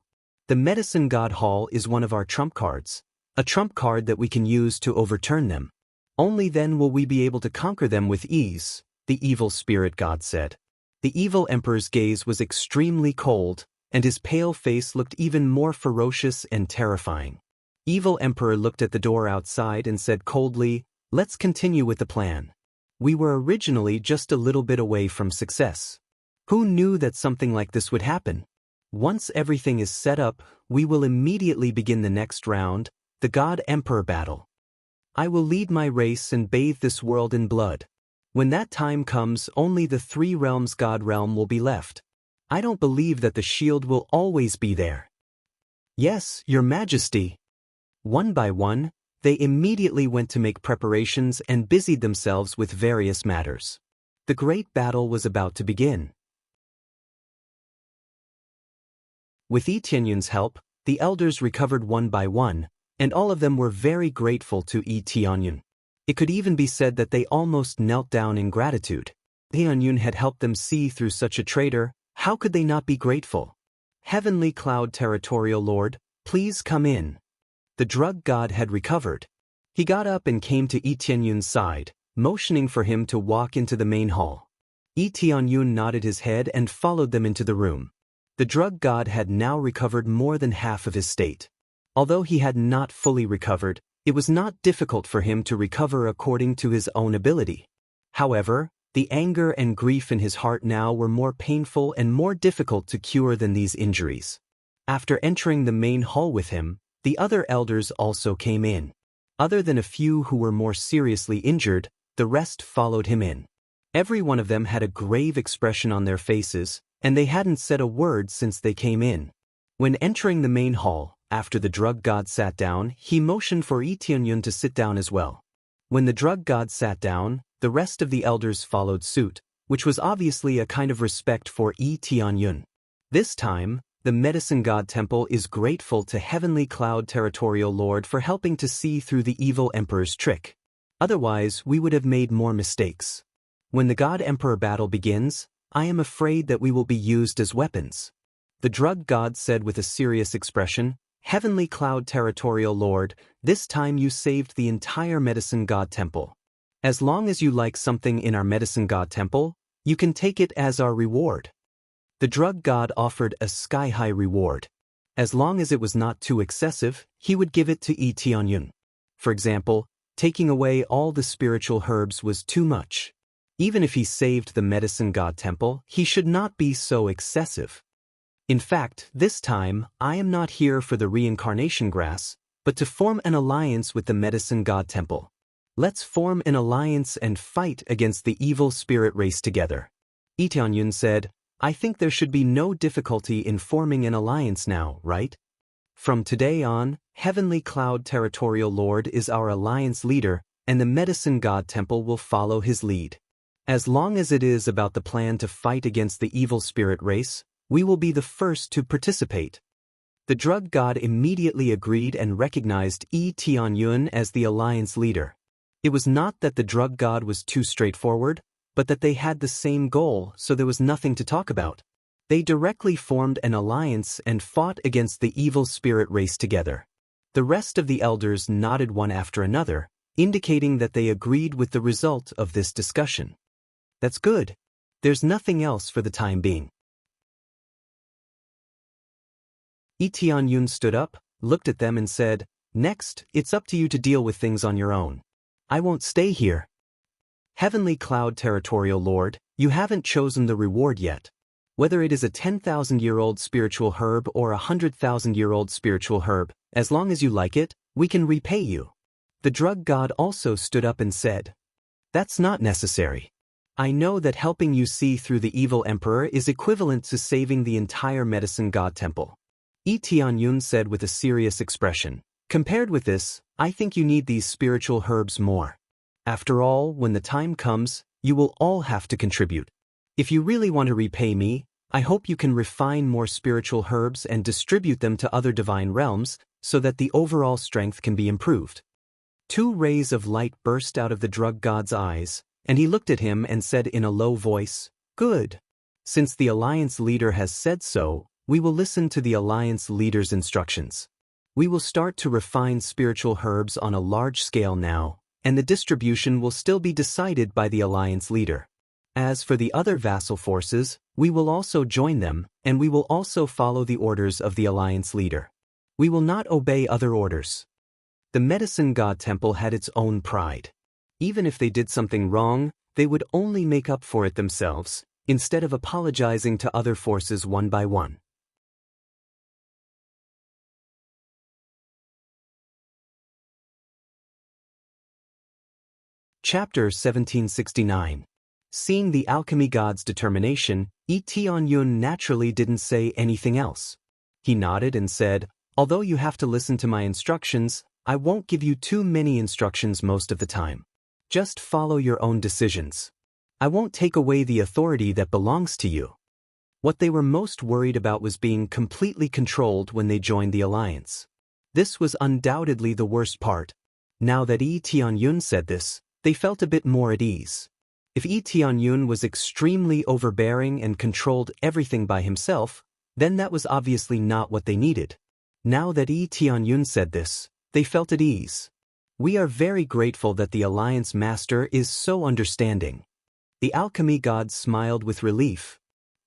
The Medicine God Hall is one of our trump cards, a trump card that we can use to overturn them. Only then will we be able to conquer them with ease, the evil spirit god said. The evil emperor's gaze was extremely cold, and his pale face looked even more ferocious and terrifying. Evil Emperor looked at the door outside and said coldly, "Let's continue with the plan. We were originally just a little bit away from success. Who knew that something like this would happen? Once everything is set up, we will immediately begin the next round, the God Emperor battle. I will lead my race and bathe this world in blood. When that time comes, only the three realms God realm will be left. I don't believe that the shield will always be there." "Yes, Your Majesty." One by one, They immediately went to make preparations and busied themselves with various matters. The great battle was about to begin. With Yi Tianyun's help, the elders recovered one by one, and all of them were very grateful to Yi Tianyun. It could even be said that they almost knelt down in gratitude. Tianyun had helped them see through such a traitor. How could they not be grateful? Heavenly Cloud Territorial Lord, please come in. The drug god had recovered. He got up and came to Yi Tianyun's side, motioning for him to walk into the main hall. Yi Tianyun nodded his head and followed them into the room. The drug god had now recovered more than half of his state. Although he had not fully recovered, it was not difficult for him to recover according to his own ability. However, the anger and grief in his heart now were more painful and more difficult to cure than these injuries. After entering the main hall with him, the other elders also came in. Other than a few who were more seriously injured, the rest followed him in. Every one of them had a grave expression on their faces, and they hadn't said a word since they came in. When entering the main hall, after the drug god sat down, he motioned for Yi Tianyun to sit down as well. When the drug god sat down, the rest of the elders followed suit, which was obviously a kind of respect for Yi Tianyun. This time, the Medicine God Temple is grateful to Heavenly Cloud Territorial Lord for helping to see through the evil Emperor's trick. Otherwise, we would have made more mistakes. When the God Emperor battle begins, I am afraid that we will be used as weapons. The drug god said with a serious expression, Heavenly Cloud Territorial Lord, this time you saved the entire Medicine God Temple. As long as you like something in our Medicine God Temple, you can take it as our reward. The drug god offered a sky-high reward. As long as it was not too excessive, he would give it to Yi Tianyun. For example, taking away all the spiritual herbs was too much. Even if he saved the Medicine God Temple, he should not be so excessive. In fact, this time, I am not here for the reincarnation grass, but to form an alliance with the Medicine God Temple. Let's form an alliance and fight against the evil spirit race together. Yi Tianyun said, I think there should be no difficulty in forming an alliance now, right? From today on, Heavenly Cloud Territorial Lord is our alliance leader, and the Medicine God Temple will follow his lead. As long as it is about the plan to fight against the evil spirit race, we will be the first to participate. The drug god immediately agreed and recognized Yi Tianyun as the alliance leader. It was not that the drug god was too straightforward, but that they had the same goal, so there was nothing to talk about. They directly formed an alliance and fought against the evil spirit race together. The rest of the elders nodded one after another, indicating that they agreed with the result of this discussion. That's good. There's nothing else for the time being. Yi Tianyun stood up, looked at them and said, Next, it's up to you to deal with things on your own. I won't stay here. Heavenly Cloud Territorial Lord, you haven't chosen the reward yet. Whether it is a 10,000-year-old spiritual herb or a 100,000-year-old spiritual herb, as long as you like it, we can repay you. The drug god also stood up and said, That's not necessary. I know that helping you see through the evil emperor is equivalent to saving the entire Medicine God Temple. Yi Tianyun said with a serious expression, Compared with this, I think you need these spiritual herbs more. After all, when the time comes, you will all have to contribute. If you really want to repay me, I hope you can refine more spiritual herbs and distribute them to other divine realms so that the overall strength can be improved. 2 rays of light burst out of the drug god's eyes, and he looked at him and said in a low voice, Good. Since the alliance leader has said so, we will listen to the alliance leader's instructions. We will start to refine spiritual herbs on a large scale now, and the distribution will still be decided by the alliance leader. As for the other vassal forces, we will also join them, and we will also follow the orders of the alliance leader. We will not obey other orders. The Medicine God Temple had its own pride. Even if they did something wrong, they would only make up for it themselves, instead of apologizing to other forces one by one. Chapter 1769. Seeing the alchemy god's determination, Yi Tianyun naturally didn't say anything else. He nodded and said, Although you have to listen to my instructions, I won't give you too many instructions most of the time. Just follow your own decisions. I won't take away the authority that belongs to you. What they were most worried about was being completely controlled when they joined the alliance. This was undoubtedly the worst part. Now that Lee Tianyun said this, they felt a bit more at ease. If Lee Tianyun was extremely overbearing and controlled everything by himself, then that was obviously not what they needed. Now that Lee Tianyun said this, they felt at ease. We are very grateful that the Alliance Master is so understanding. The alchemy god smiled with relief.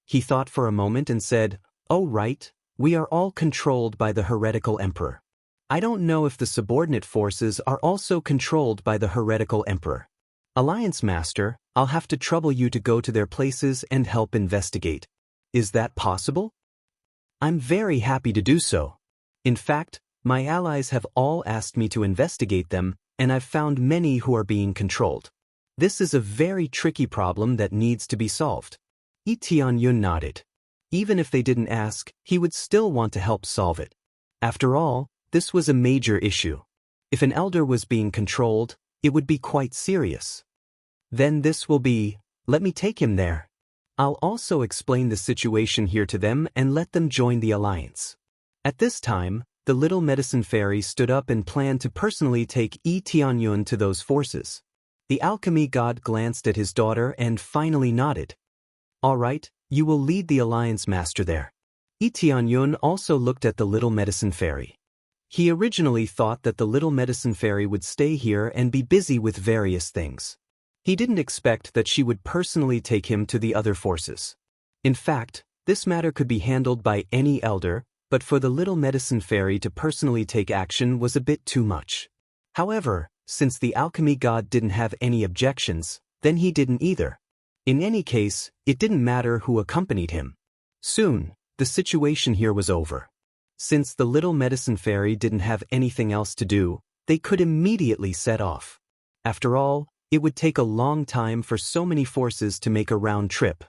He thought for a moment and said, "Oh right, we are all controlled by the heretical emperor. I don't know if the subordinate forces are also controlled by the heretical emperor. Alliance Master, I'll have to trouble you to go to their places and help investigate. Is that possible?" "I'm very happy to do so. In fact, my allies have all asked me to investigate them, and I've found many who are being controlled. This is a very tricky problem that needs to be solved." Lee Tianyun nodded. Even if they didn't ask, he would still want to help solve it. After all, this was a major issue. If an elder was being controlled, it would be quite serious. Then this will be, let me take him there. I'll also explain the situation here to them and let them join the alliance. At this time, the little medicine fairy stood up and planned to personally take Lee Tianyun to those forces. The alchemy god glanced at his daughter and finally nodded. "All right, you will lead the Alliance Master there." Lee Tianyun also looked at the little medicine fairy. He originally thought that the little medicine fairy would stay here and be busy with various things. He didn't expect that she would personally take him to the other forces. In fact, this matter could be handled by any elder, but for the little medicine fairy to personally take action was a bit too much. However, since the alchemy god didn't have any objections, then he didn't either. In any case, it didn't matter who accompanied him. Soon, the situation here was over. Since the little medicine fairy didn't have anything else to do, they could immediately set off. After all, it would take a long time for so many forces to make a round trip.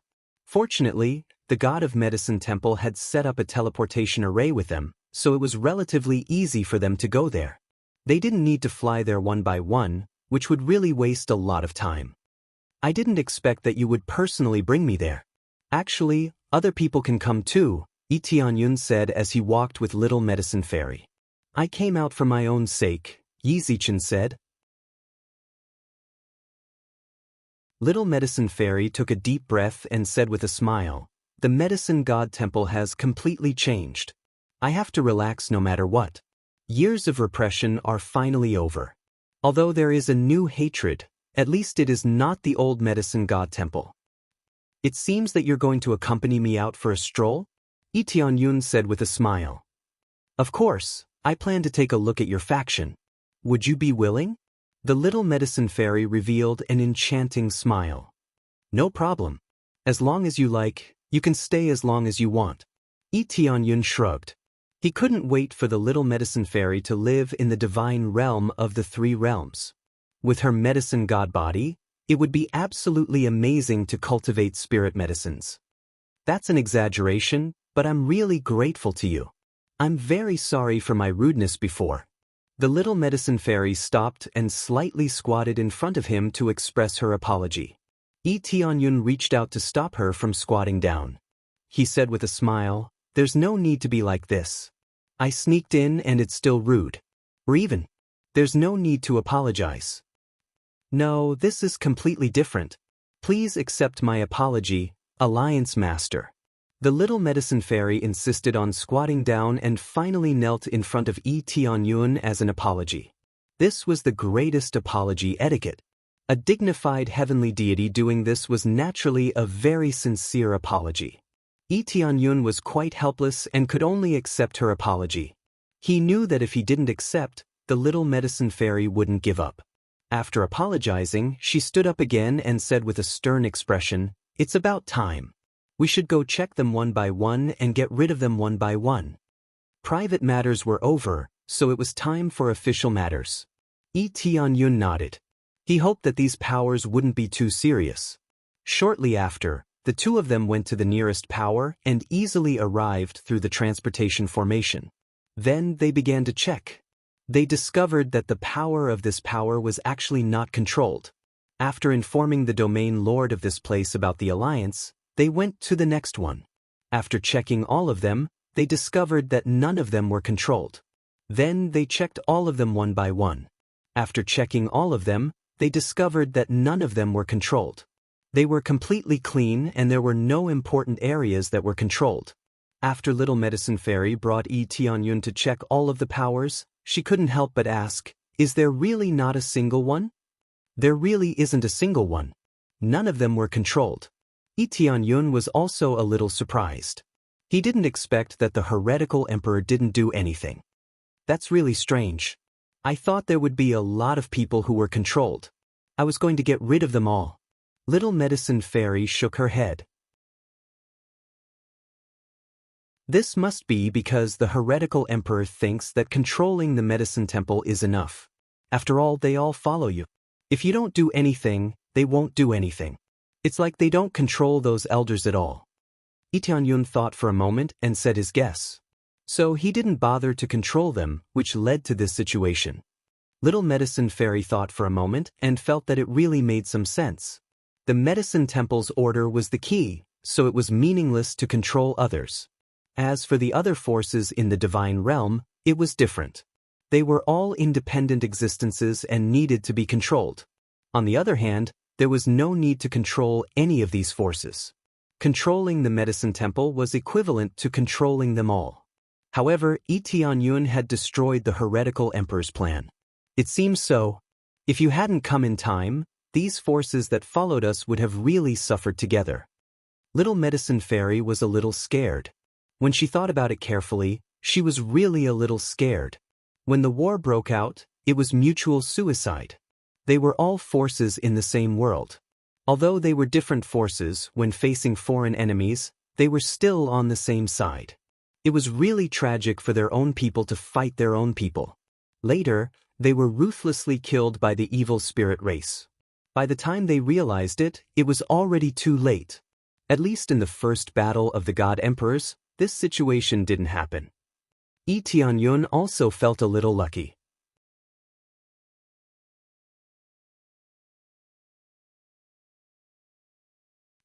Fortunately, the god of medicine temple had set up a teleportation array with them, so it was relatively easy for them to go there. They didn't need to fly there one by one, which would really waste a lot of time. "I didn't expect that you would personally bring me there. Actually, other people can come too," Lee Tianyun said as he walked with little medicine fairy. "I came out for my own sake," Yi Zichen said. Little medicine fairy took a deep breath and said with a smile, "The medicine god temple has completely changed. I have to relax no matter what. Years of repression are finally over. Although there is a new hatred, at least it is not the old medicine god temple. It seems that you're going to accompany me out for a stroll?" Lee Tianyun said with a smile. "Of course, I plan to take a look at your faction. Would you be willing?" The little medicine fairy revealed an enchanting smile. "No problem. As long as you like, you can stay as long as you want." Lee Tianyun shrugged. He couldn't wait for the little medicine fairy to live in the divine realm of the three realms. With her medicine god body, it would be absolutely amazing to cultivate spirit medicines. "That's an exaggeration, but I'm really grateful to you. I'm very sorry for my rudeness before." The little medicine fairy stopped and slightly squatted in front of him to express her apology. Lee Tianyun reached out to stop her from squatting down. He said with a smile, "There's no need to be like this. I sneaked in and it's still rude. Or even, there's no need to apologize." "No, this is completely different. Please accept my apology, Alliance Master." The little medicine fairy insisted on squatting down and finally knelt in front of Lee Tianyun as an apology. This was the greatest apology etiquette. A dignified heavenly deity doing this was naturally a very sincere apology. Lee Tianyun was quite helpless and could only accept her apology. He knew that if he didn't accept, the little medicine fairy wouldn't give up. After apologizing, she stood up again and said with a stern expression, "It's about time. We should go check them one by one and get rid of them one by one." Private matters were over, so it was time for official matters. Lee Tianyun nodded. He hoped that these powers wouldn't be too serious. Shortly after, the two of them went to the nearest power and easily arrived through the transportation formation. Then they began to check. They discovered that the power of this power was actually not controlled. After informing the domain lord of this place about the alliance, they went to the next one. After checking all of them, they discovered that none of them were controlled. Then they checked all of them one by one. After checking all of them, they discovered that none of them were controlled. They were completely clean and there were no important areas that were controlled. After Little Medicine Fairy brought Tianyun to check all of the powers, she couldn't help but ask, "Is there really not a single one?" There really isn't a single one. None of them were controlled. Tianyun was also a little surprised. He didn't expect that the heretical emperor didn't do anything. That's really strange. I thought there would be a lot of people who were controlled. I was going to get rid of them all. Little Medicine Fairy shook her head. This must be because the heretical emperor thinks that controlling the medicine temple is enough. After all, they all follow you. If you don't do anything, they won't do anything. It's like they don't control those elders at all. Tianyun thought for a moment and said his guess. So he didn't bother to control them, which led to this situation. Little Medicine Fairy thought for a moment and felt that it really made some sense. The medicine temple's order was the key, so it was meaningless to control others. As for the other forces in the divine realm, it was different. They were all independent existences and needed to be controlled. On the other hand, there was no need to control any of these forces. Controlling the medicine temple was equivalent to controlling them all. However, Tianyun had destroyed the heretical emperor's plan. It seems so. If you hadn't come in time, these forces that followed us would have really suffered together. Little Medicine Fairy was a little scared. When she thought about it carefully, she was really a little scared. When the war broke out, it was mutual suicide. They were all forces in the same world. Although they were different forces, when facing foreign enemies, they were still on the same side. It was really tragic for their own people to fight their own people. Later, they were ruthlessly killed by the evil spirit race. By the time they realized it, it was already too late. At least in the first battle of the God Emperors, this situation didn't happen. Tianyun also felt a little lucky.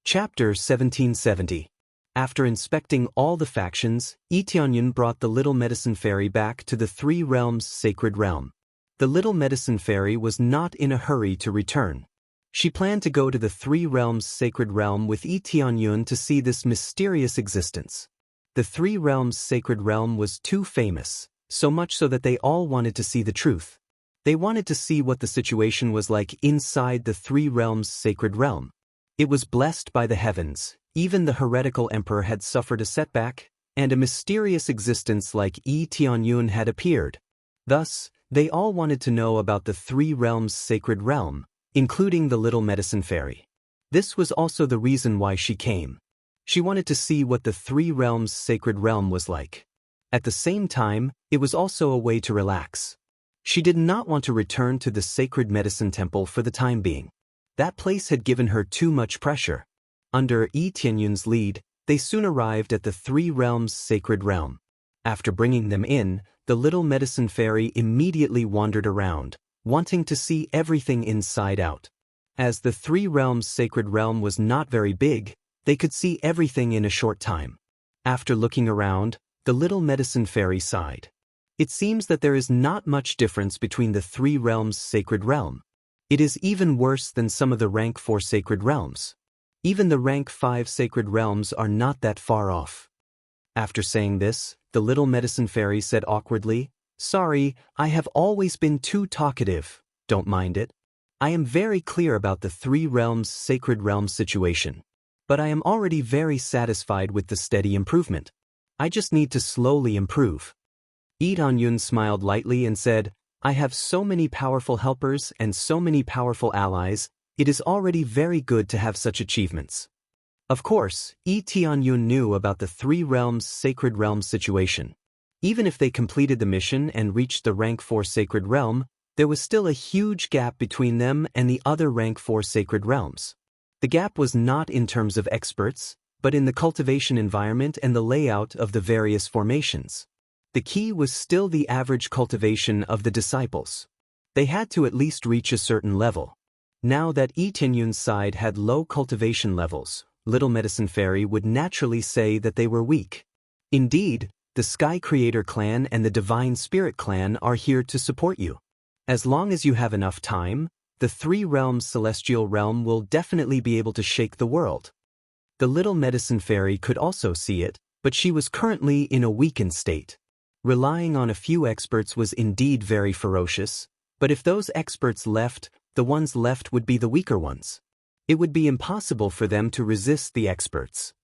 Chapter 1770. After inspecting all the factions, Tianyun brought the Little Medicine Fairy back to the Three Realms Sacred Realm. The Little Medicine Fairy was not in a hurry to return. She planned to go to the Three Realms Sacred Realm with Tianyun to see this mysterious existence. The Three Realms Sacred Realm was too famous, so much so that they all wanted to see the truth. They wanted to see what the situation was like inside the Three Realms Sacred Realm. It was blessed by the heavens. Even the heretical emperor had suffered a setback, and a mysterious existence like Tianyun had appeared. Thus, they all wanted to know about the Three Realms Sacred Realm, including the Little Medicine Fairy. This was also the reason why she came. She wanted to see what the Three Realms Sacred Realm was like. At the same time, it was also a way to relax. She did not want to return to the Sacred Medicine Temple for the time being. That place had given her too much pressure. Under Tianyun's lead, they soon arrived at the Three Realms Sacred Realm. After bringing them in, the Little Medicine Fairy immediately wandered around, wanting to see everything inside out. As the Three Realms Sacred Realm was not very big, they could see everything in a short time. After looking around, the Little Medicine Fairy sighed. It seems that there is not much difference between the Three Realms Sacred Realm. It is even worse than some of the Rank 4 Sacred Realms. Even the Rank 5 Sacred Realms are not that far off. After saying this, the Little Medicine Fairy said awkwardly, "Sorry, I have always been too talkative. Don't mind it. I am very clear about the Three Realms Sacred Realm situation. But I am already very satisfied with the steady improvement. I just need to slowly improve." Tianyun smiled lightly and said, "I have so many powerful helpers and so many powerful allies, it is already very good to have such achievements." Of course, Tianyun knew about the Three Realms Sacred Realm situation. Even if they completed the mission and reached the Rank 4 Sacred Realm, there was still a huge gap between them and the other Rank 4 Sacred Realms. The gap was not in terms of experts, but in the cultivation environment and the layout of the various formations. The key was still the average cultivation of the disciples. They had to at least reach a certain level. Now that Yi Tianyun's side had low cultivation levels, Little Medicine Fairy would naturally say that they were weak. Indeed, the Sky Creator Clan and the Divine Spirit Clan are here to support you. As long as you have enough time, the Three Realms Celestial Realm will definitely be able to shake the world. The Little Medicine Fairy could also see it, but she was currently in a weakened state. Relying on a few experts was indeed very ferocious, but if those experts left, the ones left would be the weaker ones. It would be impossible for them to resist the experts.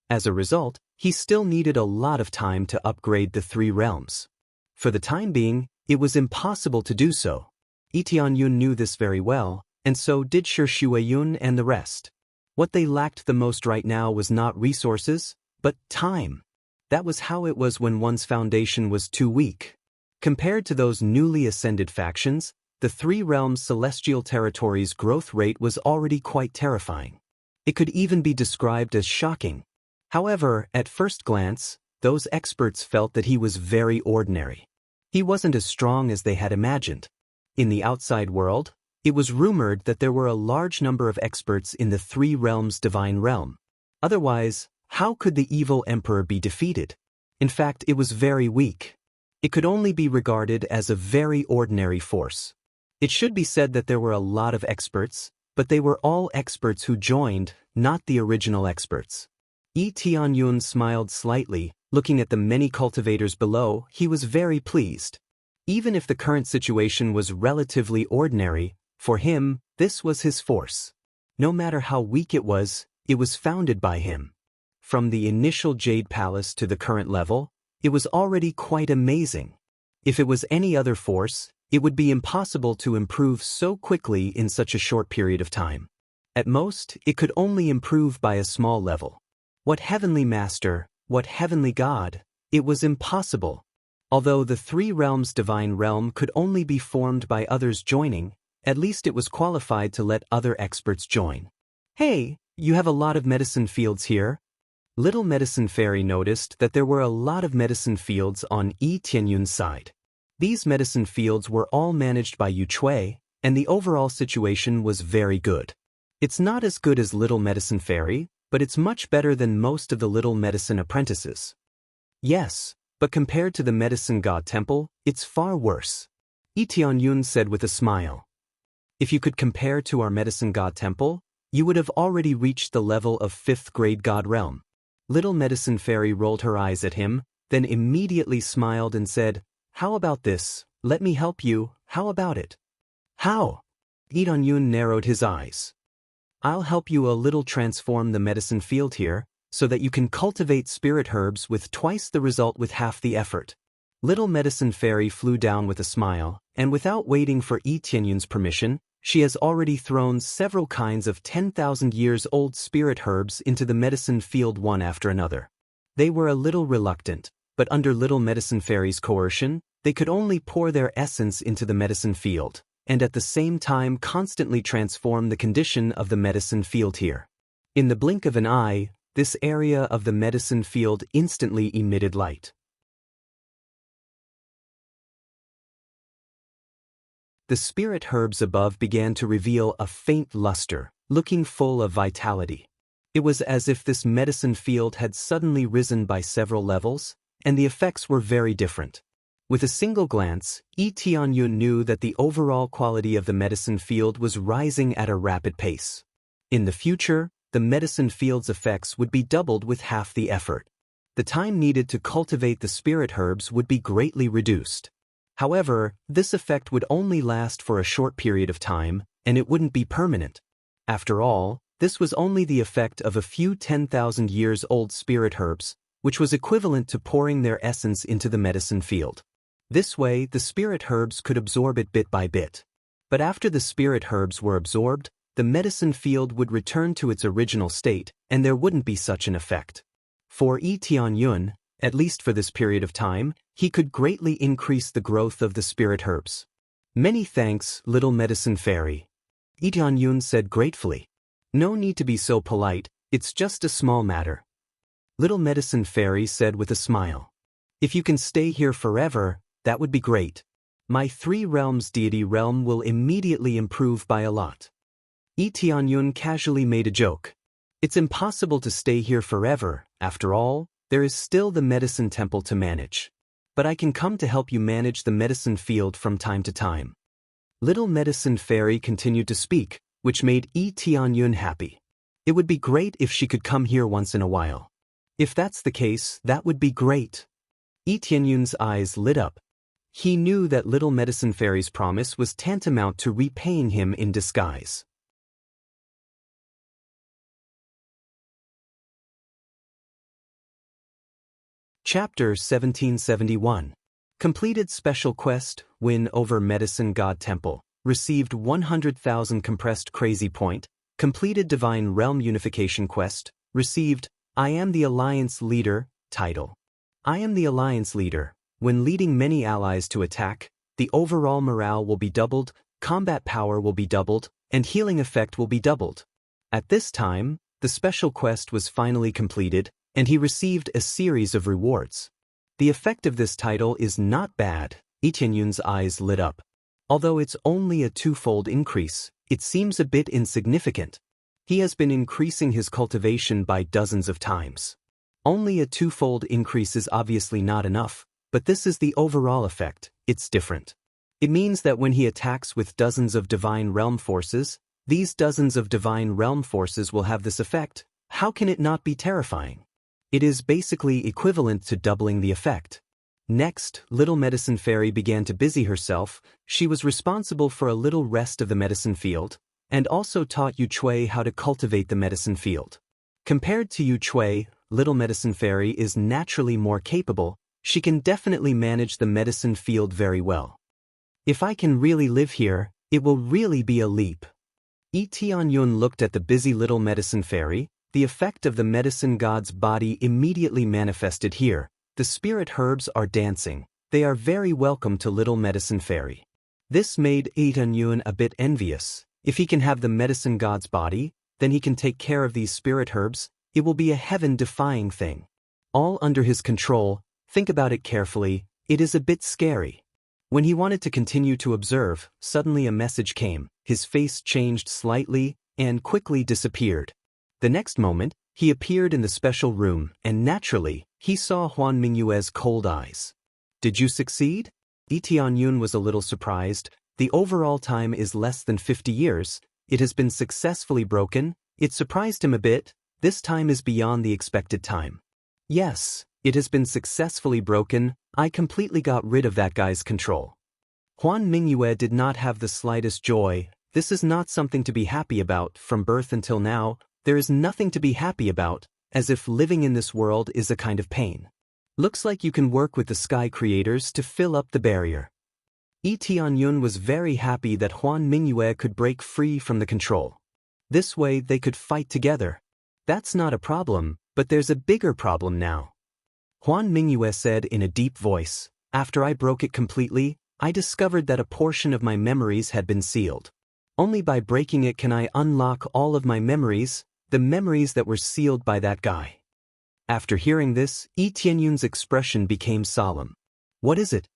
As a result, he still needed a lot of time to upgrade the three realms. For the time being, it was impossible to do so. Yi Tianyun knew this very well, and so did Shi Shuiyun and the rest. What they lacked the most right now was not resources, but time. That was how it was when one's foundation was too weak. Compared to those newly ascended factions, the Three Realms Celestial Territory's growth rate was already quite terrifying. It could even be described as shocking. However, at first glance, those experts felt that he was very ordinary. He wasn't as strong as they had imagined. In the outside world, it was rumored that there were a large number of experts in the Three Realms Divine Realm. Otherwise, how could the evil emperor be defeated? In fact, it was very weak. It could only be regarded as a very ordinary force. It should be said that there were a lot of experts, but they were all experts who joined, not the original experts. Yi Tianyun smiled slightly, looking at the many cultivators below. He was very pleased. Even if the current situation was relatively ordinary, for him, this was his force. No matter how weak it was founded by him. From the initial Jade Palace to the current level, it was already quite amazing. If it was any other force, it would be impossible to improve so quickly in such a short period of time. At most, it could only improve by a small level. What heavenly master, what heavenly god, it was impossible. Although the Three Realms Divine Realm could only be formed by others joining, at least it was qualified to let other experts join. Hey, you have a lot of medicine fields here. Little Medicine Fairy noticed that there were a lot of medicine fields on Yi Tianyun's side. These medicine fields were all managed by Yu Chui, and the overall situation was very good. It's not as good as Little Medicine Fairy, but it's much better than most of the Little Medicine apprentices. Yes, but compared to the Medicine God Temple, it's far worse. Yi Tianyun said with a smile. If you could compare to our Medicine God Temple, you would have already reached the level of 5th grade God Realm. Little Medicine Fairy rolled her eyes at him, then immediately smiled and said, "How about this? Let me help you. How about it?" "How?" Yi Tianyun narrowed his eyes. "I'll help you a little transform the medicine field here, so that you can cultivate spirit herbs with twice the result with half the effort." Little Medicine Fairy flew down with a smile, and without waiting for Yi Tianyun's permission, she has already thrown several kinds of 10,000 years old spirit herbs into the medicine field one after another. They were a little reluctant, but under Little Medicine Fairy's coercion, they could only pour their essence into the medicine field, and at the same time constantly transform the condition of the medicine field here. In the blink of an eye, this area of the medicine field instantly emitted light. The spirit herbs above began to reveal a faint luster, looking full of vitality. It was as if this medicine field had suddenly risen by several levels, and the effects were very different. With a single glance, Yi Tianyun knew that the overall quality of the medicine field was rising at a rapid pace. In the future, the medicine field's effects would be doubled with half the effort. The time needed to cultivate the spirit herbs would be greatly reduced. However, this effect would only last for a short period of time, and it wouldn't be permanent. After all, this was only the effect of a few 10,000 years old spirit herbs, which was equivalent to pouring their essence into the medicine field. This way, the spirit herbs could absorb it bit by bit. But after the spirit herbs were absorbed, the medicine field would return to its original state, and there wouldn't be such an effect. For Yi Tianyun, at least for this period of time, he could greatly increase the growth of the spirit herbs. "Many thanks, Little Medicine Fairy," Yi Tianyun said gratefully. "No need to be so polite, it's just a small matter." Little Medicine Fairy said with a smile. If you can stay here forever, that would be great. My 3 realms deity realm will immediately improve by a lot. Yi Tianyun casually made a joke. It's impossible to stay here forever, after all, there is still the medicine temple to manage. But I can come to help you manage the medicine field from time to time. Little Medicine Fairy continued to speak, which made Yi Tianyun happy. It would be great if she could come here once in a while. If that's the case, that would be great. Yi Tianyun's eyes lit up. He knew that Little Medicine Fairy's promise was tantamount to repaying him in disguise. Chapter 1771. Completed Special Quest, Win over Medicine God Temple. Received 100,000 Compressed Crazy Point. Completed Divine Realm Unification Quest. Received, I Am the Alliance Leader, title. I am the Alliance Leader. When leading many allies to attack, the overall morale will be doubled, combat power will be doubled, and healing effect will be doubled. At this time, the special quest was finally completed, and he received a series of rewards. The effect of this title is not bad. Yi Tianyun's eyes lit up. Although it's only a 2-fold increase, it seems a bit insignificant. He has been increasing his cultivation by dozens of times. Only a 2-fold increase is obviously not enough, but this is the overall effect, it's different. It means that when he attacks with dozens of Divine Realm forces, these dozens of Divine Realm forces will have this effect. How can it not be terrifying? It is basically equivalent to doubling the effect. Next, Little Medicine Fairy began to busy herself. She was responsible for a little rest of the medicine field, and also taught Yu Chui how to cultivate the medicine field. Compared to Yu Chui, Little Medicine Fairy is naturally more capable. She can definitely manage the medicine field very well. If I can really live here, it will really be a leap. Yi Tianyun looked at the busy Little Medicine Fairy. The effect of the medicine god's body immediately manifested here. The spirit herbs are dancing. They are very welcome to Little Medicine Fairy. This made Yi Tianyun a bit envious. If he can have the medicine god's body, then he can take care of these spirit herbs. It will be a heaven-defying thing. All under his control. Think about it carefully. It is a bit scary. When he wanted to continue to observe, suddenly a message came. His face changed slightly and quickly disappeared. The next moment, he appeared in the special room, and naturally, he saw Huan Mingyue's cold eyes. Did you succeed? Yi Tianyun was a little surprised. The overall time is less than 50 years. It has been successfully broken. It surprised him a bit. This time is beyond the expected time. Yes, it has been successfully broken. I completely got rid of that guy's control. Huan Mingyue did not have the slightest joy. This is not something to be happy about. From birth until now, there is nothing to be happy about, as if living in this world is a kind of pain. Looks like you can work with the sky creators to fill up the barrier. Yi Tianyun was very happy that Huan Mingyue could break free from the control. This way they could fight together. That's not a problem, but there's a bigger problem now. Huan Mingyue said in a deep voice, after I broke it completely, I discovered that a portion of my memories had been sealed. Only by breaking it can I unlock all of my memories, the memories that were sealed by that guy. After hearing this, Yi Tianyun's expression became solemn. What is it?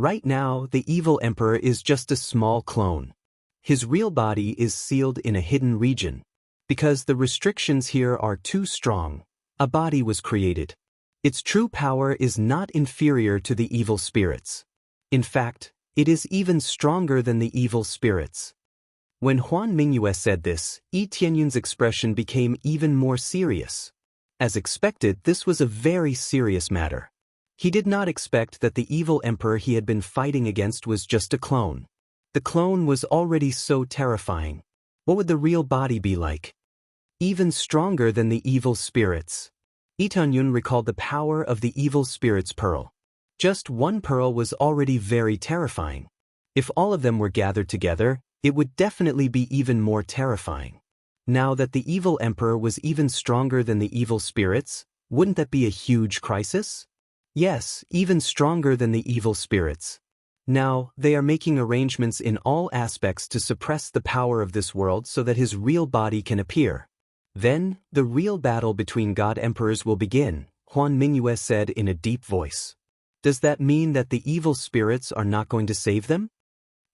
Right now, the evil emperor is just a small clone. His real body is sealed in a hidden region. Because the restrictions here are too strong, a body was created. Its true power is not inferior to the evil spirits. In fact, it is even stronger than the evil spirits. When Huan Mingyue said this, Yi Tianyun's expression became even more serious. As expected, this was a very serious matter. He did not expect that the evil emperor he had been fighting against was just a clone. The clone was already so terrifying. What would the real body be like? Even stronger than the evil spirits. Yi Tianyun recalled the power of the evil spirit's pearl. Just one pearl was already very terrifying. If all of them were gathered together, it would definitely be even more terrifying. Now that the evil emperor was even stronger than the evil spirits, wouldn't that be a huge crisis? Yes, even stronger than the evil spirits. Now, they are making arrangements in all aspects to suppress the power of this world so that his real body can appear. Then, the real battle between God Emperors will begin, Huan Mingyue said in a deep voice. Does that mean that the evil spirits are not going to save them?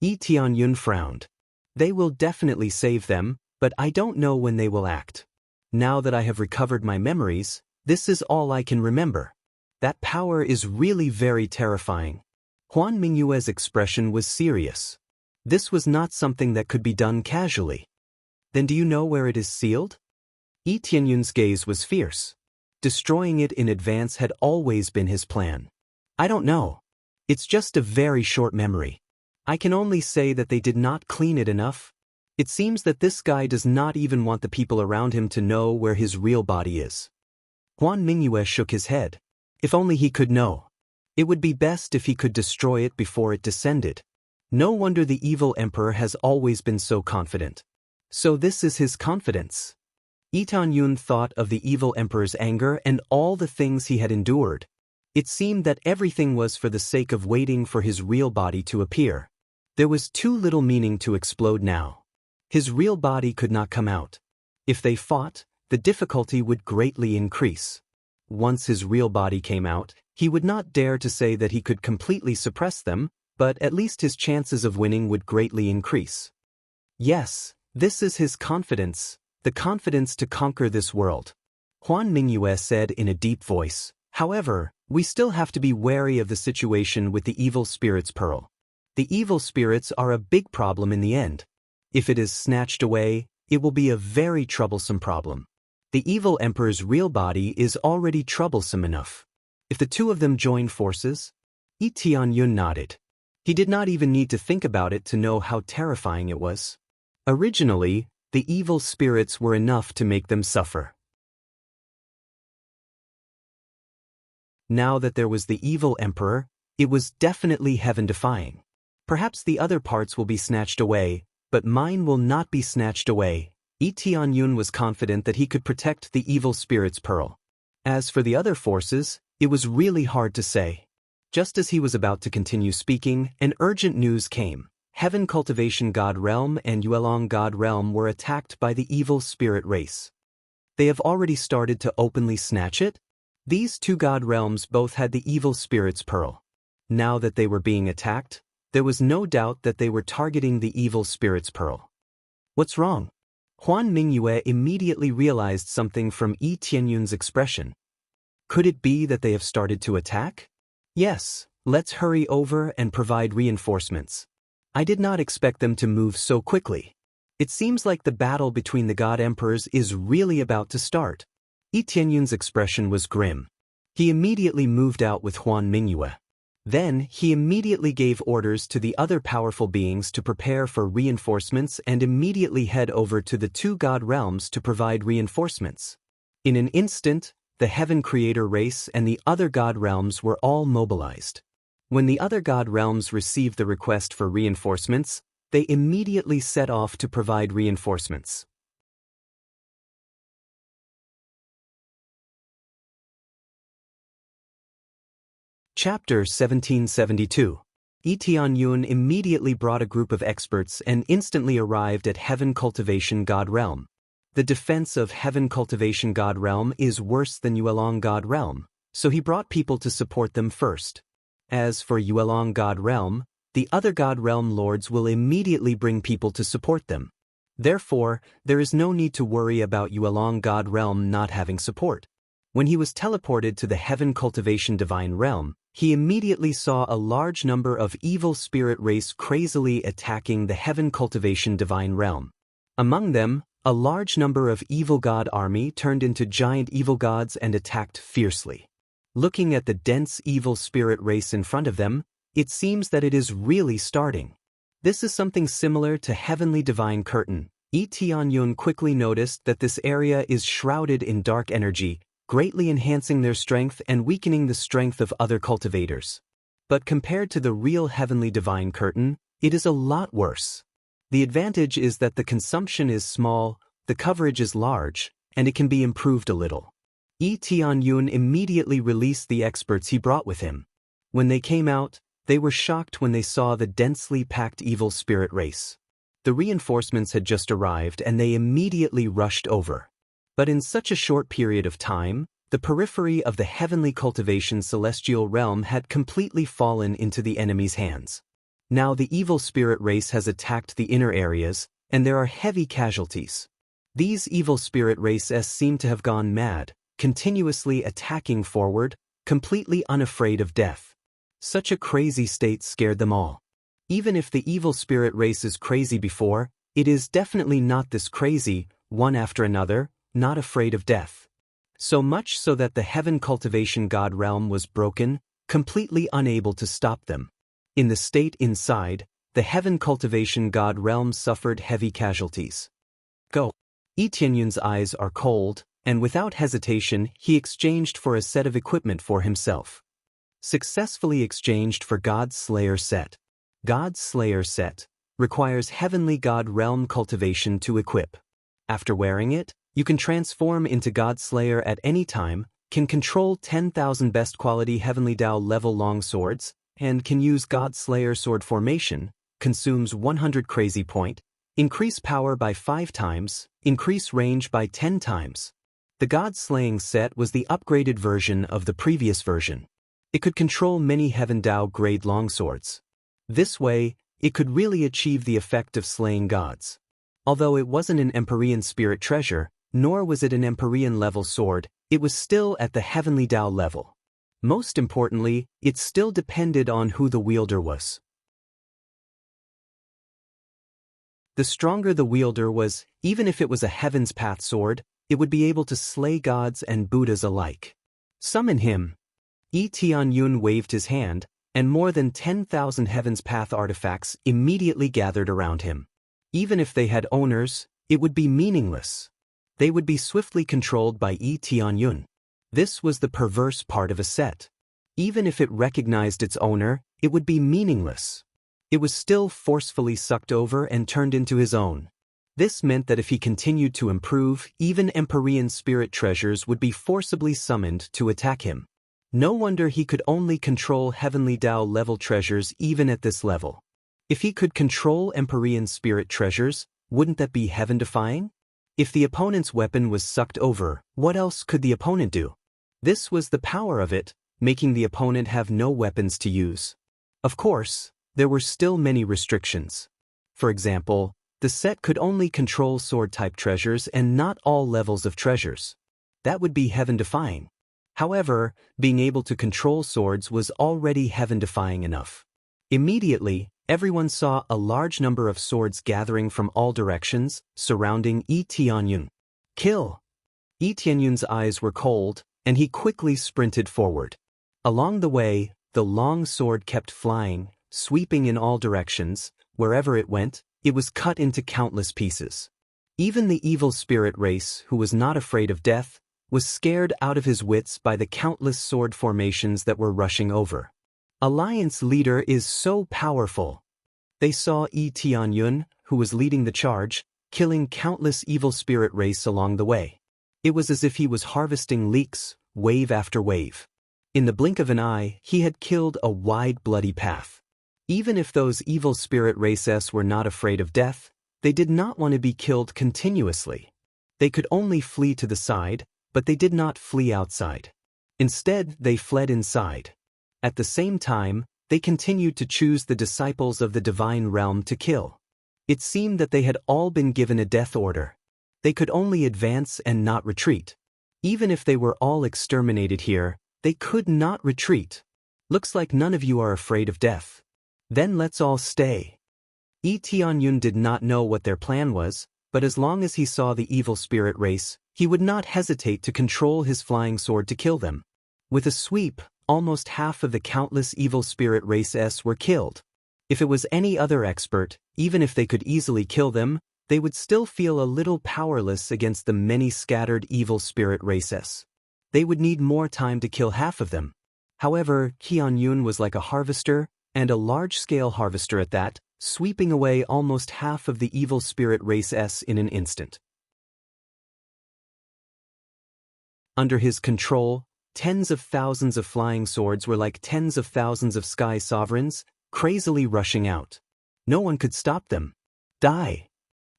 Yi Tianyun frowned. They will definitely save them, but I don't know when they will act. Now that I have recovered my memories, this is all I can remember. That power is really very terrifying. Huan Mingyue's expression was serious. This was not something that could be done casually. Then do you know where it is sealed? Yi Tianyun's gaze was fierce. Destroying it in advance had always been his plan. I don't know. It's just a very short memory. I can only say that they did not clean it enough. It seems that this guy does not even want the people around him to know where his real body is. Huan Mingyue shook his head. If only he could know. It would be best if he could destroy it before it descended. No wonder the evil emperor has always been so confident. So this is his confidence. Yi Tianyun thought of the evil emperor's anger and all the things he had endured. It seemed that everything was for the sake of waiting for his real body to appear. There was too little meaning to explode now. His real body could not come out. If they fought, the difficulty would greatly increase. Once his real body came out, he would not dare to say that he could completely suppress them, but at least his chances of winning would greatly increase. Yes, this is his confidence, the confidence to conquer this world. Huan Mingyue said in a deep voice. However, we still have to be wary of the situation with the evil spirit's pearl. The evil spirits are a big problem in the end. If it is snatched away, it will be a very troublesome problem. The evil emperor's real body is already troublesome enough. If the two of them join forces? Yi Tianyun nodded. He did not even need to think about it to know how terrifying it was. Originally, the evil spirits were enough to make them suffer. Now that there was the evil emperor, it was definitely heaven-defying. Perhaps the other parts will be snatched away, but mine will not be snatched away. Yi Tianyun was confident that he could protect the evil spirit's pearl. As for the other forces, it was really hard to say. Just as he was about to continue speaking, an urgent news came. Heaven Cultivation God Realm and Yuelong God Realm were attacked by the evil spirit race. They have already started to openly snatch it? These two God Realms both had the evil spirit's pearl. Now that they were being attacked, there was no doubt that they were targeting the evil spirit's pearl. What's wrong? Huan Mingyue immediately realized something from Yi Tianyun's expression. Could it be that they have started to attack? Yes, let's hurry over and provide reinforcements. I did not expect them to move so quickly. It seems like the battle between the God Emperors is really about to start. Yi Tianyun's expression was grim. He immediately moved out with Huan Mingyue. Then, he immediately gave orders to the other powerful beings to prepare for reinforcements and immediately head over to the two God Realms to provide reinforcements. In an instant, the Heaven Creator race and the other God Realms were all mobilized. When the other God Realms received the request for reinforcements, they immediately set off to provide reinforcements. Chapter 1772. Yi Tianyun immediately brought a group of experts and instantly arrived at Heaven Cultivation God Realm. The defense of Heaven Cultivation God Realm is worse than Yuelong God Realm, so he brought people to support them first. As for Yuelong God Realm, the other God Realm lords will immediately bring people to support them. Therefore, there is no need to worry about Yuelong God Realm not having support. When he was teleported to the Heaven Cultivation Divine Realm, he immediately saw a large number of evil spirit race crazily attacking the Heaven Cultivation Divine Realm. Among them, a large number of evil god army turned into giant evil gods and attacked fiercely. Looking at the dense evil spirit race in front of them, it seems that it is really starting. This is something similar to Heavenly Divine Curtain. Yi Tianyun quickly noticed that this area is shrouded in dark energy, greatly enhancing their strength and weakening the strength of other cultivators. But compared to the real Heavenly Divine Curtain, it is a lot worse. The advantage is that the consumption is small, the coverage is large, and it can be improved a little. Yi Tianyun immediately released the experts he brought with him. When they came out, they were shocked when they saw the densely packed evil spirit race. The reinforcements had just arrived and they immediately rushed over. But in such a short period of time, the periphery of the heavenly cultivation celestial realm had completely fallen into the enemy's hands. Now the evil spirit race has attacked the inner areas, and there are heavy casualties. These evil spirit races seem to have gone mad, continuously attacking forward, completely unafraid of death. Such a crazy state scared them all. Even if the evil spirit race is crazy before, it is definitely not this crazy, one after another, not afraid of death. So much so that the heaven cultivation god realm was broken, completely unable to stop them. In the state inside, the heaven cultivation god realm suffered heavy casualties. Go. Yi Tianyun's eyes are cold, and without hesitation he exchanged for a set of equipment for himself. Successfully exchanged for God's Slayer set. God's Slayer set requires heavenly god realm cultivation to equip. After wearing it, you can transform into God Slayer at any time, can control 10,000 best quality heavenly Tao level long swords, and can use God Slayer sword formation, consumes 100 crazy point, increase power by 5 times, increase range by 10 times. The God Slaying set was the upgraded version of the previous version. It could control many heaven Tao grade longswords. This way, it could really achieve the effect of slaying gods. Although it wasn't an Empyrean spirit treasure, nor was it an Empyrean level sword, it was still at the heavenly Tao level. Most importantly, it still depended on who the wielder was. The stronger the wielder was, even if it was a Heaven's Path sword, it would be able to slay gods and Buddhas alike. Summon him. Yi Tianyun waved his hand, and more than 10,000 Heaven's Path artifacts immediately gathered around him. Even if they had owners, it would be meaningless. They would be swiftly controlled by Yi Tianyun. This was the perverse part of a set. Even if it recognized its owner, it would be meaningless. It was still forcefully sucked over and turned into his own. This meant that if he continued to improve, even Empyrean spirit treasures would be forcibly summoned to attack him. No wonder he could only control heavenly Tao level treasures even at this level. If he could control Empyrean spirit treasures, wouldn't that be heaven-defying? If the opponent's weapon was sucked over, what else could the opponent do? This was the power of it, making the opponent have no weapons to use. Of course, there were still many restrictions. For example, the set could only control sword-type treasures and not all levels of treasures. That would be heaven-defying. However, being able to control swords was already heaven-defying enough. Immediately, everyone saw a large number of swords gathering from all directions, surrounding Yi Tianyun. Kill! Yi Tianyun's eyes were cold, and he quickly sprinted forward. Along the way, the long sword kept flying, sweeping in all directions. Wherever it went, it was cut into countless pieces. Even the evil spirit race, who was not afraid of death, was scared out of his wits by the countless sword formations that were rushing over. Alliance leader is so powerful. They saw Yi Tianyun, who was leading the charge, killing countless evil spirit race along the way. It was as if he was harvesting leeks, wave after wave. In the blink of an eye, he had killed a wide bloody path. Even if those evil spirit races were not afraid of death, they did not want to be killed continuously. They could only flee to the side, but they did not flee outside. Instead, they fled inside. At the same time, they continued to choose the disciples of the divine realm to kill. It seemed that they had all been given a death order. They could only advance and not retreat. Even if they were all exterminated here, they could not retreat. Looks like none of you are afraid of death. Then let's all stay. Yi Tianyun did not know what their plan was, but as long as he saw the evil spirit race, he would not hesitate to control his flying sword to kill them. With a sweep, almost half of the countless evil spirit races were killed. If it was any other expert, even if they could easily kill them, they would still feel a little powerless against the many scattered evil spirit races. They would need more time to kill half of them. However, Tianyun was like a harvester, and a large-scale harvester at that, sweeping away almost half of the evil spirit races in an instant. Under his control, tens of thousands of flying swords were like tens of thousands of sky sovereigns, crazily rushing out. No one could stop them. Die!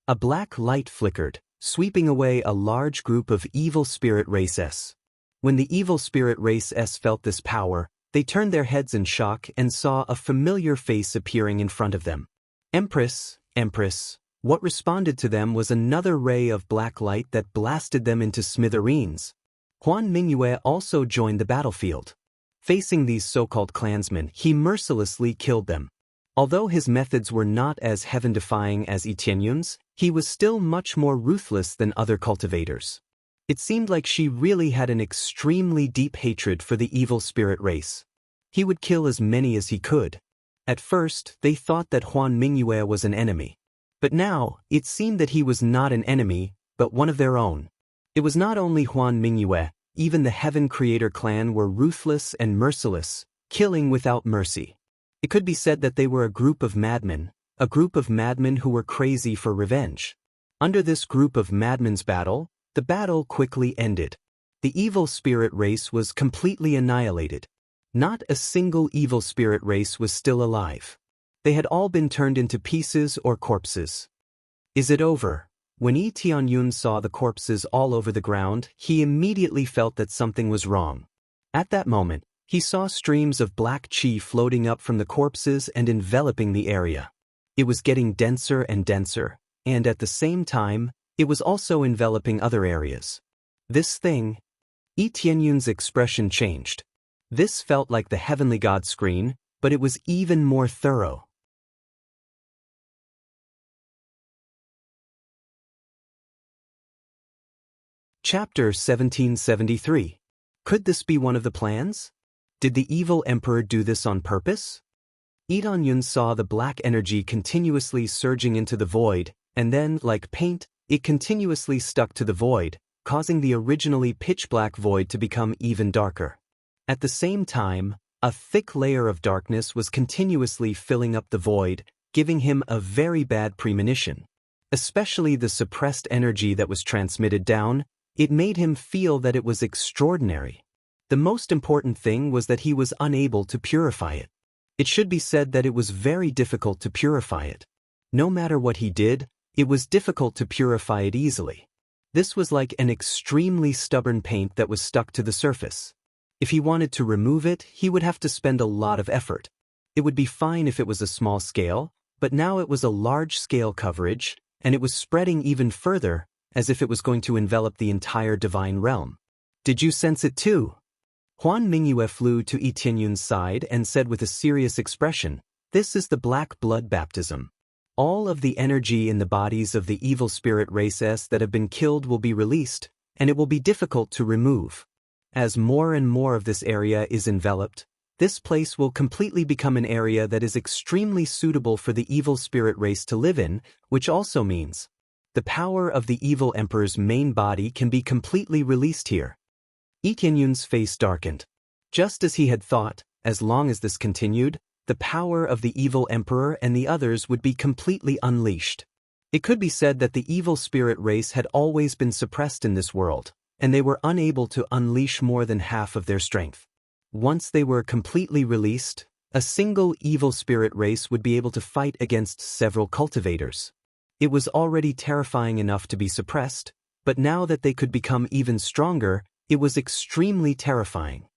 A black light flickered, sweeping away a large group of evil spirit race S. When the evil spirit race S felt this power, they turned their heads in shock and saw a familiar face appearing in front of them. Empress, Empress. What responded to them was another ray of black light that blasted them into smithereens. Huan Mingyue also joined the battlefield. Facing these so-called clansmen, he mercilessly killed them. Although his methods were not as heaven-defying as Yi Tianyun's, he was still much more ruthless than other cultivators. It seemed like she really had an extremely deep hatred for the evil spirit race. He would kill as many as he could. At first, they thought that Huan Mingyue was an enemy. But now, it seemed that he was not an enemy, but one of their own. It was not only Huan Mingyue, even the Heaven Creator clan were ruthless and merciless, killing without mercy. It could be said that they were a group of madmen who were crazy for revenge. Under this group of madmen's battle, the battle quickly ended. The evil spirit race was completely annihilated. Not a single evil spirit race was still alive. They had all been turned into pieces or corpses. Is it over? When Yi Tianyun saw the corpses all over the ground, he immediately felt that something was wrong. At that moment, he saw streams of black qi floating up from the corpses and enveloping the area. It was getting denser and denser, and at the same time, it was also enveloping other areas. This thing... Yi Tianyun's expression changed. This felt like the Heavenly God screen, but it was even more thorough. Chapter 1773. Could this be one of the plans? Did the evil emperor do this on purpose? Yi Tianyun saw the black energy continuously surging into the void, and then, like paint, it continuously stuck to the void, causing the originally pitch-black void to become even darker. At the same time, a thick layer of darkness was continuously filling up the void, giving him a very bad premonition. Especially the suppressed energy that was transmitted down, it made him feel that it was extraordinary. The most important thing was that he was unable to purify it. It should be said that it was very difficult to purify it. No matter what he did, it was difficult to purify it easily. This was like an extremely stubborn paint that was stuck to the surface. If he wanted to remove it, he would have to spend a lot of effort. It would be fine if it was a small scale, but now it was a large-scale coverage, and it was spreading even further, as if it was going to envelop the entire divine realm. Did you sense it too? Huan Mingyue flew to Yi Tianyun's side and said with a serious expression, "This is the black blood baptism. All of the energy in the bodies of the evil spirit races that have been killed will be released, and it will be difficult to remove. As more and more of this area is enveloped, this place will completely become an area that is extremely suitable for the evil spirit race to live in, which also means the power of the evil emperor's main body can be completely released here." Yi Tianyun's face darkened. Just as he had thought, as long as this continued, the power of the evil emperor and the others would be completely unleashed. It could be said that the evil spirit race had always been suppressed in this world, and they were unable to unleash more than half of their strength. Once they were completely released, a single evil spirit race would be able to fight against several cultivators. It was already terrifying enough to be suppressed, but now that they could become even stronger, it was extremely terrifying.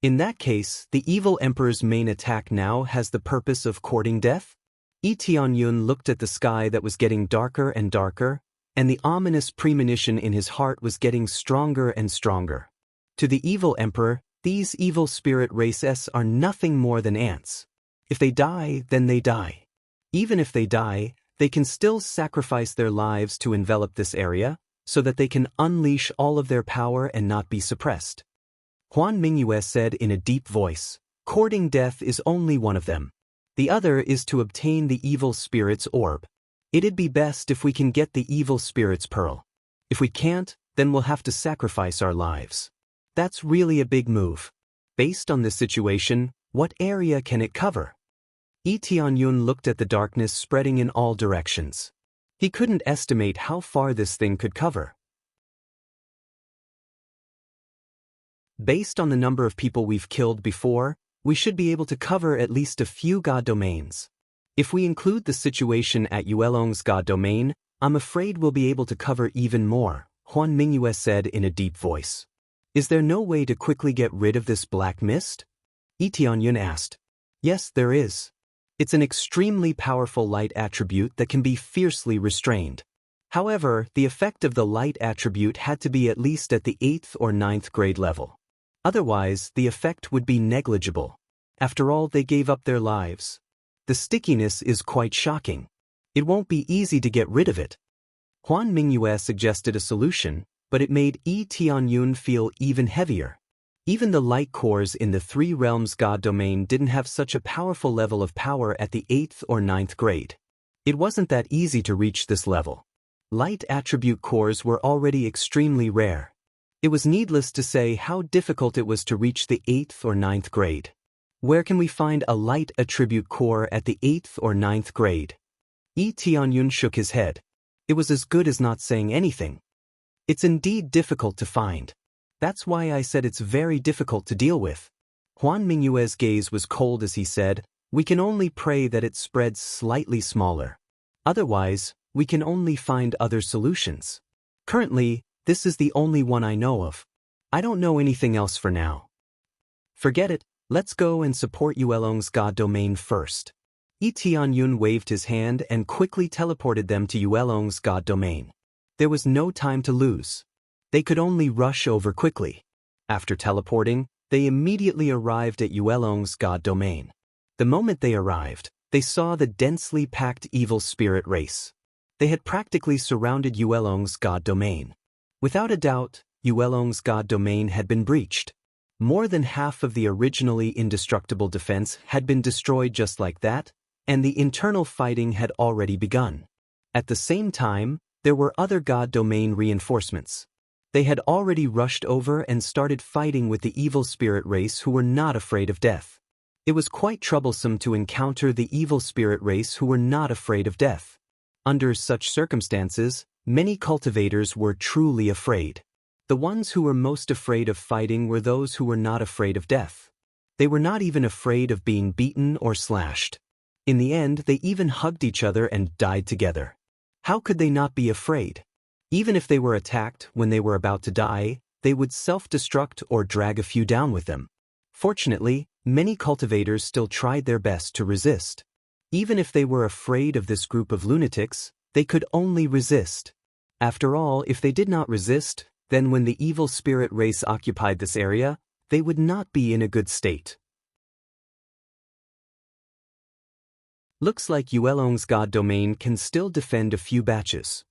In that case, the evil emperor's main attack now has the purpose of courting death? Yi Tianyun looked at the sky that was getting darker and darker, and the ominous premonition in his heart was getting stronger and stronger. To the evil emperor, these evil spirit races are nothing more than ants. If they die, then they die. Even if they die, they can still sacrifice their lives to envelop this area, so that they can unleash all of their power and not be suppressed. Huan Mingyue said in a deep voice, "Courting death is only one of them. The other is to obtain the evil spirit's orb. It'd be best if we can get the evil spirit's pearl. If we can't, then we'll have to sacrifice our lives. That's really a big move. Based on this situation, what area can it cover?" Yi Tianyun looked at the darkness spreading in all directions. He couldn't estimate how far this thing could cover. Based on the number of people we've killed before, we should be able to cover at least a few god domains. If we include the situation at Yuelong's god domain, I'm afraid we'll be able to cover even more, Huan Mingyue said in a deep voice. Is there no way to quickly get rid of this black mist? Yi Tianyun asked. Yes, there is. It's an extremely powerful light attribute that can be fiercely restrained. However, the effect of the light attribute had to be at least at the 8th or 9th grade level. Otherwise, the effect would be negligible. After all, they gave up their lives. The stickiness is quite shocking. It won't be easy to get rid of it. Huan Mingyue suggested a solution, but it made Yi Tianyun feel even heavier. Even the light cores in the Three Realms God domain didn't have such a powerful level of power at the 8th or 9th grade. It wasn't that easy to reach this level. Light attribute cores were already extremely rare. It was needless to say how difficult it was to reach the 8th or 9th grade. Where can we find a light attribute core at the 8th or 9th grade? Yi Tianyun shook his head. It was as good as not saying anything. It's indeed difficult to find. That's why I said it's very difficult to deal with. Huan Mingyue's gaze was cold as he said, we can only pray that it spreads slightly smaller. Otherwise, we can only find other solutions. Currently, this is the only one I know of. I don't know anything else for now. Forget it, let's go and support Yuelong's God domain first. Yi Tianyun waved his hand and quickly teleported them to Yuelong's God domain. There was no time to lose. They could only rush over quickly. After teleporting, they immediately arrived at Yuelong's God domain. The moment they arrived, they saw the densely packed evil spirit race. They had practically surrounded Yuelong's God domain. Without a doubt, Yuelong's God domain had been breached. More than half of the originally indestructible defense had been destroyed just like that, and the internal fighting had already begun. At the same time, there were other God domain reinforcements. They had already rushed over and started fighting with the evil spirit race who were not afraid of death. It was quite troublesome to encounter the evil spirit race who were not afraid of death. Under such circumstances, many cultivators were truly afraid. The ones who were most afraid of fighting were those who were not afraid of death. They were not even afraid of being beaten or slashed. In the end, they even hugged each other and died together. How could they not be afraid? Even if they were attacked when they were about to die, they would self-destruct or drag a few down with them. Fortunately, many cultivators still tried their best to resist. Even if they were afraid of this group of lunatics, they could only resist. After all, if they did not resist, then when the evil spirit race occupied this area, they would not be in a good state. Looks like Yuelong's God domain can still defend a few batches.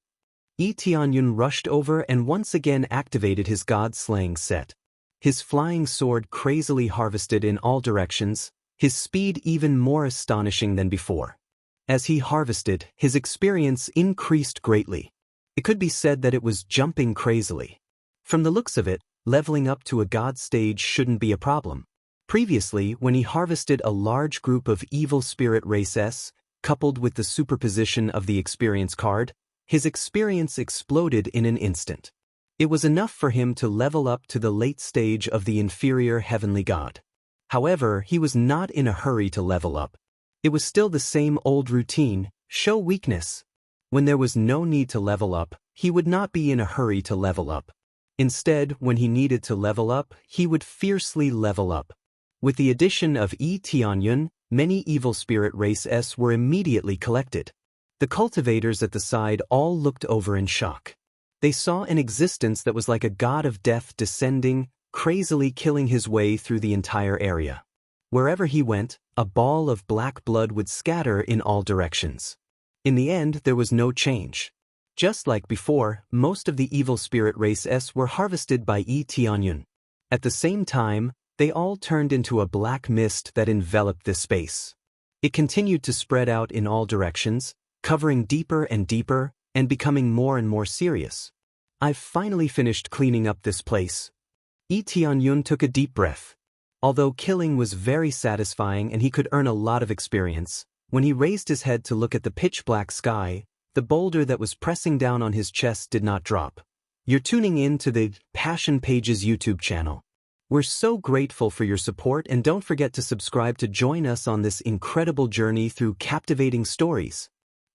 Yi Tianyun rushed over and once again activated his god-slaying set. His flying sword crazily harvested in all directions, his speed even more astonishing than before. As he harvested, his experience increased greatly. It could be said that it was jumping crazily. From the looks of it, leveling up to a god stage shouldn't be a problem. Previously, when he harvested a large group of evil spirit race S, coupled with the superposition of the experience card, his experience exploded in an instant. It was enough for him to level up to the late stage of the inferior heavenly god. However, he was not in a hurry to level up. It was still the same old routine, show weakness. When there was no need to level up, he would not be in a hurry to level up. Instead, when he needed to level up, he would fiercely level up. With the addition of Yi Tianyun, many evil spirit race S were immediately collected. The cultivators at the side all looked over in shock. They saw an existence that was like a god of death descending, crazily killing his way through the entire area. Wherever he went, a ball of black blood would scatter in all directions. In the end, there was no change. Just like before, most of the evil spirit race S were harvested by Yi Tianyun. At the same time, they all turned into a black mist that enveloped this space. It continued to spread out in all directions, covering deeper and deeper, and becoming more and more serious. I've finally finished cleaning up this place. Yi Tianyun took a deep breath. Although killing was very satisfying and he could earn a lot of experience, when he raised his head to look at the pitch-black sky, the boulder that was pressing down on his chest did not drop. You're tuning in to the Passion Pages YouTube channel. We're so grateful for your support, and don't forget to subscribe to join us on this incredible journey through captivating stories.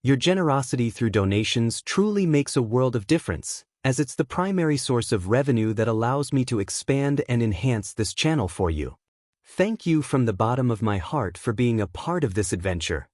Your generosity through donations truly makes a world of difference, as it's the primary source of revenue that allows me to expand and enhance this channel for you. Thank you from the bottom of my heart for being a part of this adventure.